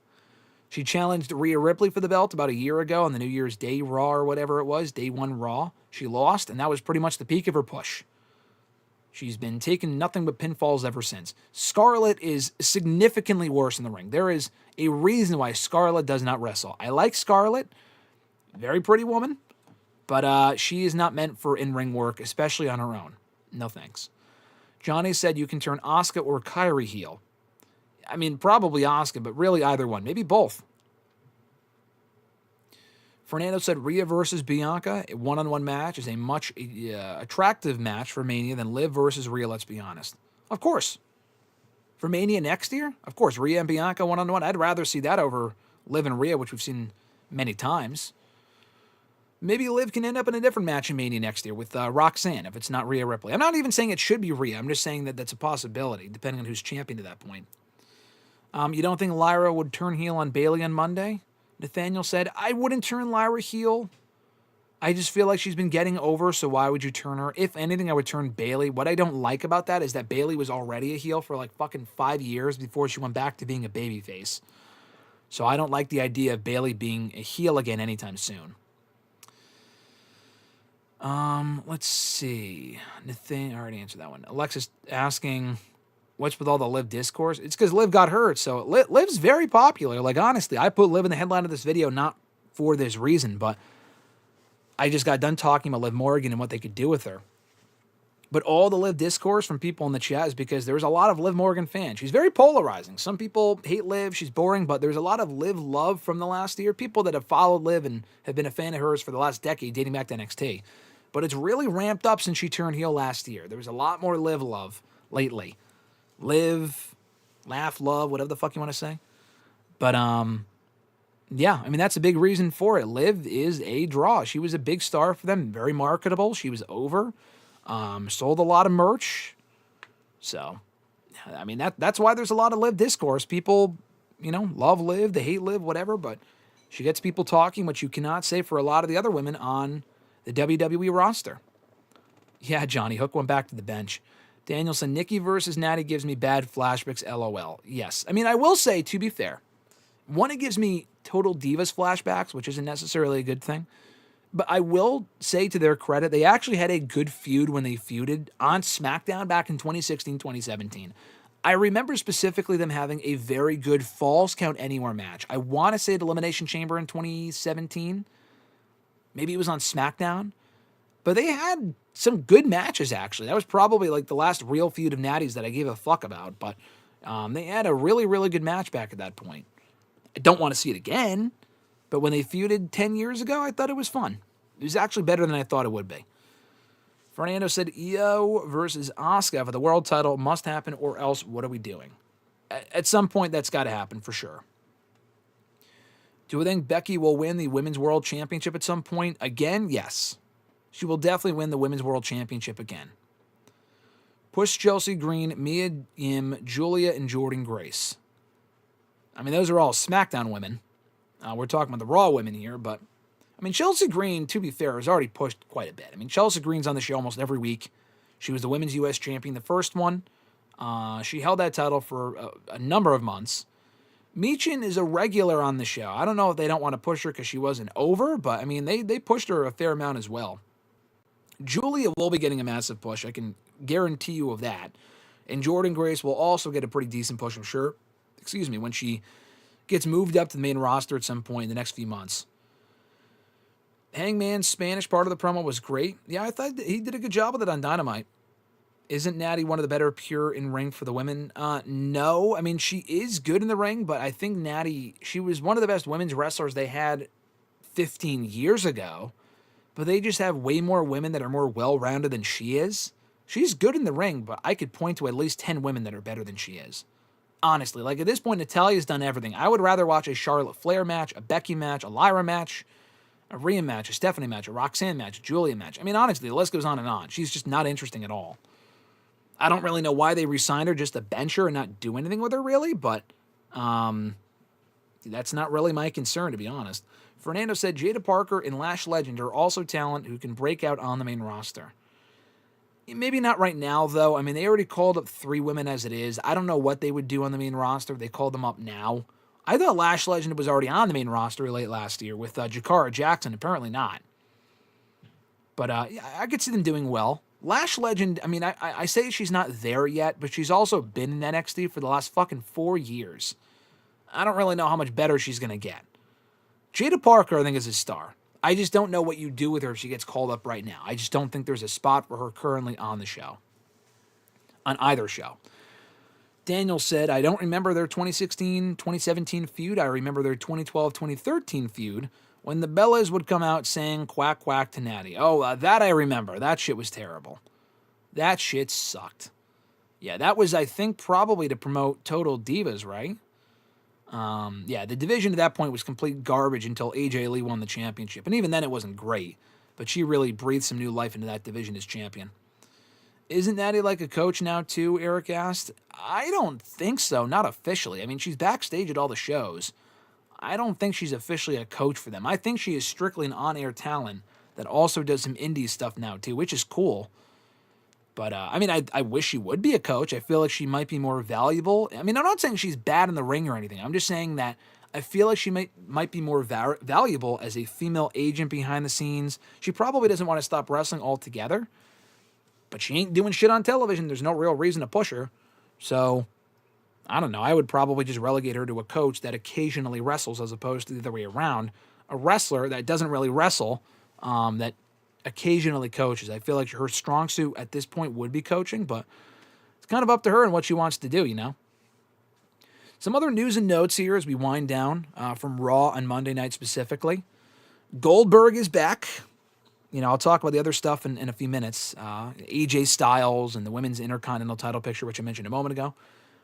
Speaker 3: She challenged Rhea Ripley for the belt about a year ago on the New Year's Day Raw or whatever it was, Day 1 Raw. She lost, and that was pretty much the peak of her push. She's been taking nothing but pinfalls ever since. Scarlett is significantly worse in the ring. There is a reason why Scarlett does not wrestle. I like Scarlett, very pretty woman, but she is not meant for in-ring work, especially on her own. No thanks. Johnny said you can turn Asuka or Kairi heel. I mean, probably Asuka, but really either one. Maybe both. Fernando said Rhea versus Bianca, a one-on-one match, is a much attractive match for Mania than Liv versus Rhea, let's be honest. Of course. For Mania next year, of course, Rhea and Bianca one-on-one. I'd rather see that over Liv and Rhea, which we've seen many times. Maybe Liv can end up in a different match in Mania next year with Roxanne, if it's not Rhea Ripley. I'm not even saying it should be Rhea. I'm just saying that that's a possibility, depending on who's champion to that point. You don't think Lyra would turn heel on Bayley on Monday? Nathaniel said, I wouldn't turn Lyra heel. I just feel like she's been getting over, so why would you turn her? If anything, I would turn Bayley. What I don't like about that is that Bayley was already a heel for like fucking 5 years before she went back to being a babyface. So I don't like the idea of Bayley being a heel again anytime soon. Let's see. I already answered that one. Alexis asking, what's with all the Liv discourse? It's because Liv got hurt, so Liv's very popular. Like, honestly, I put Liv in the headline of this video not for this reason, but I just got done talking about Liv Morgan and what they could do with her. But all the Liv discourse from people in the chat is because there's a lot of Liv Morgan fans. She's very polarizing. Some people hate Liv, she's boring, but there's a lot of Liv love from the last year. People that have followed Liv and have been a fan of hers for the last decade, dating back to NXT. But it's really ramped up since she turned heel last year. There was a lot more Liv love lately. Live, laugh, love, whatever the fuck you want to say. But, yeah, I mean, that's a big reason for it. Liv is a draw. She was a big star for them, very marketable. She was over, sold a lot of merch. So, I mean, that's why there's a lot of Liv discourse. People, love Liv, they hate Liv, whatever, but she gets people talking, which you cannot say for a lot of the other women on the WWE roster. Yeah, Johnny, Hook went back to the bench. Danielson, Nikki versus Natty gives me bad flashbacks, LOL. Yes. I mean, I will say, to be fair, one, it gives me total divas flashbacks, which isn't necessarily a good thing. But I will say, to their credit, they actually had a good feud when they feuded on SmackDown back in 2016, 2017. I remember specifically them having a very good Falls Count Anywhere match. I want to say the Elimination Chamber in 2017. Maybe it was on SmackDown. But they had some good matches, actually. That was probably like the last real feud of Natty's that I gave a fuck about. But they had a really, really good match back at that point. I don't want to see it again. But when they feuded 10 years ago, I thought it was fun. It was actually better than I thought it would be. Fernando said, Io versus Asuka for the world title must happen, or else what are we doing? At some point, that's got to happen for sure. Do we think Becky will win the Women's World Championship at some point? Again, yes. She will definitely win the Women's World Championship again. Push Chelsea Green, Mia Yim, Julia, and Jordan Grace. I mean, those are all SmackDown women. We're talking about the Raw women here, but I mean, Chelsea Green, to be fair, has already pushed quite a bit. I mean, Chelsea Green's on the show almost every week. She was the Women's U.S. Champion, the first one. She held that title for a number of months. Michin is a regular on the show. I don't know if they don't want to push her because she wasn't over, but I mean, they pushed her a fair amount as well. Julia will be getting a massive push. I can guarantee you of that. And Jordan Grace will also get a pretty decent push, I'm sure. When she gets moved up to the main roster at some point in the next few months. Hangman's Spanish part of the promo was great. Yeah, I thought he did a good job with it on Dynamite. Isn't Natty one of the better pure in ring for the women? No. I mean, she is good in the ring, but I think Natty, she was one of the best women's wrestlers they had 15 years ago. But they just have way more women that are more well-rounded than she is. She's good in the ring, but I could point to at least 10 women that are better than she is. Honestly, like at this point, Natalia's done everything. I would rather watch a Charlotte Flair match, a Becky match, a Lyra match, a Rhea match, a Stephanie match, a Roxanne match, a Julia match. I mean, honestly, the list goes on and on. She's just not interesting at all. I don't really know why they re-signed her just to bench her and not do anything with her, really, but that's not really my concern, to be honest. Fernando said Jada Parker and Lash Legend are also talent who can break out on the main roster. Maybe not right now, though. I mean, they already called up 3 women as it is. I don't know what they would do on the main roster if they called them up now. I thought Lash Legend was already on the main roster late last year with Jakara Jackson. Apparently not. But I could see them doing well. Lash Legend, I mean, I say she's not there yet, but she's also been in NXT for the last fucking 4 years. I don't really know how much better she's going to get. Jada Parker, I think, is a star. I just don't know what you do with her if she gets called up right now. I just don't think there's a spot for her currently on the show. On either show. Daniel said, I don't remember their 2016-2017 feud. I remember their 2012-2013 feud when the Bellas would come out saying quack quack to Natty. Oh, that I remember. That shit was terrible. That shit sucked. Yeah, that was, I think, probably to promote Total Divas, right? Yeah, the division at that point was complete garbage until AJ Lee won the championship. And even then it wasn't great. But she really breathed some new life into that division as champion. Isn't Natty like a coach now too, Eric asked? I don't think so, not officially. I mean, she's backstage at all the shows. I don't think she's officially a coach for them. I think she is strictly an on-air talent that also does some indie stuff now too, which is cool. But, I mean, I wish she would be a coach. I feel like she might be more valuable. I mean, I'm not saying she's bad in the ring or anything. I'm just saying that I feel like she might be more valuable as a female agent behind the scenes. She probably doesn't want to stop wrestling altogether. But she ain't doing shit on television. There's no real reason to push her. So, I don't know. I would probably just relegate her to a coach that occasionally wrestles as opposed to the other way around. A wrestler that doesn't really wrestle, that occasionally coaches. I feel like her strong suit at this point would be coaching, but it's kind of up to her and what she wants to do, you know? Some other news and notes here as we wind down from Raw on Monday night specifically. Goldberg is back. You know, I'll talk about the other stuff in a few minutes. AJ Styles and the women's Intercontinental title picture, which I mentioned a moment ago.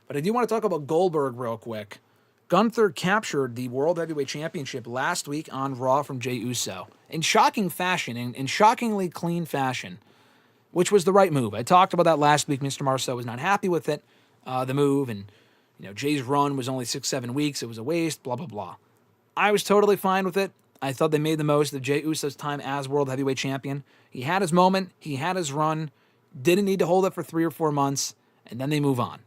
Speaker 3: But I do want to talk about Goldberg real quick. Gunther captured the World Heavyweight Championship last week on Raw from Jey Uso in shocking fashion, in shockingly clean fashion, which was the right move. I talked about that last week. Mr. Marceau was not happy with it, the move, and you know Jay's run was only 6-7 weeks. It was a waste, blah, blah, blah. I was totally fine with it. I thought they made the most of Jey Uso's time as World Heavyweight Champion. He had his moment. He had his run. Didn't need to hold it for 3 or 4 months, and then they move on.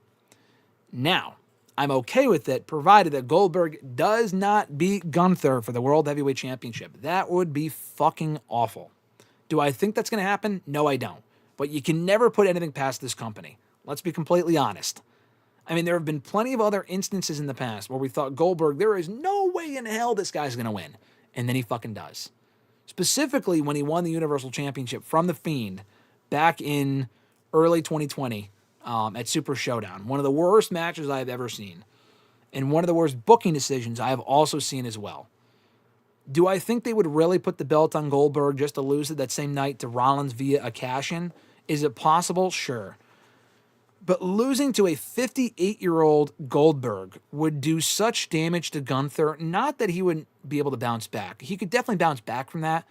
Speaker 3: Now, I'm okay with it, provided that Goldberg does not beat Gunther for the World Heavyweight Championship. That would be fucking awful. Do I think that's going to happen? No, I don't. But you can never put anything past this company. Let's be completely honest. I mean, there have been plenty of other instances in the past where we thought Goldberg, there is no way in hell this guy's going to win. And then he fucking does. Specifically when he won the Universal Championship from The Fiend back in early 2020. At Super Showdown. One of the worst matches I've ever seen. And one of the worst booking decisions I have also seen as well. Do I think they would really put the belt on Goldberg just to lose it that same night to Rollins via a cash-in? Is it possible? Sure. But losing to a 58-year-old Goldberg would do such damage to Gunther, not that he wouldn't be able to bounce back. He could definitely bounce back from that,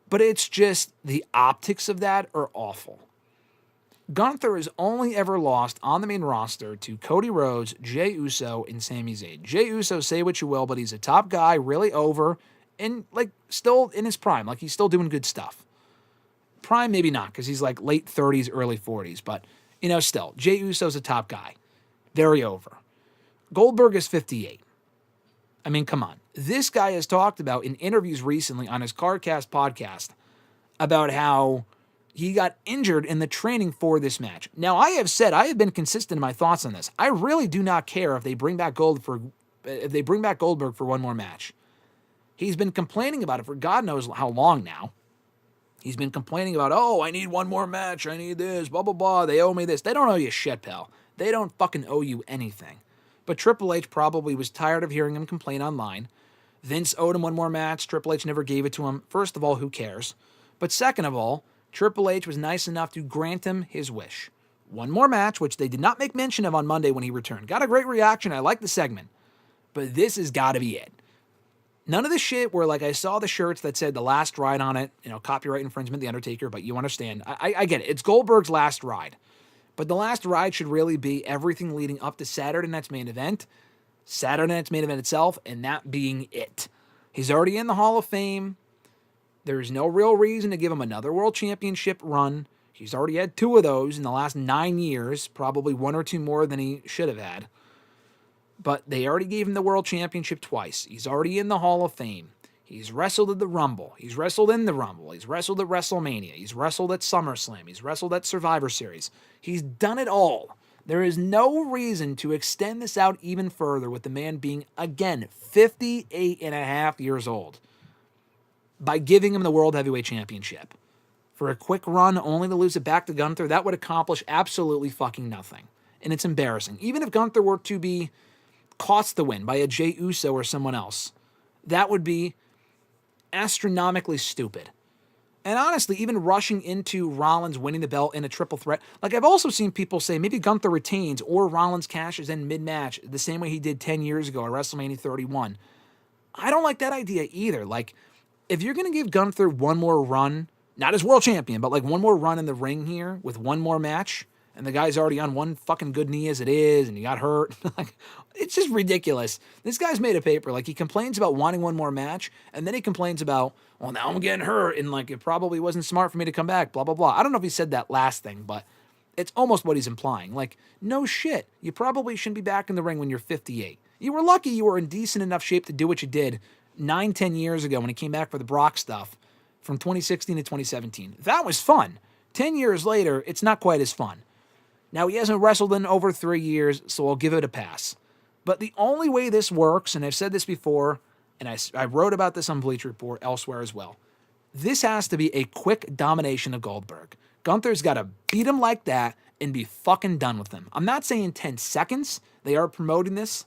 Speaker 3: but it's just the optics of that are awful. Gunther has only ever lost on the main roster to Cody Rhodes, Jey Uso, and Sami Zayn. Jey Uso, say what you will, but he's a top guy, really over, and like still in his prime. Like he's still doing good stuff. Prime, maybe not, because he's like late 30s, early 40s, but you know, still, Jey Uso's a top guy. Very over. Goldberg is 58. I mean, come on. This guy has talked about in interviews recently on his Cardcast podcast about how he got injured in the training for this match. Now, I have been consistent in my thoughts on this. I really do not care if they bring back Goldberg for one more match. He's been complaining about it for God knows how long now. He's been complaining about, oh, I need one more match. I need this, blah, blah, blah. They owe me this. They don't owe you shit, pal. They don't fucking owe you anything. But Triple H probably was tired of hearing him complain online. Vince owed him one more match. Triple H never gave it to him. First of all, who cares? But second of all, Triple H was nice enough to grant him his wish. One more match, which they did not make mention of on Monday when he returned. Got a great reaction. I like the segment. But this has got to be it. None of the shit where, like, I saw the shirts that said the last ride on it, you know, copyright infringement, The Undertaker, but you understand. I get it. It's Goldberg's last ride. But the last ride should really be everything leading up to Saturday night's main event, Saturday night's main event itself, and that being it. He's already in the Hall of Fame. There's no real reason to give him another world championship run. He's already had 2 of those in the last 9 years, probably 1 or 2 more than he should have had. But they already gave him the World Championship twice. He's already in the Hall of Fame. He's wrestled at the Rumble. He's wrestled in the Rumble. He's wrestled at WrestleMania. He's wrestled at SummerSlam. He's wrestled at Survivor Series. He's done it all. There is no reason to extend this out even further with the man being, again, 58 and a half years old by giving him the World Heavyweight Championship. For a quick run, only to lose it back to Gunther, that would accomplish absolutely fucking nothing. And it's embarrassing. Even if Gunther were to be cost the win by a Jey Uso or someone else, that would be astronomically stupid. And honestly, even rushing into Rollins winning the belt in a triple threat, like I've also seen people say maybe Gunther retains or Rollins cashes in mid-match the same way he did 10 years ago at WrestleMania 31. I don't like that idea either. Like, if you're going to give Gunther one more run, not as world champion, but like one more run in the ring here with one more match, and the guy's already on one fucking good knee as it is, and he got hurt. Like, it's just ridiculous. This guy's made a paper. Like, he complains about wanting one more match, and then he complains about, well, now I'm getting hurt, and like, it probably wasn't smart for me to come back, blah, blah, blah. I don't know if he said that last thing, but it's almost what he's implying. Like, no shit. You probably shouldn't be back in the ring when you're 58. You were lucky you were in decent enough shape to do what you did 9-10 years ago when he came back for the Brock stuff from 2016 to 2017. That was fun. 10 years later, it's not quite as fun. Now, he hasn't wrestled in over 3 years, so I'll give it a pass. But the only way this works, and I've said this before, and I wrote about this on Bleacher Report elsewhere as well, this has to be a quick domination of Goldberg. Gunther's got to beat him like that and be fucking done with him. I'm not saying 10 seconds. They are promoting this,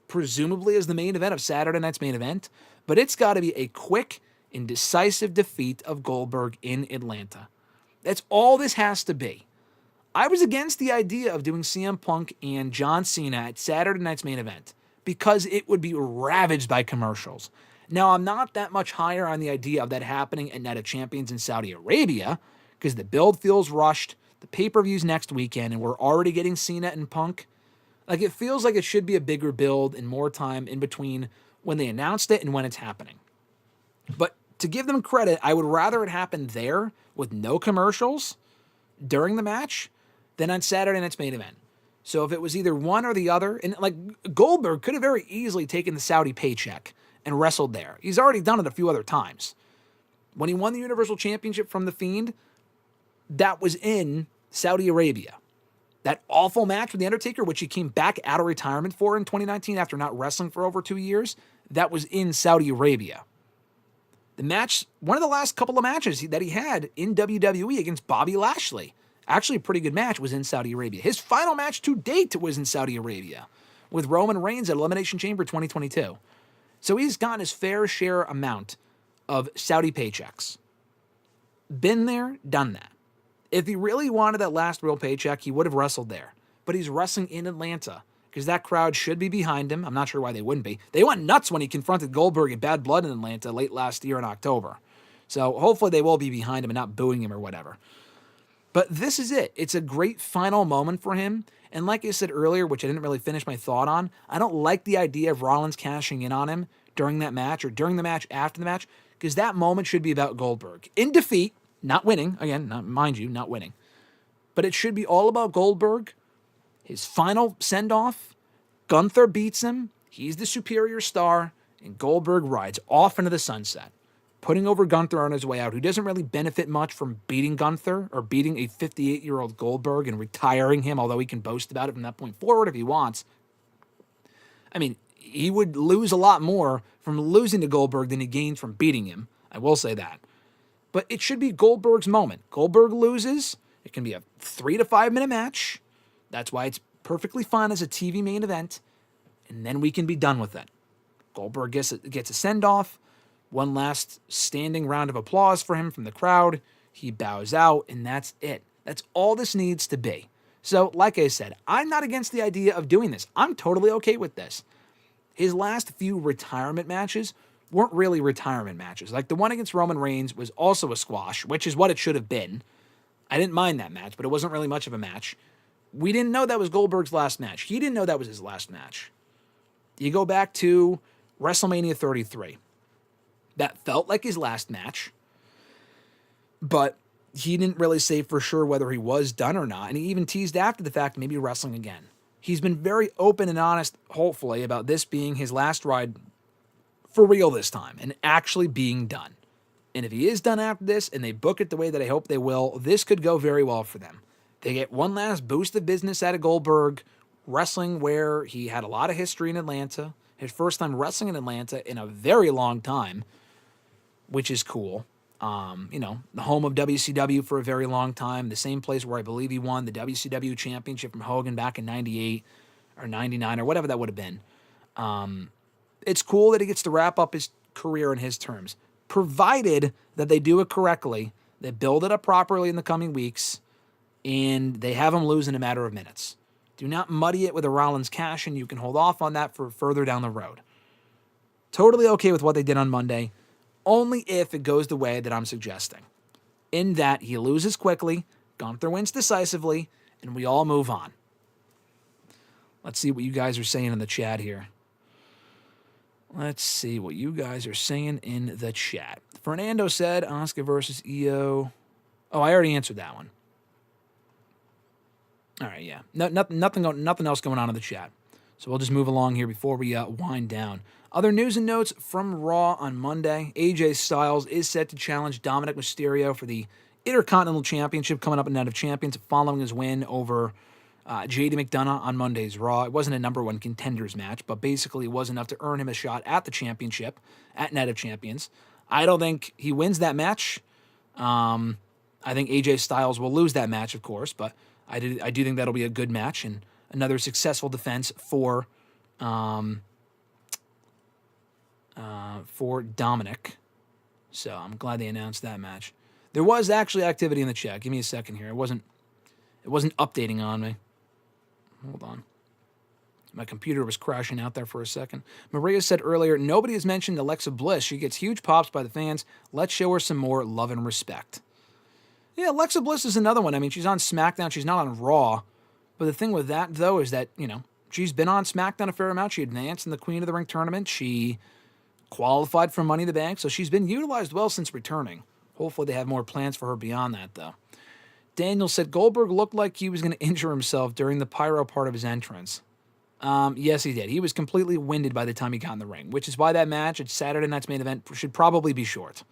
Speaker 3: presumably as the main event of Saturday night's main event, but it's got to be a quick and decisive defeat of Goldberg in Atlanta. That's all this has to be. I was against the idea of doing CM Punk and John Cena at Saturday night's main event because it would be ravaged by commercials. Now, I'm not that much higher on the idea of that happening at Night of Champions in Saudi Arabia because the build feels rushed, the pay-per-view's next weekend, and we're already getting Cena and Punk. Like, it feels like it should be a bigger build and more time in between when they announced it and when it's happening. But to give them credit, I would rather it happen there with no commercials during the match than on Saturday night's main event. So if it was either one or the other, and like Goldberg could have very easily taken the Saudi paycheck and wrestled there. He's already done it a few other times. When he won the Universal Championship from The Fiend, that was in Saudi Arabia. That awful match with The Undertaker, which he came back out of retirement for in 2019 after not wrestling for over 2 years, that was in Saudi Arabia. The match, one of the last couple of matches that he had in WWE against Bobby Lashley, actually a pretty good match, was in Saudi Arabia. His final match to date was in Saudi Arabia with Roman Reigns at Elimination Chamber 2022. So he's gotten his fair share amount of Saudi paychecks. Been there, done that. If he really wanted that last real paycheck, he would have wrestled there. But he's wrestling in Atlanta because that crowd should be behind him. I'm not sure why they wouldn't be. They went nuts when he confronted Goldberg in Bad Blood in Atlanta late last year in October. So hopefully they will be behind him and not booing him or whatever. But this is it. It's a great final moment for him. And like I said earlier, which I didn't really finish my thought on, I don't like the idea of Rollins cashing in on him during that match or during the match after the match, because that moment should be about Goldberg. In defeat, not winning. Again, mind you, not winning. But it should be all about Goldberg, his final send-off. Gunther beats him. He's the superior star. And Goldberg rides off into the sunset, putting over Gunther on his way out, who doesn't really benefit much from beating Gunther or beating a 58-year-old Goldberg and retiring him, although he can boast about it from that point forward if he wants. I mean, he would lose a lot more from losing to Goldberg than he gains from beating him. I will say that. But it should be Goldberg's moment. Goldberg loses. It can be a 3 to 5 minute match. That's why it's perfectly fine as a TV main event. And then we can be done with it. Goldberg gets a send-off. One last standing round of applause for him from the crowd. He bows out, and that's it. That's all this needs to be. So, like I said, I'm not against the idea of doing this. I'm totally okay with this. His last few retirement matches weren't really retirement matches. Like the one against Roman Reigns was also a squash, which is what it should have been. I didn't mind that match, but it wasn't really much of a match. We didn't know that was Goldberg's last match. He didn't know that was his last match. You go back to WrestleMania 33. That felt like his last match, but he didn't really say for sure whether he was done or not, and he even teased after the fact maybe wrestling again. he's been very open and honest, hopefully, about this being his last ride for real this time and actually being done. And if he is done after this and they book it the way that I hope they will, this could go very well for them. They get one last boost of business out of Goldberg, wrestling where he had a lot of history in Atlanta. His first time wrestling in Atlanta in a very long time, which is cool. The home of WCW for a very long time. The same place where I believe he won the WCW championship from Hogan back in 98 or 99 or whatever that would have been. It's cool that he gets to wrap up his career on his terms, provided that they do it correctly, they build it up properly in the coming weeks, and they have him lose in a matter of minutes. Do not muddy it with a Rollins cash, and you can hold off on that for further down the road. Totally okay with what they did on Monday, only if it goes the way that I'm suggesting. In that he loses quickly, Gunther wins decisively, and we all move on. Let's see what you guys are saying in the chat here. Fernando said Asuka versus Io. Oh, I already answered that one. All right, yeah. Nothing else going on in the chat. So we'll just move along here before we wind down. Other news and notes from Raw on Monday. AJ Styles is set to challenge Dominic Mysterio for the Intercontinental Championship coming up in Night of Champions following his win over JD McDonough on Monday's Raw. It wasn't a number one contenders match, but basically it was enough to earn him a shot at the championship at Night of Champions. I don't think he wins that match. I think AJ Styles will lose that match, of course, but I do think that'll be a good match and another successful defense for Dominic. So I'm glad they announced that match. There was actually activity in the chat. Give me a second here. It wasn't updating on me. Hold on. My computer was crashing out there for a second. Maria said earlier, nobody has mentioned Alexa Bliss. She gets huge pops by the fans. Let's show her some more love and respect. Yeah, Alexa Bliss is another one. I mean, she's on SmackDown. She's not on Raw. But the thing with that, though, is that, she's been on SmackDown a fair amount. She advanced in the Queen of the Ring tournament. She qualified for Money in the Bank. So she's been utilized well since returning. Hopefully they have more plans for her beyond that, though. Daniel said Goldberg looked like he was going to injure himself during the pyro part of his entrance. Yes, he did. He was completely winded by the time he got in the ring, which is why that match at Saturday night's main event should probably be short.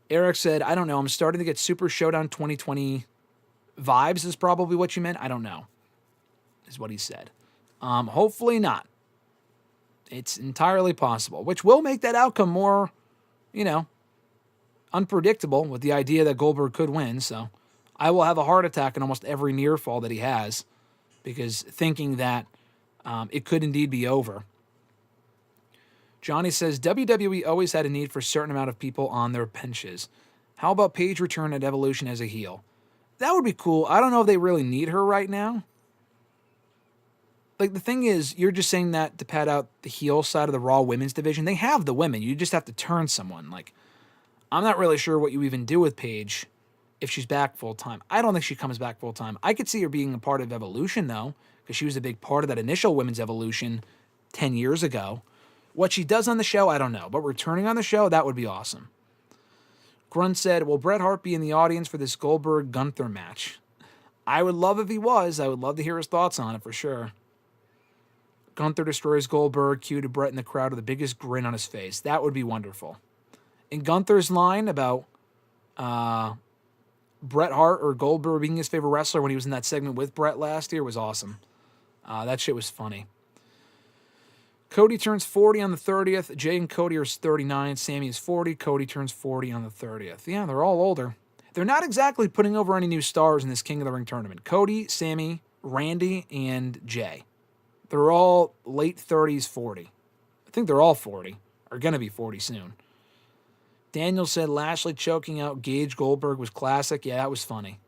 Speaker 3: Eric said, I don't know, I'm starting to get Super Showdown 2020 vibes is probably what you meant. I don't know, is what he said. Hopefully not. It's entirely possible, which will make that outcome more, unpredictable with the idea that Goldberg could win. So I will have a heart attack in almost every near fall that he has because thinking that it could indeed be over. Johnny says, WWE always had a need for a certain amount of people on their benches. How about Paige return at Evolution as a heel? That would be cool. I don't know if they really need her right now. Like, the thing is, you're just saying that to pad out the heel side of the Raw women's division. They have the women. You just have to turn someone. Like, I'm not really sure what you even do with Paige if she's back full-time. I don't think she comes back full-time. I could see her being a part of Evolution, though, because she was a big part of that initial women's Evolution 10 years ago. What she does on the show, I don't know. But returning on the show, that would be awesome. Grunt said, will Bret Hart be in the audience for this Goldberg-Gunther match? I would love if he was. I would love to hear his thoughts on it for sure. Gunther destroys Goldberg, cue to Bret in the crowd with the biggest grin on his face. That would be wonderful. And Gunther's line about Bret Hart or Goldberg being his favorite wrestler when he was in that segment with Bret last year was awesome. That shit was funny. Cody turns 40 on the 30th. Jay and Cody are 39. Sammy is 40. Cody turns 40 on the 30th. Yeah, they're all older. They're not exactly putting over any new stars in this King of the Ring tournament. Cody, Sammy, Randy, and Jay. They're all late 30s, 40. I think they're all 40. Are going to be 40 soon. Daniel said Lashley choking out Gage Goldberg was classic. Yeah, that was funny.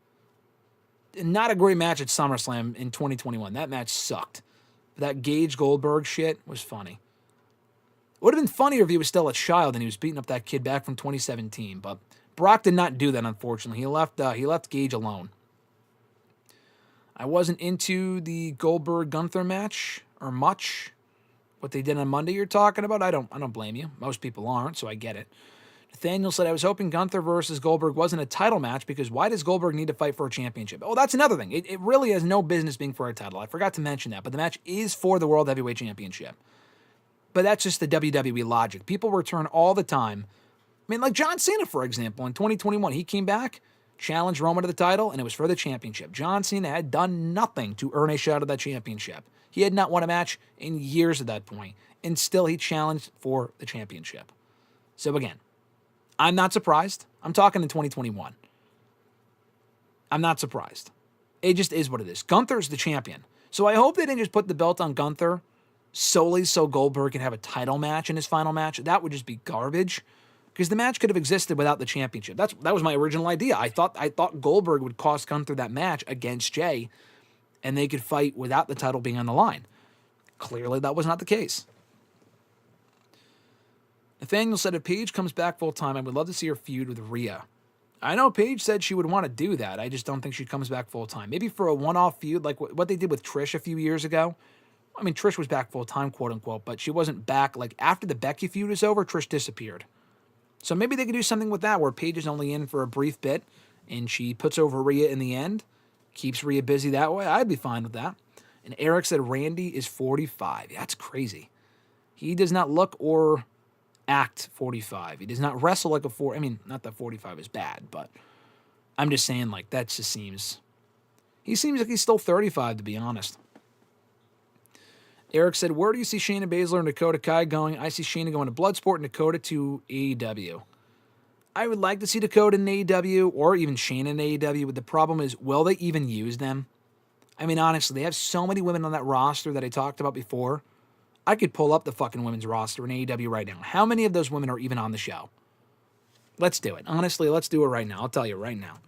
Speaker 3: Not a great match at SummerSlam in 2021. That match sucked. That Gage Goldberg shit was funny. It would have been funnier if he was still a child and he was beating up that kid back from 2017. But Brock did not do that, unfortunately. He left Gage alone. I wasn't into the Goldberg-Gunther match or much. What they did on Monday you're talking about, I don't blame you. Most people aren't, so I get it. Nathaniel said, I was hoping Gunther versus Goldberg wasn't a title match because why does Goldberg need to fight for a championship? Oh, that's another thing. It really has no business being for a title. I forgot to mention that, but the match is for the World Heavyweight Championship. But that's just the WWE logic. People return all the time. I mean, like John Cena, for example, in 2021, he came back, challenged Roman to the title, and it was for the championship. John Cena had done nothing to earn a shot at that championship. He had not won a match in years at that point, and still he challenged for the championship. So again, I'm not surprised. I'm talking in 2021. I'm not surprised. It just is what it is. Gunther's the champion. So I hope they didn't just put the belt on Gunther solely so Goldberg can have a title match in his final match. That would just be garbage. Because the match could have existed without the championship. That was my original idea. I thought Goldberg would cost Gunther that match against Jay, and they could fight without the title being on the line. Clearly, that was not the case. Nathaniel said, if Paige comes back full-time, I would love to see her feud with Rhea. I know Paige said she would want to do that. I just don't think she comes back full-time. Maybe for a one-off feud like what they did with Trish a few years ago. I mean, Trish was back full-time, quote-unquote, but she wasn't back. Like, after the Becky feud was over, Trish disappeared. So maybe they could do something with that where Paige is only in for a brief bit and she puts over Rhea in the end, keeps Rhea busy that way. I'd be fine with that. And Eric said Randy is 45. That's crazy. He does not look or act 45. He does not wrestle like a 4. I mean, not that 45 is bad, but I'm just saying, like, that just seems... He seems like he's still 35, to be honest. Eric said, where do you see Shayna Baszler and Dakota Kai going? I see Shayna going to Bloodsport and Dakota to AEW. I would like to see Dakota in AEW or even Shayna in AEW, but the problem is, will they even use them? I mean, honestly, they have so many women on that roster that I talked about before. I could pull up the fucking women's roster in AEW right now. How many of those women are even on the show? Let's do it. Honestly, let's do it right now. I'll tell you right now.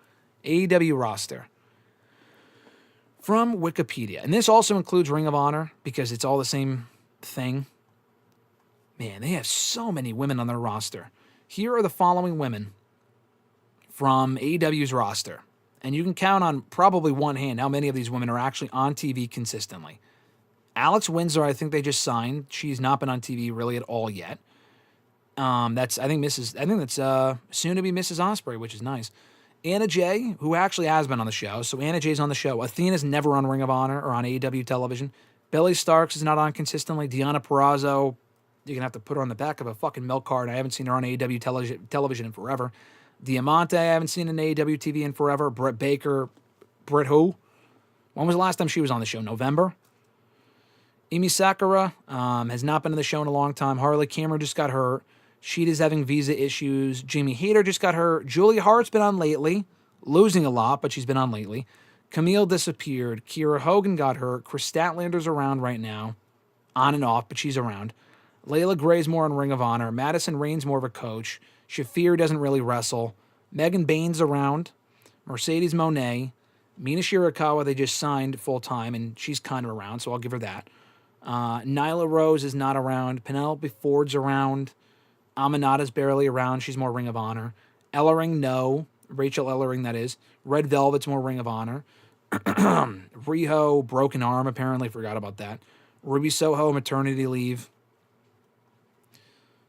Speaker 3: AEW roster. From Wikipedia. And this also includes Ring of Honor because it's all the same thing. Man, they have so many women on their roster. Here are the following women from AEW's roster. And you can count on probably one hand how many of these women are actually on TV consistently. Alex Windsor, I think they just signed. She's not been on TV really at all yet. That's soon to be Mrs. Ospreay, which is nice. Anna Jay, who actually has been on the show. So Anna Jay's on the show. Athena's never on Ring of Honor or on AEW television. Billy Starks is not on consistently. Deonna Purrazzo, you're going to have to put her on the back of a fucking milk cart. I haven't seen her on AEW television in forever. Diamante, I haven't seen in AEW TV in forever. Britt Baker. Britt who? When was the last time she was on the show? November? Emi Sakura has not been on the show in a long time. Harley Cameron just got hurt. Sheeta's having visa issues. Jamie Hayter just got hurt. Julia Hart's been on lately. Losing a lot, but she's been on lately. Camille disappeared. Kiera Hogan got hurt. Chris Statlander's around right now. On and off, but she's around. Layla Gray's more on Ring of Honor. Madison Rain's more of a coach. Shafir doesn't really wrestle. Megan Bain's around. Mercedes Mone. Mina Shirakawa, they just signed full-time, and she's kind of around, so I'll give her that. Nyla Rose is not around. Penelope Ford's around. Aminata's barely around. She's more Ring of Honor. Ellering, no. Rachel Ellering, that is. Red Velvet's more Ring of Honor. Riho, broken arm, apparently. Forgot about that. Ruby Soho, maternity leave.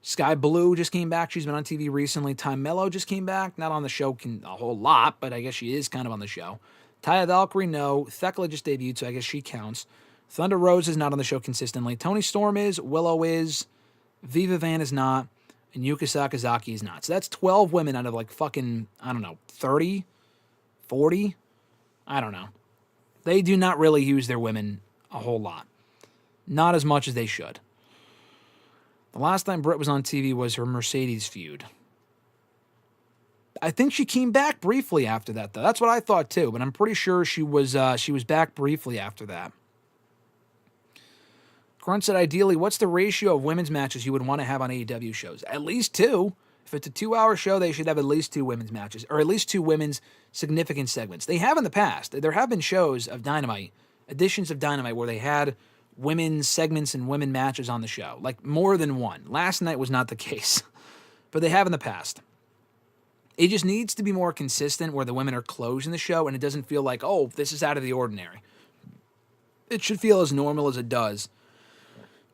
Speaker 3: Sky Blue just came back. She's been on TV recently. Ty Mello just came back. Not on the show a whole lot, but I guess she is kind of on the show. Taya Valkyrie, no. Thekla just debuted, so I guess she counts. Thunder Rose is not on the show consistently. Toni Storm is. Willow is. Viva Van is not. And Yuka Sakazaki is not. So that's 12 women out of like fucking, 30, 40? I don't know. They do not really use their women a whole lot. Not as much as they should. The last time Britt was on TV was her Mercedes feud. I think she came back briefly after that, though. That's what I thought, too. But I'm pretty sure she was back briefly after that. Grunt said, ideally, what's the ratio of women's matches you would want to have on AEW shows? At least 2. If it's a 2-hour show, they should have at least 2 women's matches, or at least 2 women's significant segments. They have in the past. There have been shows of Dynamite, editions of Dynamite, where they had women's segments and women matches on the show. Like, more than one. Last night was not the case. But they have in the past. It just needs to be more consistent where the women are closing the show and it doesn't feel like, oh, this is out of the ordinary. It should feel as normal as it does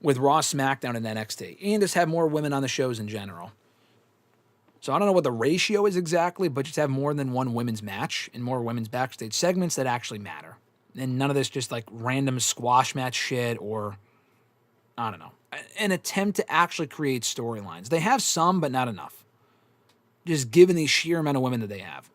Speaker 3: with Raw, SmackDown, and NXT. And just have more women on the shows in general. So I don't know what the ratio is exactly, but just have more than one women's match and more women's backstage segments that actually matter. And none of this just like random squash match shit or, I don't know, an attempt to actually create storylines. They have some, but not enough. Just given the sheer amount of women that they have.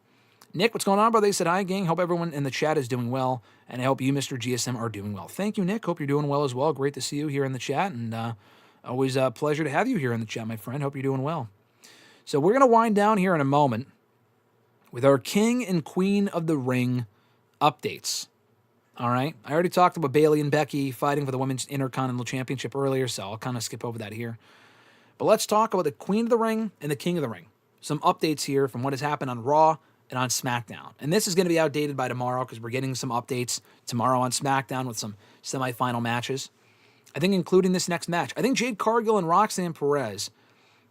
Speaker 3: Nick, what's going on, brother? They said, hi, gang. Hope everyone in the chat is doing well, and I hope you, Mr. GSM, are doing well. Thank you, Nick. Hope you're doing well as well. Great to see you here in the chat, and always a pleasure to have you here in the chat, my friend. Hope you're doing well. So we're going to wind down here in a moment with our King and Queen of the Ring updates. All right? I already talked about Bayley and Becky fighting for the Women's Intercontinental Championship earlier, so I'll kind of skip over that here. But let's talk about the Queen of the Ring and the King of the Ring. Some updates here from what has happened on Raw and on SmackDown. And this is going to be outdated by tomorrow because we're getting some updates tomorrow on SmackDown with some semifinal matches. I think including this next match. I think Jade Cargill and Roxanne Perez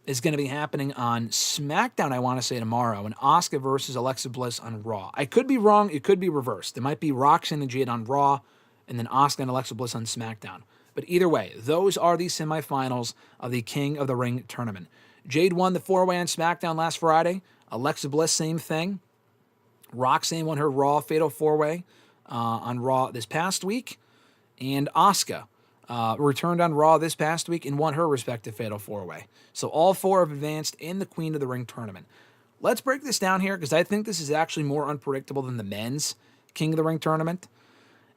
Speaker 3: is going to be happening on SmackDown, I want to say tomorrow, and Asuka versus Alexa Bliss on Raw. I could be wrong. It could be reversed. It might be Roxanne and Jade on Raw, and then Asuka and Alexa Bliss on SmackDown. But either way, those are the semifinals of the King of the Ring tournament. Jade won the 4-way on SmackDown last Friday. Alexa Bliss, same thing. Roxanne won her Raw Fatal 4-way on Raw this past week. And Asuka returned on Raw this past week and won her respective Fatal 4-way. So all four have advanced in the Queen of the Ring tournament. Let's break this down here because I think this is actually more unpredictable than the men's King of the Ring tournament.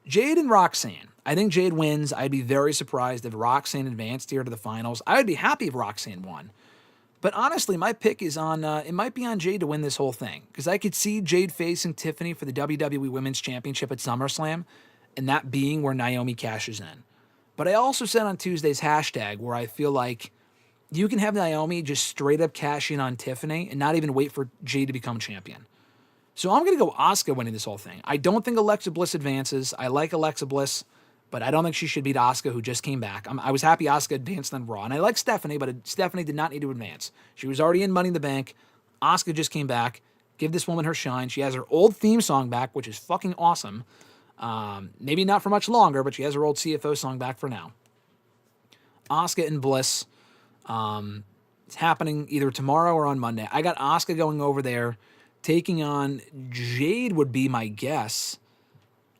Speaker 3: Jade and Roxanne. I think Jade wins. I'd be very surprised if Roxanne advanced here to the finals. I would be happy if Roxanne won. But honestly, my pick is on, it might be on Jade to win this whole thing. Because I could see Jade facing Tiffany for the WWE Women's Championship at SummerSlam, and that being where Naomi cashes in. But I also said on Tuesday's hashtag where I feel like you can have Naomi just straight up cash in on Tiffany and not even wait for Jade to become champion. So I'm going to go Asuka winning this whole thing. I don't think Alexa Bliss advances. I like Alexa Bliss, but I don't think she should beat Asuka, who just came back. I was happy Asuka advanced on Raw. And I like Stephanie, but Stephanie did not need to advance. She was already in Money in the Bank. Asuka just came back. Give this woman her shine. She has her old theme song back, which is fucking awesome. Maybe not for much longer, but she has her old CFO song back for now. Asuka and Bliss. It's happening either tomorrow or on Monday. I got Asuka going over there. Taking on Jade would be my guess.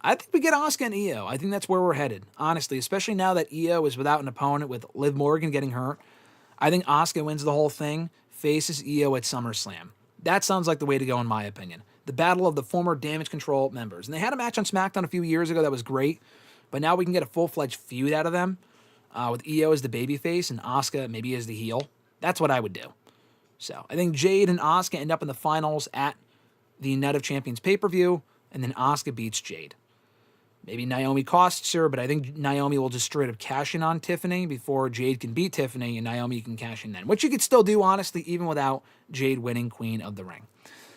Speaker 3: I think we get Asuka and Io. I think that's where we're headed, honestly, especially now that Io is without an opponent with Liv Morgan getting hurt. I think Asuka wins the whole thing, faces Io at SummerSlam. That sounds like the way to go in my opinion. The battle of the former Damage Control members. And they had a match on SmackDown a few years ago that was great, but now we can get a full-fledged feud out of them with Io as the babyface and Asuka maybe as the heel. That's what I would do. So I think Jade and Asuka end up in the finals at the Night of Champions pay-per-view, and then Asuka beats Jade. Maybe Naomi costs her, but I think Naomi will just straight up cash in on Tiffany before Jade can beat Tiffany, and Naomi can cash in then. Which you could still do, honestly, even without Jade winning Queen of the Ring.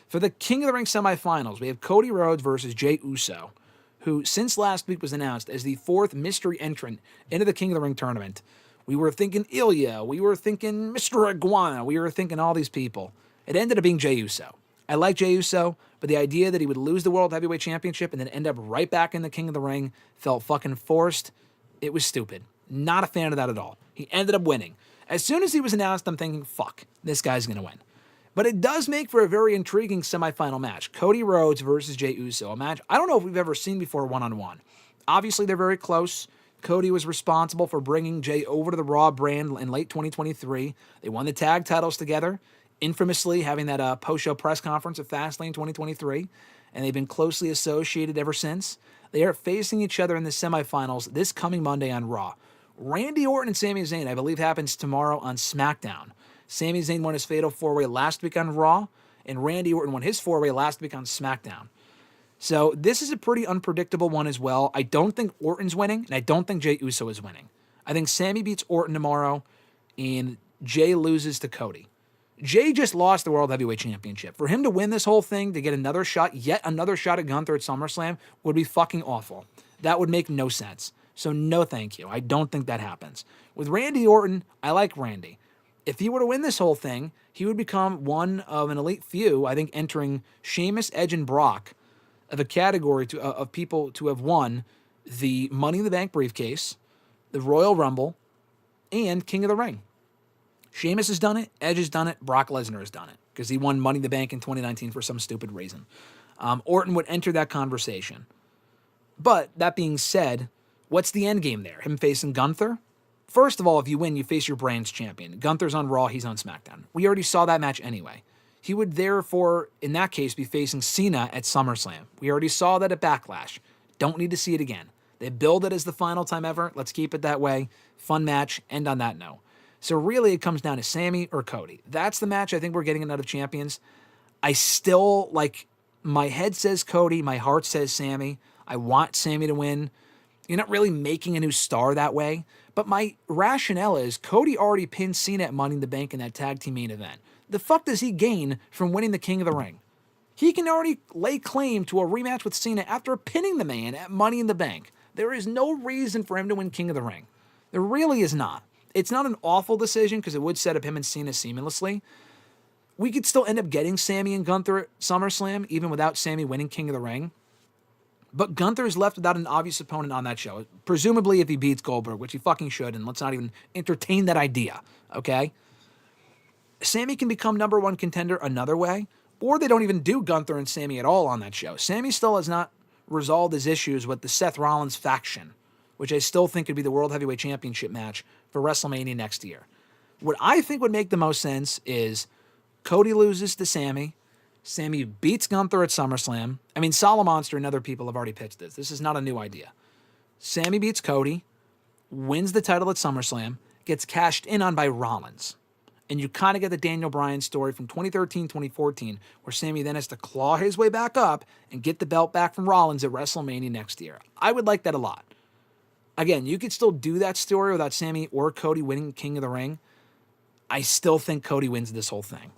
Speaker 3: For the King of the Ring semifinals, we have Cody Rhodes versus Jey Uso, who since last week was announced as the fourth mystery entrant into the King of the Ring tournament. We were thinking Ilya, we were thinking Mr. Iguana, we were thinking all these people. It ended up being Jey Uso. I like Jey Uso, but the idea that he would lose the World Heavyweight Championship and then end up right back in the King of the Ring felt fucking forced. It was stupid. Not a fan of that at all. He ended up winning. As soon as he was announced, I'm thinking, fuck, this guy's going to win. But it does make for a very intriguing semifinal match. Cody Rhodes versus Jey Uso. A match I don't know if we've ever seen before one-on-one. Obviously, they're very close. Cody was responsible for bringing Jey over to the Raw brand in late 2023. They won the tag titles together, infamously having that post-show press conference at Fastlane 2023, and they've been closely associated ever since. They are facing each other in the semifinals this coming Monday on Raw. Randy Orton and Sami Zayn, I believe, happens tomorrow on SmackDown. Sami Zayn won his Fatal 4-Way last week on Raw, and Randy Orton won his 4-Way last week on SmackDown. So this is a pretty unpredictable one as well. I don't think Orton's winning, and I don't think Jey Uso is winning. I think Sami beats Orton tomorrow, and Jey loses to Cody. Jey just lost the World Heavyweight Championship. For him to win this whole thing, to get another shot, yet another shot at Gunther at SummerSlam, would be fucking awful. That would make no sense. So no thank you. I don't think that happens. With Randy Orton, I like Randy. If he were to win this whole thing, he would become one of an elite few, I think, entering Sheamus, Edge, and Brock, of a category of people to have won the Money in the Bank briefcase, the Royal Rumble, and King of the Ring. Sheamus has done it, Edge has done it, Brock Lesnar has done it, because he won Money in the Bank in 2019 for some stupid reason. Orton would enter that conversation. But, that being said, what's the end game there? Him facing Gunther? First of all, if you win, you face your brand's champion. Gunther's on Raw, he's on SmackDown. We already saw that match anyway. He would therefore, in that case, be facing Cena at SummerSlam. We already saw that at Backlash. Don't need to see it again. They build it as the final time ever. Let's keep it that way. Fun match. End on that note. So really, it comes down to Sami or Cody. That's the match I think we're getting out of Champions. I still, my head says Cody. My heart says Sami. I want Sami to win. You're not really making a new star that way. But my rationale is Cody already pinned Cena at Money in the Bank in that tag team main event. The fuck does he gain from winning the King of the Ring? He can already lay claim to a rematch with Cena after pinning the man at Money in the Bank. There is no reason for him to win King of the Ring. There really is not. It's not an awful decision because it would set up him and Cena seamlessly. We could still end up getting Sami and Gunther at SummerSlam, even without Sami winning King of the Ring. But Gunther is left without an obvious opponent on that show. Presumably if he beats Goldberg, which he fucking should, and let's not even entertain that idea, okay? Sami can become number one contender another way, or they don't even do Gunther and Sami at all on that show. Sami still has not resolved his issues with the Seth Rollins faction, which I still think could be the World Heavyweight Championship match for WrestleMania next year. What I think would make the most sense is Cody loses to Sami. Sami beats Gunther at SummerSlam. I mean, Solomonster and other people have already pitched this. This is not a new idea. Sami beats Cody, wins the title at SummerSlam, gets cashed in on by Rollins. And you kind of get the Daniel Bryan story from 2013, 2014, where Sami then has to claw his way back up and get the belt back from Rollins at WrestleMania next year. I would like that a lot. Again, you could still do that story without Sami or Cody winning King of the Ring. I still think Cody wins this whole thing.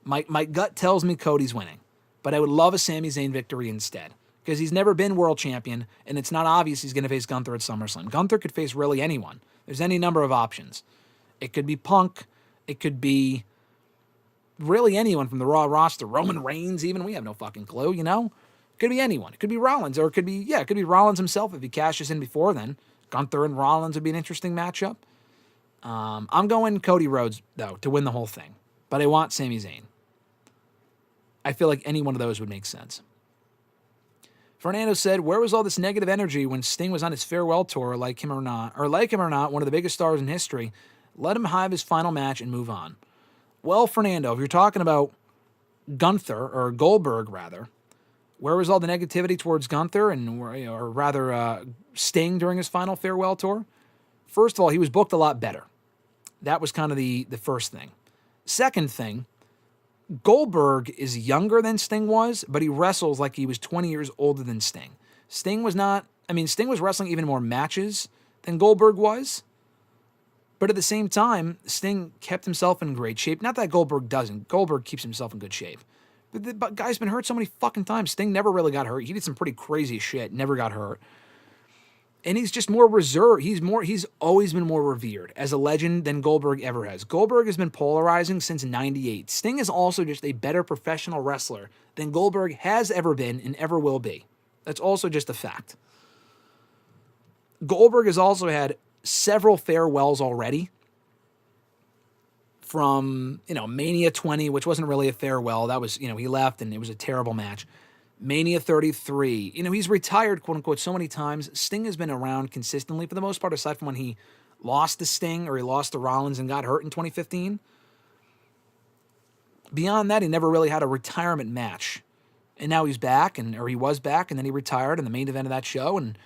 Speaker 3: My gut tells me Cody's winning, but I would love a Sami Zayn victory instead, because he's never been world champion, and it's not obvious he's going to face Gunther at SummerSlam. Gunther could face really anyone. There's any number of options. It could be Punk. It could be really anyone from the Raw roster. Roman Reigns even. We have no fucking clue, you know? It could be anyone. It could be Rollins, or it could be Rollins himself if he cashes in before then. Gunther and Rollins would be an interesting matchup. I'm going Cody Rhodes, though, to win the whole thing, but I want Sami Zayn. I feel like any one of those would make sense. Fernando said, where was all this negative energy when Sting was on his farewell tour, like him or not, one of the biggest stars in history? Let him have his final match and move on. Well, Fernando, if you're talking about Gunther, or Goldberg, rather, where was all the negativity towards Gunther, or rather Sting during his final farewell tour? First of all, he was booked a lot better. That was kind of the first thing. Second thing, Goldberg is younger than Sting was, but he wrestles like he was 20 years older than Sting. Sting was wrestling even more matches than Goldberg was. But at the same time, Sting kept himself in great shape. Not that Goldberg doesn't. Goldberg keeps himself in good shape. But the guy's been hurt so many fucking times. Sting never really got hurt. He did some pretty crazy shit, never got hurt. And he's just more reserved. He's always been more revered as a legend than Goldberg ever has. Goldberg has been polarizing since 98. Sting is also just a better professional wrestler than Goldberg has ever been and ever will be. That's also just a fact. Goldberg has also had several farewells already. From, Mania 20, which wasn't really a farewell. That was, he left and it was a terrible match. Mania 33. He's retired, quote unquote, so many times. Sting has been around consistently for the most part, aside from when he lost to Sting or he lost to Rollins and got hurt in 2015. Beyond that, he never really had a retirement match. And now he's back, or he was back, and then he retired in the main event of that show, and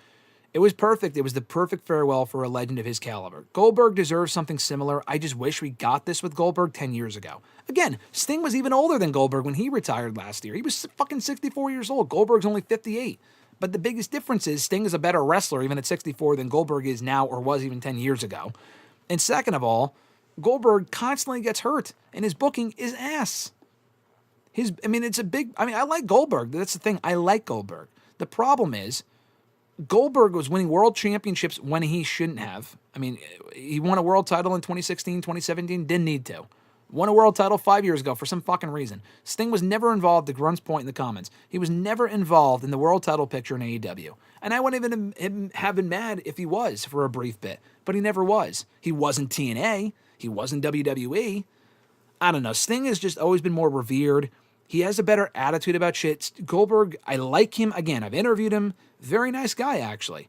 Speaker 3: it was perfect. It was the perfect farewell for a legend of his caliber. Goldberg deserves something similar. I just wish we got this with Goldberg 10 years ago. Again, Sting was even older than Goldberg when he retired last year. He was fucking 64 years old. Goldberg's only 58. But the biggest difference is Sting is a better wrestler even at 64 than Goldberg is now or was even 10 years ago. And second of all, Goldberg constantly gets hurt, and his booking is ass. I like Goldberg. That's the thing. I like Goldberg. The problem is, Goldberg was winning world championships when he shouldn't have. He won a world title in 2016, 2017, didn't need to. Won a world title 5 years ago for some fucking reason. Sting was never involved, to Grunt's point in the comments. He was never involved in the world title picture in AEW. And I wouldn't even have been mad if he was for a brief bit. But he never was. He wasn't TNA. he was in WWE. I don't know. Sting has just always been more revered. He has a better attitude about shit. Goldberg, I like him. Again, I've interviewed him. Very nice guy, actually.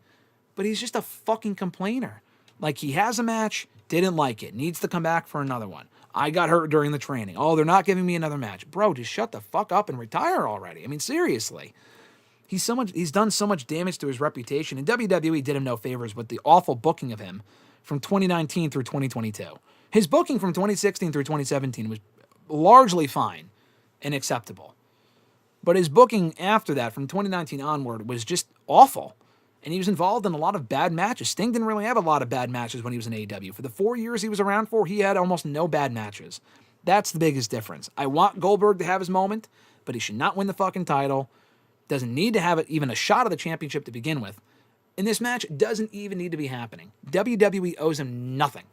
Speaker 3: But he's just a fucking complainer. Like, he has a match, didn't like it, needs to come back for another one. I got hurt during the training. Oh, they're not giving me another match. Bro, just shut the fuck up and retire already. I mean, seriously. He's done so much damage to his reputation, and WWE did him no favors with the awful booking of him from 2019 through 2022. His booking from 2016 through 2017 was largely fine and acceptable. But his booking after that, from 2019 onward, was just awful. And he was involved in a lot of bad matches. Sting didn't really have a lot of bad matches when he was in AEW. For the 4 years he was around for, he had almost no bad matches. That's the biggest difference. I want Goldberg to have his moment, but he should not win the fucking title. Doesn't need to have it even a shot of the championship to begin with. And this match doesn't even need to be happening. WWE owes him nothing.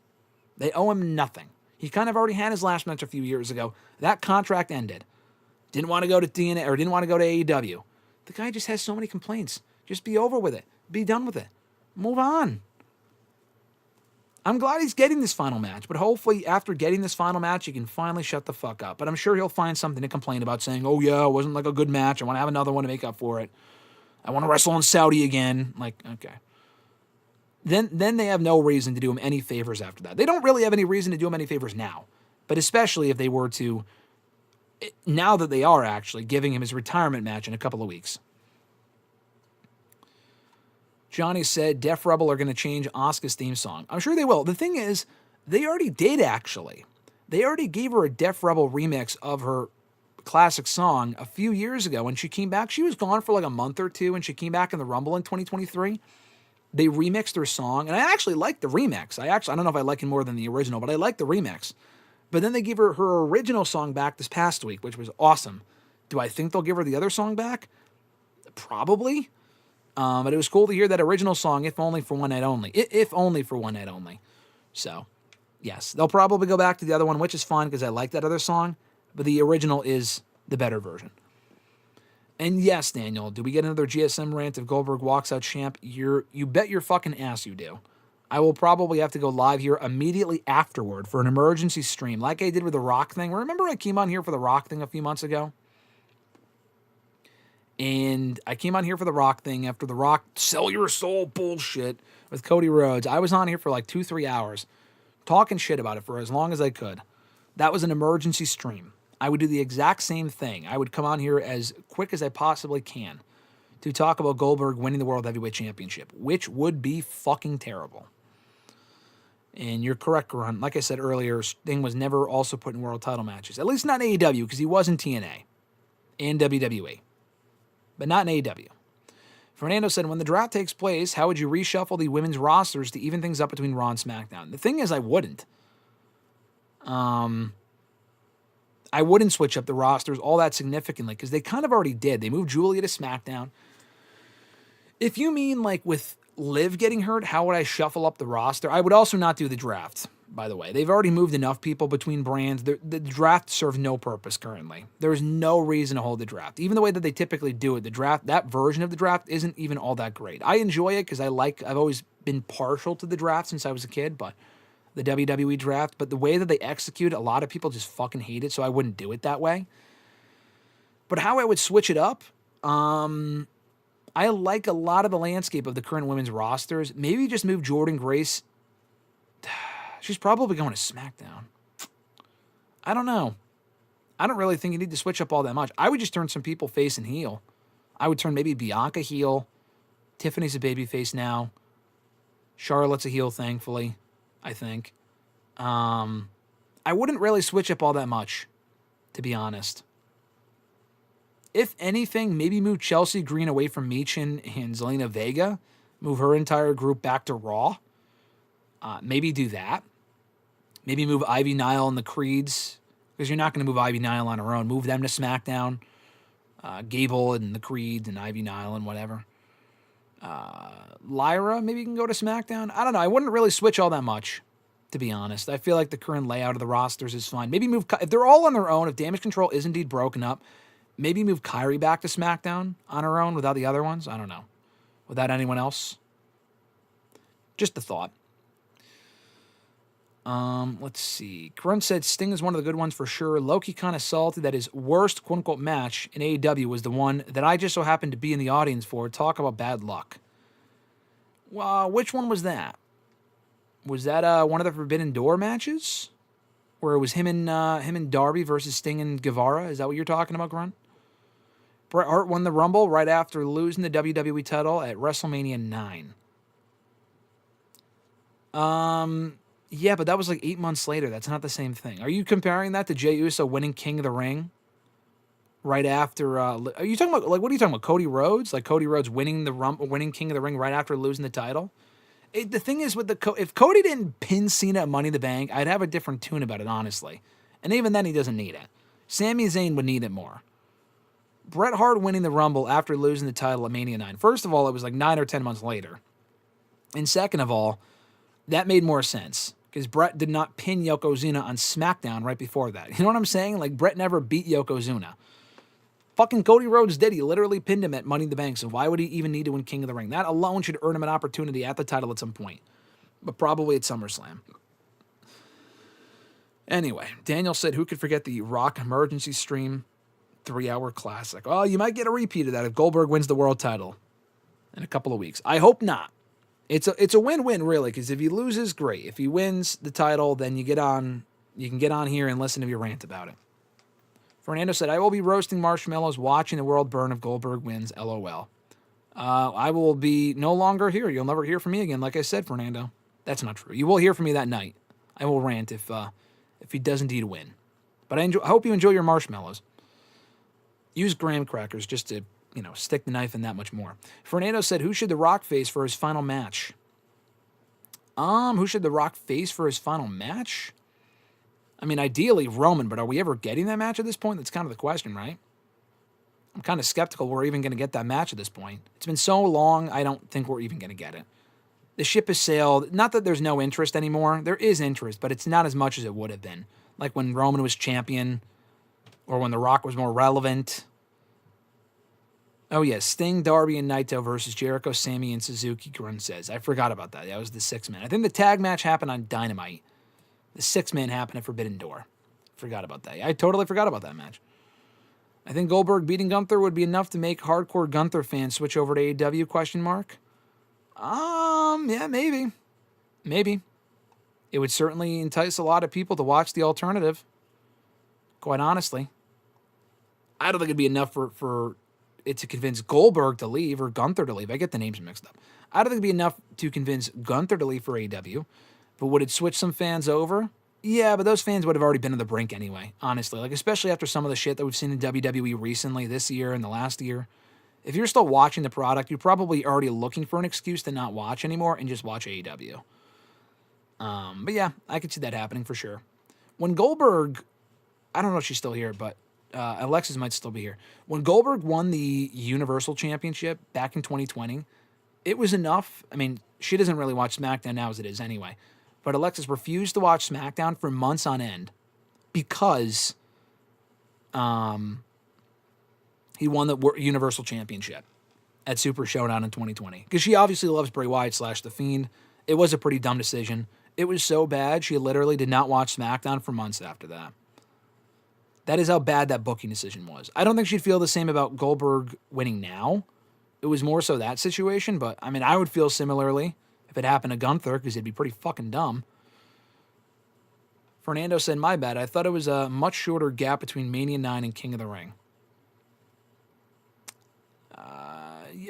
Speaker 3: They owe him nothing. He kind of already had his last match a few years ago. That contract ended. Didn't want to go to TNA or didn't want to go to AEW. The guy just has so many complaints. Just be over with it. Be done with it. Move on. I'm glad he's getting this final match, but hopefully after getting this final match, he can finally shut the fuck up. But I'm sure he'll find something to complain about, saying, oh yeah, it wasn't like a good match. I want to have another one to make up for it. I want to wrestle in Saudi again. Like, okay. Then they have no reason to do him any favors after that. They don't really have any reason to do him any favors now. But especially if they were to, now that they are actually giving him his retirement match in a couple of weeks. Johnny said Def Rebel are going to change Asuka's theme song. I'm sure they will. The thing is, they already did, actually. They already gave her a Def Rebel remix of her classic song a few years ago when she came back. She was gone for like a month or two, and she came back in the Rumble in 2023. They remixed her song, and I actually like the remix. I don't know if I like it more than the original, but I like the remix. But then they gave her her original song back this past week, which was awesome. Do I think they'll give her the other song back? Probably. But it was cool to hear that original song, if only for one night only. If only for one night only. So, yes, they'll probably go back to the other one, which is fun because I like that other song. But the original is the better version. And yes, Daniel, do we get another GSM rant if Goldberg walks out champ? You bet your fucking ass you do. I will probably have to go live here immediately afterward for an emergency stream, like I did with the Rock thing. Remember I came on here for the Rock thing a few months ago? And I came on here for the Rock thing after the Rock sell your soul bullshit with Cody Rhodes. I was on here for like 2-3 hours talking shit about it for as long as I could. That was an emergency stream. I would do the exact same thing. I would come on here as quick as I possibly can to talk about Goldberg winning the World Heavyweight Championship, which would be fucking terrible. And you're correct, Grunt. Like I said earlier, Sting was never also put in world title matches. At least not in AEW, because he was in TNA and WWE. But not in AEW. Fernando said, when the draft takes place, how would you reshuffle the women's rosters to even things up between Raw and SmackDown? The thing is, I wouldn't. I wouldn't switch up the rosters all that significantly, because they kind of already did. They moved Julia to SmackDown. If you mean like with Liv getting hurt, how would I shuffle up the roster? I would also not do the draft, by the way. They've already moved enough people between brands. The draft serves no purpose currently. There's no reason to hold the draft. Even the way that they typically do it, the draft, that version of the draft isn't even all that great. I enjoy it because I've always been partial to the draft since I was a kid, but the WWE draft, but the way that they execute, a lot of people just fucking hate it, so I wouldn't do it that way. But how I would switch it up, I like a lot of the landscape of the current women's rosters. Maybe just move Jordynne Grace. She's probably going to SmackDown. I don't know. I don't really think you need to switch up all that much. I would just turn some people face and heel. I would turn maybe Bianca heel. Tiffany's a babyface now. Charlotte's a heel, thankfully, I think. I wouldn't really switch up all that much, to be honest. If anything, maybe move Chelsea Green away from Michin and Zelina Vega. Move her entire group back to Raw. Maybe do that. Maybe move Ivy Nile and the Creeds, because you're not going to move Ivy Nile on her own. Move them to SmackDown. Gable and the Creeds and Ivy Nile and whatever. Lyra, maybe you can go to SmackDown. I don't know. I wouldn't really switch all that much, to be honest. I feel like the current layout of the rosters is fine. Maybe move, if they're all on their own, if Damage Control is indeed broken up, maybe move Kyrie back to SmackDown on her own without the other ones. I don't know. Without anyone else. Just a thought. Let's see. Grunt said Sting is one of the good ones for sure. Loki kind of salty that his worst quote-unquote match in AEW was the one that I just so happened to be in the audience for. Talk about bad luck. Well, which one was that? Was that one of the Forbidden Door matches? Where it was him and Darby versus Sting and Guevara? Is that what you're talking about, Grunt? Bret Hart won the Rumble right after losing the WWE title at WrestleMania 9. Yeah, but that was like 8 months later. That's not the same thing. Are you comparing that to Jey Uso winning King of the Ring right after? Are you talking about what are you talking about? Cody Rhodes, like Cody Rhodes winning King of the Ring right after losing the title. The thing is with if Cody didn't pin Cena at Money in the Bank, I'd have a different tune about it, honestly. And even then, he doesn't need it. Sami Zayn would need it more. Bret Hart winning the Rumble after losing the title at Mania 9. First of all, it was like 9 or 10 months later. And second of all, that made more sense because Bret did not pin Yokozuna on SmackDown right before that. You know what I'm saying? Like, Bret never beat Yokozuna. Fucking Cody Rhodes did. He literally pinned him at Money in the Bank, so why would he even need to win King of the Ring? That alone should earn him an opportunity at the title at some point, but probably at SummerSlam. Anyway, Daniel said, who could forget the Rock emergency stream 3-hour classic? Oh, you might get a repeat of that if Goldberg wins the world title in a couple of weeks. I hope not. It's a win-win, really, because if he loses, great. If he wins the title, then you can get on here and listen to your rant about it. Fernando said, I will be roasting marshmallows watching the world burn if Goldberg wins, LOL. I will be no longer here. You'll never hear from me again, like I said, Fernando. That's not true. You will hear from me that night. I will rant if he does indeed win. But I hope you enjoy your marshmallows. Use graham crackers just to stick the knife in that much more. Fernando said, who should The Rock face for his final match? Who should The Rock face for his final match? I mean, ideally Roman, but are we ever getting that match at this point? That's kind of the question, right? I'm kind of skeptical we're even going to get that match at this point. It's been so long, I don't think we're even going to get it. The ship has sailed. Not that there's no interest anymore. There is interest, but it's not as much as it would have been. Like when Roman was champion or when The Rock was more relevant. Oh, yes, Sting, Darby, and Naito versus Jericho, Sammy, and Suzuki, Grunt says. I forgot about that. That was the 6-man. I think the tag match happened on Dynamite. The 6-man happened at Forbidden Door. Forgot about that. I totally forgot about that match. I think Goldberg beating Gunther would be enough to make hardcore Gunther fans switch over to AEW, ? Yeah, maybe. Maybe. It would certainly entice a lot of people to watch the alternative. Quite honestly. I don't think it'd be enough for it to convince Goldberg to leave or Gunther to leave. I get the names mixed up. I don't think it'd be enough to convince Gunther to leave for AEW, but would it switch some fans over? Yeah, but those fans would have already been on the brink anyway, honestly. Like, especially after some of the shit that we've seen in WWE recently, this year and the last year. If you're still watching the product, you're probably already looking for an excuse to not watch anymore and just watch AEW. But yeah, I could see that happening for sure. When Goldberg, I don't know if she's still here, but Alexis might still be here. When Goldberg won the Universal Championship back in 2020, it was enough. I mean, she doesn't really watch SmackDown now as it is anyway. But Alexis refused to watch SmackDown for months on end because he won the Universal Championship at Super Showdown in 2020. Because she obviously loves Bray Wyatt / The Fiend. It was a pretty dumb decision. It was so bad, she literally did not watch SmackDown for months after that. That is how bad that booking decision was. I don't think she'd feel the same about Goldberg winning now. It was more so that situation, but I mean, I would feel similarly if it happened to Gunther, because it'd be pretty fucking dumb. Fernando said, my bad. I thought it was a much shorter gap between Mania 9 and King of the Ring.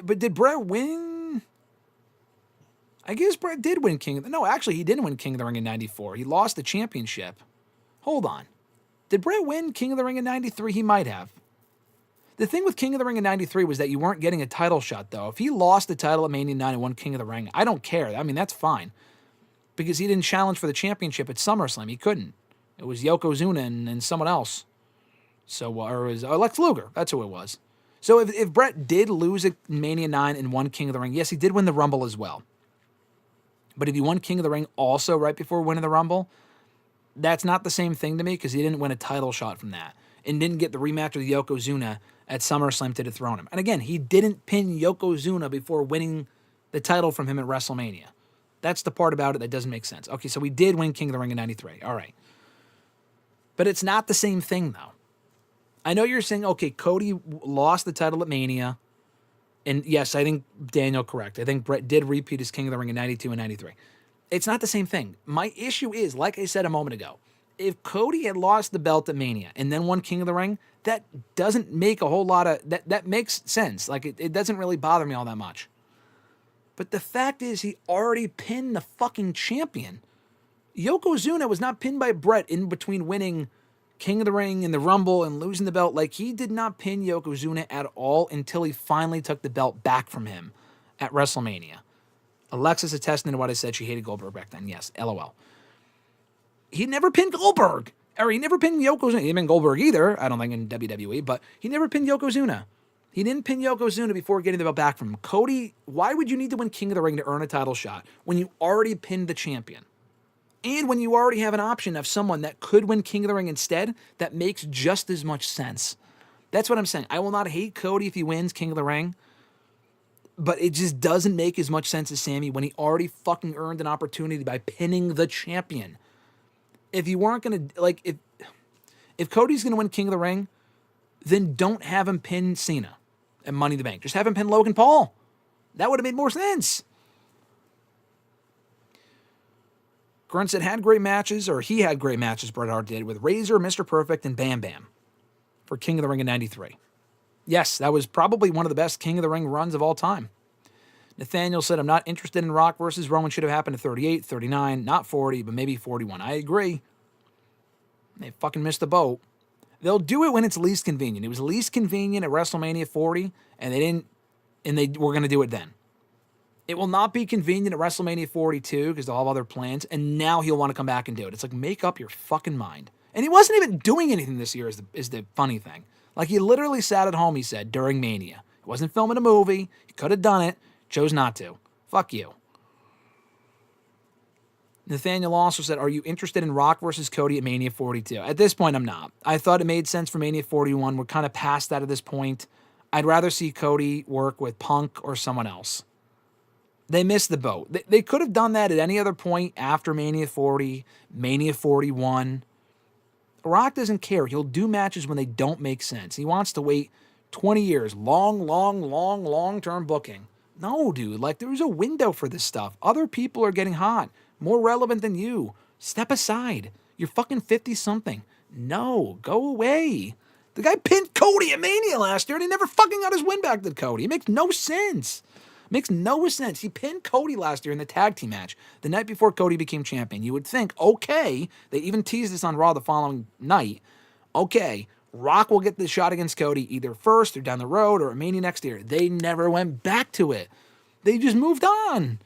Speaker 3: But did Bret win? I guess Bret did win King of the... No, actually, he didn't win King of the Ring in 94. He lost the championship. Hold on. Did Bret win King of the Ring in 93? He might have. The thing with King of the Ring in 93 was that you weren't getting a title shot, though. If he lost the title at Mania 9 and won King of the Ring, I don't care. I mean, that's fine. Because he didn't challenge for the championship at SummerSlam. He couldn't. It was Yokozuna and someone else. So, or it was Lex Luger. That's who it was. So if Bret did lose at Mania 9 and won King of the Ring, yes, he did win the Rumble as well. But if he won King of the Ring also right before winning the Rumble, that's not the same thing to me because he didn't win a title shot from that and didn't get the rematch with Yokozuna at SummerSlam to dethrone him. And again, he didn't pin Yokozuna before winning the title from him at WrestleMania. That's the part about it that doesn't make sense. Okay, so we did win King of the Ring in 93. All right. But it's not the same thing, though. I know you're saying, okay, Cody lost the title at Mania. And yes, I think Daniel correct. I think Brett did repeat his King of the Ring in 92 and 93. It's not the same thing. My issue is, like I said a moment ago, if Cody had lost the belt at Mania and then won King of the Ring, that doesn't make a whole lot of... That makes sense. Like, it doesn't really bother me all that much. But the fact is, he already pinned the fucking champion. Yokozuna was not pinned by Brett in between winning King of the Ring and the Rumble and losing the belt. Like, he did not pin Yokozuna at all until he finally took the belt back from him at WrestleMania. Alexis attesting to what I said. She hated Goldberg back then. Yes, LOL. He never pinned Goldberg. Or he never pinned Yokozuna. He didn't pin Goldberg either, I don't think, in WWE, but he never pinned Yokozuna. He didn't pin Yokozuna before getting the belt back from him. Cody, why would you need to win King of the Ring to earn a title shot when you already pinned the champion? And when you already have an option of someone that could win King of the Ring instead, that makes just as much sense. That's what I'm saying. I will not hate Cody if he wins King of the Ring, but it just doesn't make as much sense as Sami when he already fucking earned an opportunity by pinning the champion. If you weren't going to, like, if Cody's going to win King of the Ring, then don't have him pin Cena at Money in the Bank. Just have him pin Logan Paul. That would have made more sense. Grunt said had great matches, or he had great matches, Bret Hart did, with Razor, Mr. Perfect, and Bam Bam for King of the Ring in 93. Yes, that was probably one of the best King of the Ring runs of all time. Nathaniel said, I'm not interested in Rock versus Roman. Should have happened at 38, 39, not 40, but maybe 41. I agree. They fucking missed the boat. They'll do it when it's least convenient. It was least convenient at WrestleMania 40, and they were going to do it then. It will not be convenient at WrestleMania 42 because they'll have other plans, and now he'll want to come back and do it. It's like, make up your fucking mind. And he wasn't even doing anything this year is the funny thing. Like, he literally sat at home, he said, during Mania. He wasn't filming a movie. He could have done it. Chose not to. Fuck you. Nathaniel also said, are you interested in Rock versus Cody at Mania 42? At this point, I'm not. I thought it made sense for Mania 41. We're kind of past that at this point. I'd rather see Cody work with Punk or someone else. They missed the boat. They could have done that at any other point after Mania 40, Mania 41. Rock doesn't care. He'll do matches when they don't make sense. He wants to wait 20 years. Long-term booking. No, dude. Like, there's a window for this stuff. Other people are getting hot. More relevant than you. Step aside. You're fucking 50-something. No, go away. The guy pinned Cody at Mania last year, and he never fucking got his win back, did Cody. It makes no sense. Makes no sense. He pinned Cody last year in the tag team match, the night before Cody became champion. You would think, okay, they even teased this on Raw the following night. Okay, Rock will get the shot against Cody either first or down the road or at Mania next year. They never went back to it. They just moved on.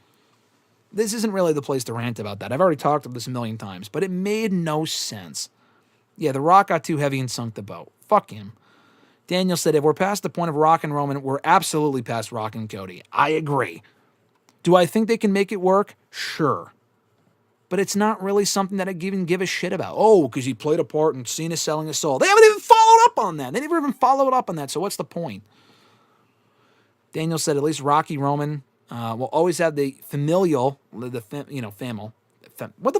Speaker 3: This isn't really the place to rant about that. I've already talked about this a million times, but it made no sense. Yeah, The Rock got too heavy and sunk the boat. Fuck him. Daniel said, if we're past the point of Rock and Roman, we're absolutely past Rock and Cody. I agree. Do I think they can make it work? Sure. But it's not really something that I even give a shit about. Oh, because he played a part in Cena selling his soul. They haven't even followed up on that. They never even followed up on that, so what's the point? Daniel said, at least Rocky Roman will always have the familial, what the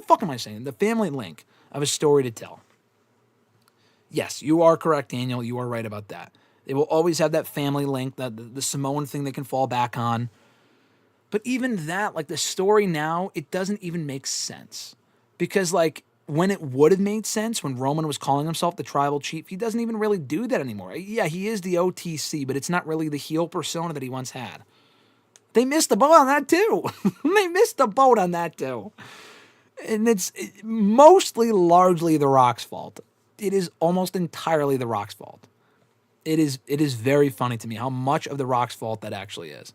Speaker 3: fuck am I saying? The family link of a story to tell. Yes, you are correct, Daniel. You are right about that. They will always have that family link, the Samoan thing they can fall back on. But even that, like the story now, it doesn't even make sense. Because like when it would have made sense, when Roman was calling himself the tribal chief, he doesn't even really do that anymore. Yeah, he is the OTC, but it's not really the heel persona that he once had. They missed the boat on that too. They missed the boat on that too. And it's mostly largely The Rock's fault. It is almost entirely The Rock's fault. It is very funny to me how much of The Rock's fault that actually is.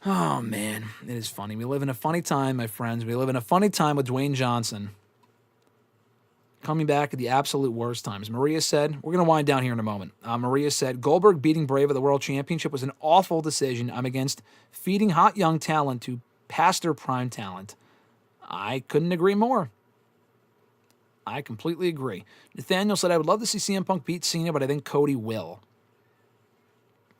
Speaker 3: Oh, man, it is funny. We live in a funny time, my friends. We live in a funny time with Dwayne Johnson coming back at the absolute worst times. Maria said, we're going to wind down here in a moment. Maria said, Goldberg beating Brave at the World Championship was an awful decision. I'm against feeding hot young talent to past their prime talent. I couldn't agree more. I completely agree. Nathaniel said, I would love to see CM Punk beat Cena, but I think Cody will.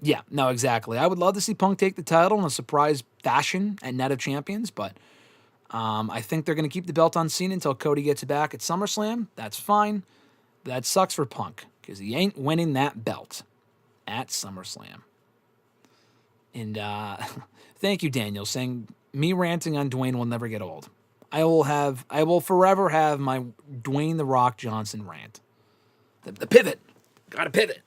Speaker 3: Yeah, no, exactly. I would love to see Punk take the title in a surprise fashion at Night of Champions, but I think they're going to keep the belt on Cena until Cody gets it back at SummerSlam. That's fine. That sucks for Punk because he ain't winning that belt at SummerSlam. And thank you, Daniel, saying me ranting on Dwayne will never get old. I will forever have my Dwayne The Rock Johnson rant. The pivot. Got to pivot.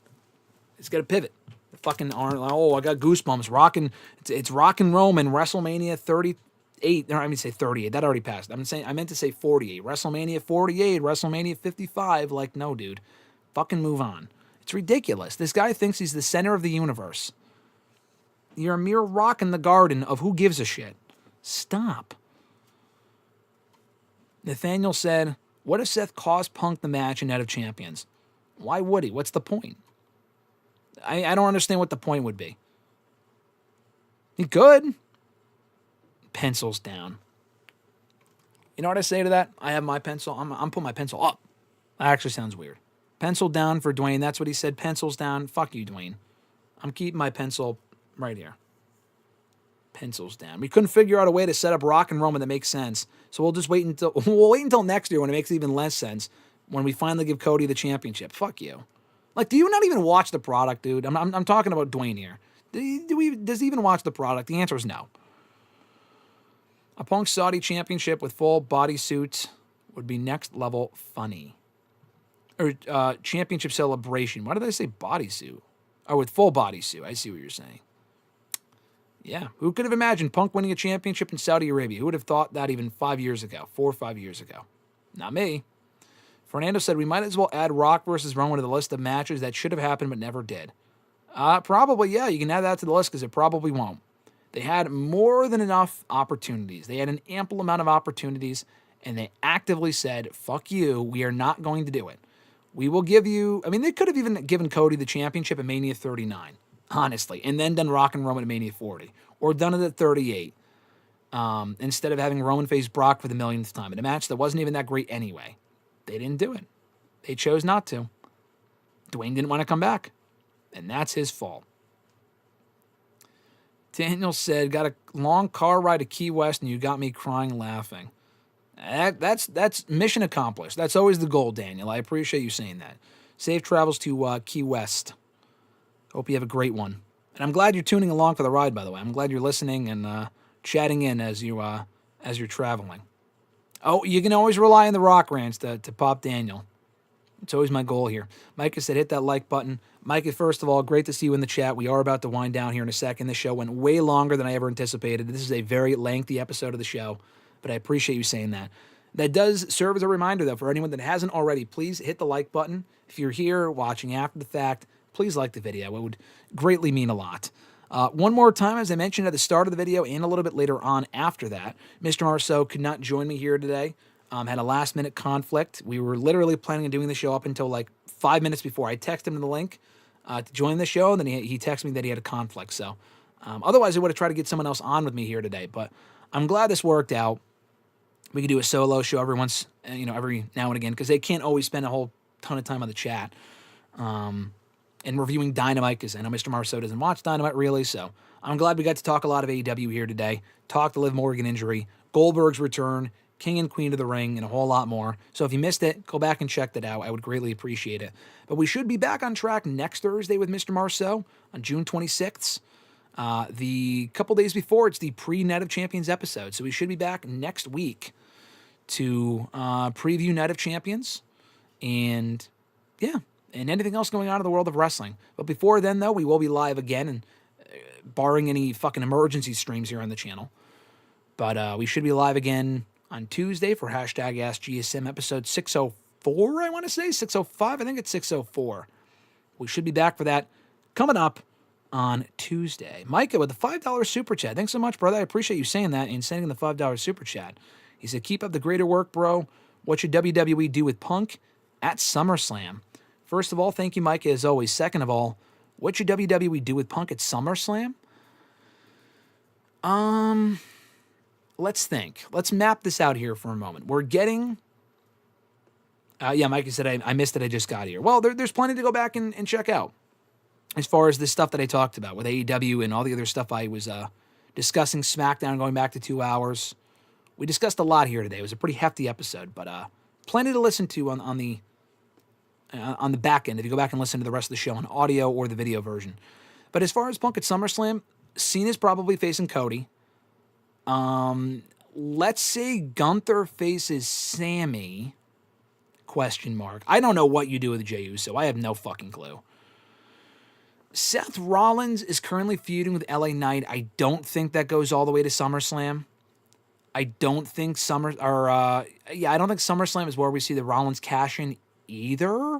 Speaker 3: It's got to pivot. The fucking arm. Oh, I got goosebumps. It's Rockin' Roman WrestleMania 38. I mean, say 38. That already passed. I meant to say 48. WrestleMania 48. WrestleMania 55. Like, no, dude. Fucking move on. It's ridiculous. This guy thinks he's the center of the universe. You're a mere rock in the garden of who gives a shit. Stop. Nathaniel said, what if Seth cost Punk the match in Night of Champions? Why would he? What's the point? I don't understand what the point would be. He could. Pencils down. You know what I say to that? I have my pencil. I'm putting my pencil up. That actually sounds weird. Pencil down for Dwayne. That's what he said. Pencils down. Fuck you, Dwayne. I'm keeping my pencil right here. Pencils down. We couldn't figure out a way to set up Rock and Roman that makes sense. So we'll just wait until next year when it makes even less sense. When we finally give Cody the championship. Fuck you. Like, do you not even watch the product, dude? I'm talking about Dwayne here. Does he even watch the product? The answer is no. A Punk Saudi championship with full bodysuit would be next level funny. Or championship celebration. Why did I say bodysuit? Oh, with full bodysuit. I see what you're saying. Yeah. Who could have imagined Punk winning a championship in Saudi Arabia? Who would have thought that even 5 years ago? 4 or 5 years ago? Not me. Fernando said, we might as well add Rock versus Roman to the list of matches that should have happened but never did. Probably, yeah. You can add that to the list because it probably won't. They had more than enough opportunities. They had an ample amount of opportunities, and they actively said, fuck you, we are not going to do it. We will give you... I mean, they could have even given Cody the championship at Mania 39, honestly, and then done Rock and Roman at Mania 40, or done it at 38, instead of having Roman face Brock for the millionth time in a match that wasn't even that great anyway. They didn't do it. They chose not to. Dwayne didn't want to come back, and that's his fault. Daniel said, got a long car ride to Key West, and you got me crying laughing. That's mission accomplished. That's always the goal, Daniel. I appreciate you saying that. Safe travels to Key West. Hope you have a great one. And I'm glad you're tuning along for the ride, by the way. I'm glad you're listening and chatting in as you're traveling. Oh, you can always rely on the Rock rants to pop Daniel. It's always my goal here. Micah said, hit that like button. Micah, first of all, great to see you in the chat. We are about to wind down here in a second. The show went way longer than I ever anticipated. This is a very lengthy episode of the show, but I appreciate you saying that. That does serve as a reminder, though, for anyone that hasn't already, please hit the like button. If you're here watching after the fact, please like the video. It would greatly mean a lot. One more time, as I mentioned at the start of the video and a little bit later on after that, Mr. Marceau could not join me here today. Had a last-minute conflict. We were literally planning on doing the show up until like 5 minutes before. I texted him the link to join the show, and then he texted me that he had a conflict. So otherwise, I would have tried to get someone else on with me here today. But I'm glad this worked out. We could do a solo show every now and again, because they can't always spend a whole ton of time on the chat and reviewing Dynamite, because I know Mr. Marceau doesn't watch Dynamite really. So I'm glad we got to talk a lot of AEW here today. Talk the Liv Morgan injury, Goldberg's return, King and Queen of the Ring, and a whole lot more. So if you missed it, go back and check that out. I would greatly appreciate it. But we should be back on track next Thursday with Mr. Marceau on June 26th. The couple days before, it's the pre-Night of Champions episode. So we should be back next week to preview Night of Champions and, and anything else going on in the world of wrestling. But before then, though, we will be live again, and barring any fucking emergency streams here on the channel. But we should be live again on Tuesday for #AskGSM episode 604, I want to say. 605, I think it's 604. We should be back for that coming up on Tuesday. Micah with the $5 super chat. Thanks so much, brother. I appreciate you saying that and sending the $5 super chat. He said, keep up the greater work, bro. What should WWE do with Punk at SummerSlam? First of all, thank you, Micah, as always. Second of all, what should WWE do with Punk at SummerSlam? Let's think. Let's map this out here for a moment. We're getting... Micah said, I missed it. I just got here. Well, there's plenty to go back and check out. as far as the stuff that I talked about with AEW and all the other stuff I was discussing, SmackDown going back to 2 hours. We discussed a lot here today. It was a pretty hefty episode, but plenty to listen to on the back end if you go back and listen to the rest of the show on audio or the video version. But as far as Punk at SummerSlam, Cena's probably facing Cody. Let's say Gunther faces Sammy, ? I don't know what you do with Jey Uso. I have no fucking clue. Seth Rollins is currently feuding with LA Knight. I don't think that goes all the way to SummerSlam. I don't think SummerSlam is where we see the Rollins cash in either.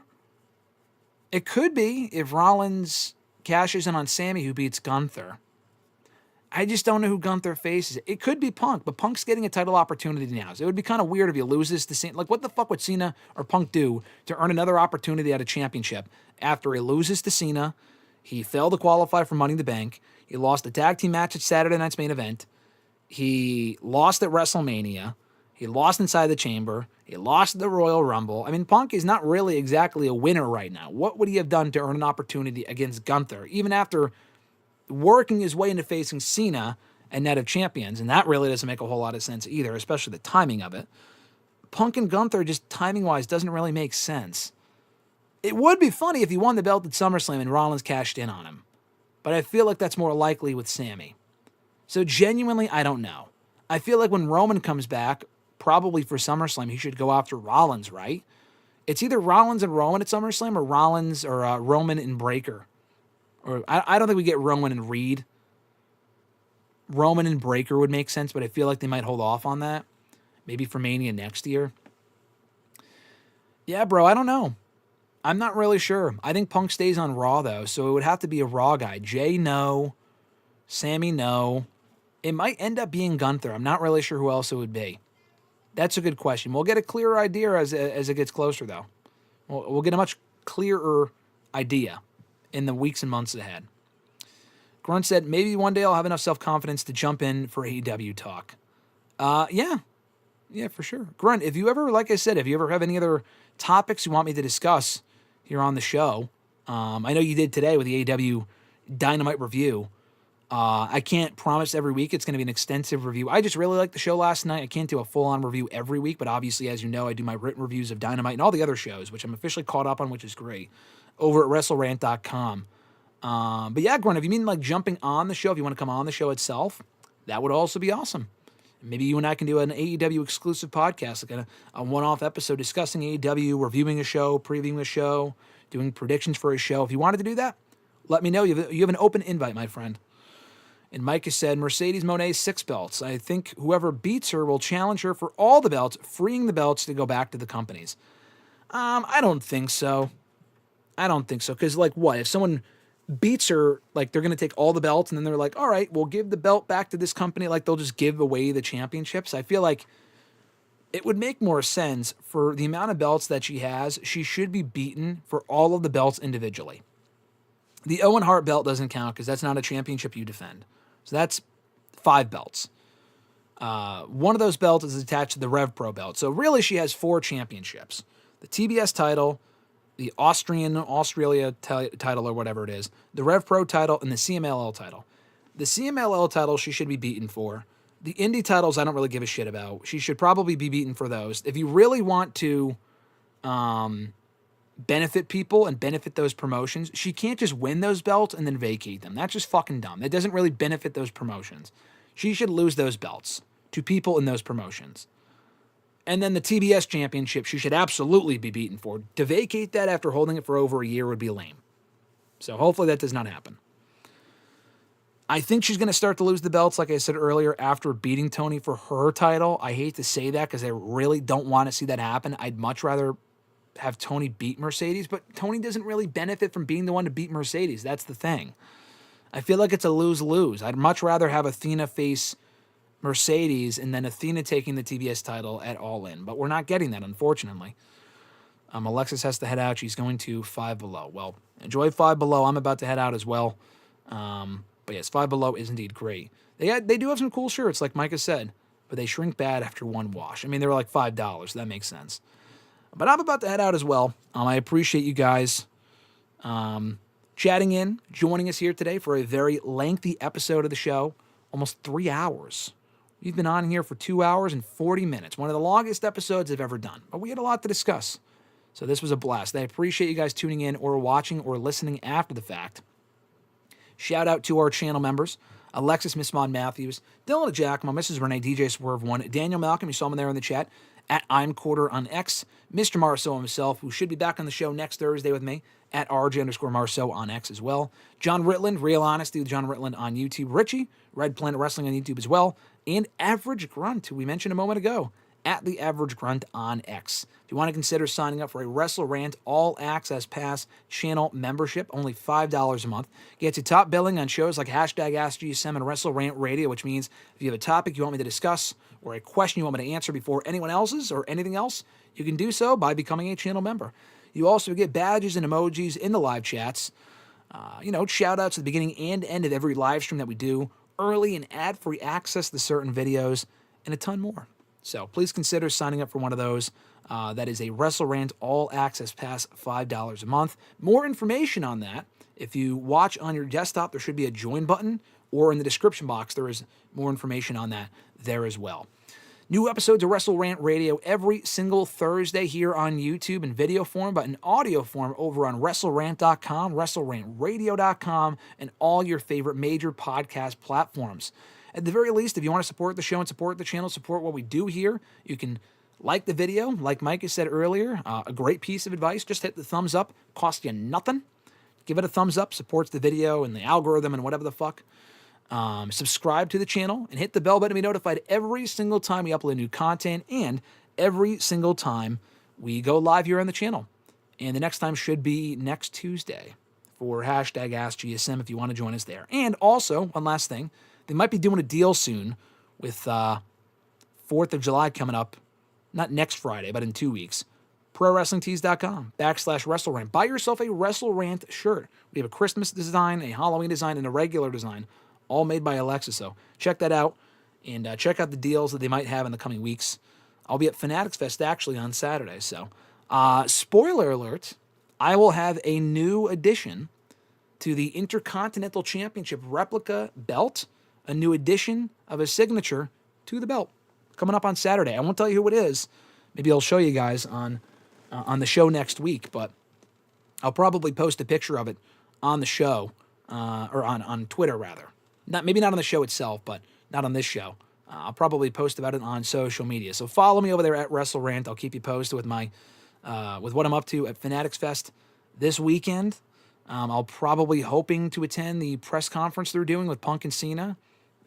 Speaker 3: It could be if Rollins cashes in on Sammy, who beats Gunther. I just don't know who Gunther faces. It could be Punk, but Punk's getting a title opportunity now. So it would be kind of weird if he loses to Cena. Like, what the fuck would Cena or Punk do to earn another opportunity at a championship after he loses to Cena? He failed to qualify for Money in the Bank. He lost the tag team match at Saturday night's main event. He lost at WrestleMania. He lost inside the Chamber. He lost the Royal Rumble. I mean, Punk is not really exactly a winner right now. What would he have done to earn an opportunity against Gunther, even after working his way into facing Cena and Night of Champions? And that really doesn't make a whole lot of sense either, especially the timing of it. Punk and Gunther, just timing-wise, doesn't really make sense. It would be funny if he won the belt at SummerSlam and Rollins cashed in on him. But I feel like that's more likely with Sammy. So genuinely, I don't know. I feel like when Roman comes back, probably for SummerSlam, he should go after Rollins, right? It's either Rollins and Roman at SummerSlam or Rollins or Roman and Breakker. Or I don't think we get Roman and Reed. Roman and Breakker would make sense, but I feel like they might hold off on that. Maybe for Mania next year. Yeah, bro, I don't know. I'm not really sure. I think Punk stays on Raw, though, so it would have to be a Raw guy. Jay, no. Sammy, no. It might end up being Gunther. I'm not really sure who else it would be. That's a good question. We'll get a clearer idea as it gets closer, though. We'll get a much clearer idea in the weeks and months ahead. Grunt said, maybe one day I'll have enough self-confidence to jump in for AEW talk. Yeah, for sure. Grunt, if you ever, like I said, if you ever have any other topics you want me to discuss here on the show, I know you did today with the AEW Dynamite review. I can't promise every week it's going to be an extensive review. I just really liked the show last night. I can't do a full-on review every week, but obviously, as you know, I do my written reviews of Dynamite and all the other shows, which I'm officially caught up on, which is great, over at WrestleRant.com. But yeah, Grunt, if you mean like jumping on the show, if you want to come on the show itself, that would also be awesome. Maybe you and I can do an AEW exclusive podcast, like a one-off episode discussing AEW, reviewing a show, previewing a show, doing predictions for a show. If you wanted to do that, let me know. You have an open invite, my friend. And Mike has said, Mercedes Mone 6 belts. I think whoever beats her will challenge her for all the belts, freeing the belts to go back to the companies. I don't think so. Because, like, what? If someone beats her, like, they're going to take all the belts, and then they're like, all right, we'll give the belt back to this company. Like, they'll just give away the championships. I feel like it would make more sense for the amount of belts that she has. She should be beaten for all of the belts individually. The Owen Hart belt doesn't count because that's not a championship you defend. So that's 5 belts. One of those belts is attached to the Rev Pro belt. So really she has 4 championships. The TBS title, the Australia title or whatever it is, the Rev Pro title, and the CMLL title. The CMLL title she should be beaten for. The indie titles I don't really give a shit about. She should probably be beaten for those. If you really want to benefit people and benefit those promotions, she can't just win those belts and then vacate them. That's just fucking dumb. That doesn't really benefit those promotions. She should lose those belts to people in those promotions. And then the TBS championship, she should absolutely be beaten for. To vacate that after holding it for over a year would be lame. So hopefully that does not happen. I think she's going to start to lose the belts, like I said earlier, after beating Tony for her title. I hate to say that because I really don't want to see that happen. I'd much rather have Tony beat Mercedes, but Tony doesn't really benefit from being the one to beat Mercedes. That's the thing. I feel like it's a lose-lose. I'd much rather have Athena face Mercedes and then Athena taking the TBS title at All In, but we're not getting that, unfortunately. Alexis has to head out. She's going to Five Below. Well, enjoy Five Below. I'm about to head out as well. But yes, Five Below is indeed great. They do have some cool shirts, like Micah said, but they shrink bad after one wash. I mean, they're like $5, so that makes sense. But I'm about to head out as well. I appreciate you guys chatting in, joining us here today for a very lengthy episode of the show, almost 3 hours. We've been on here for 2 hours and 40 minutes, one of the longest episodes I've ever done. But we had a lot to discuss, so this was a blast. I appreciate you guys tuning in or watching or listening after the fact. Shout out to our channel members, Alexis, Miss Mone Matthews, Dillon, DiGiacomo, Mrs. Renee, DJ Swerve 1, Daniel Malcolm, you saw him there in the chat, at I'm Quarter on X, Mr. Marceau himself, who should be back on the show next Thursday with me, at RJ_Marceau on X as well, John Ritland, Real Honesty with John Ritland on YouTube, Richie, Red Planet Wrestling on YouTube as well, and Average Grunt, who we mentioned a moment ago, at the Average Grunt on X. If you want to consider signing up for a WrestleRant All Access Pass channel membership, only $5 a month, gets you top billing on shows like #AskGSM and WrestleRant Radio, which means if you have a topic you want me to discuss or a question you want me to answer before anyone else's or anything else, you can do so by becoming a channel member. You also get badges and emojis in the live chats, shout-outs at the beginning and end of every live stream that we do, early and ad-free access to certain videos, and a ton more. So please consider signing up for one of those. That is a WrestleRant All Access Pass, $5 a month. More information on that, if you watch on your desktop, there should be a join button, or in the description box, there is more information on that there as well. New episodes of WrestleRant Radio every single Thursday here on YouTube in video form, but in audio form over on WrestleRant.com, WrestleRantRadio.com, and all your favorite major podcast platforms. At the very least, if you want to support the show and support the channel, support what we do here, you can like the video. Like Mike has said earlier, a great piece of advice, just hit the thumbs up, cost you nothing. Give it a thumbs up, supports the video and the algorithm and whatever the fuck. Subscribe to the channel and hit the bell button to be notified every single time we upload new content and every single time we go live here on the channel. And the next time should be next Tuesday for #AskGSM if you want to join us there. And also, one last thing, they might be doing a deal soon with 4th of July coming up, not next Friday, but in 2 weeks. ProWrestlingTees.com/WrestleRant. Buy yourself a WrestleRant shirt. We have a Christmas design, a Halloween design, and a regular design, all made by Alexis. So check that out, and check out the deals that they might have in the coming weeks. I'll be at Fanatics Fest actually on Saturday. So spoiler alert, I will have a new addition to the Intercontinental Championship replica belt, a new addition of a signature to the belt coming up on Saturday. I won't tell you who it is. Maybe I'll show you guys on the show next week, but I'll probably post a picture of it on the show, or on Twitter rather. Maybe not on the show itself, but not on this show. I'll probably post about it on social media. So follow me over there at WrestleRant. I'll keep you posted with with what I'm up to at Fanatics Fest this weekend. I'll probably hoping to attend the press conference they're doing with Punk and Cena,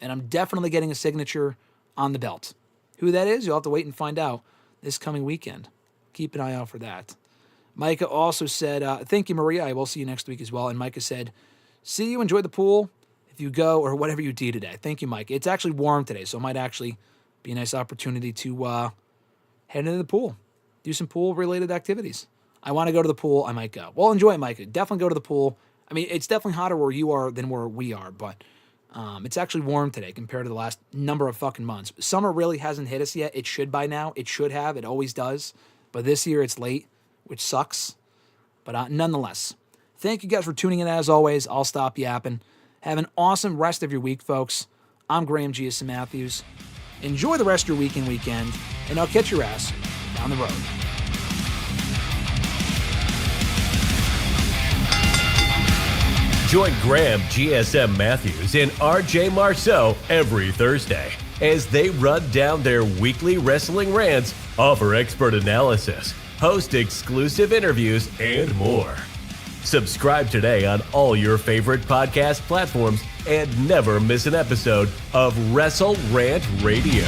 Speaker 3: and I'm definitely getting a signature on the belt. Who that is, you'll have to wait and find out this coming weekend. Keep an eye out for that. Micah also said, thank you, Maria. I will see you next week as well. And Micah said, see you, enjoy the pool if you go or whatever you do today. Thank you, Mike. It's actually warm today, so it might actually be a nice opportunity to head into the pool, do some pool-related activities. I want to go to the pool. I might go. Well, enjoy it, Micah. Definitely go to the pool. I mean, it's definitely hotter where you are than where we are, but it's actually warm today compared to the last number of fucking months. Summer really hasn't hit us yet. It should by now. It should have. It always does. But this year it's late, which sucks. But nonetheless, thank you guys for tuning in as always. I'll stop yapping. Have an awesome rest of your week, folks. I'm Graham GSM Matthews. Enjoy the rest of your week and weekend, and I'll catch your ass down the road.
Speaker 2: Join Graham GSM Matthews and RJ Marceau every Thursday as they run down their weekly wrestling rants, offer expert analysis, host exclusive interviews, and more. Subscribe today on all your favorite podcast platforms and never miss an episode of WrestleRant Radio.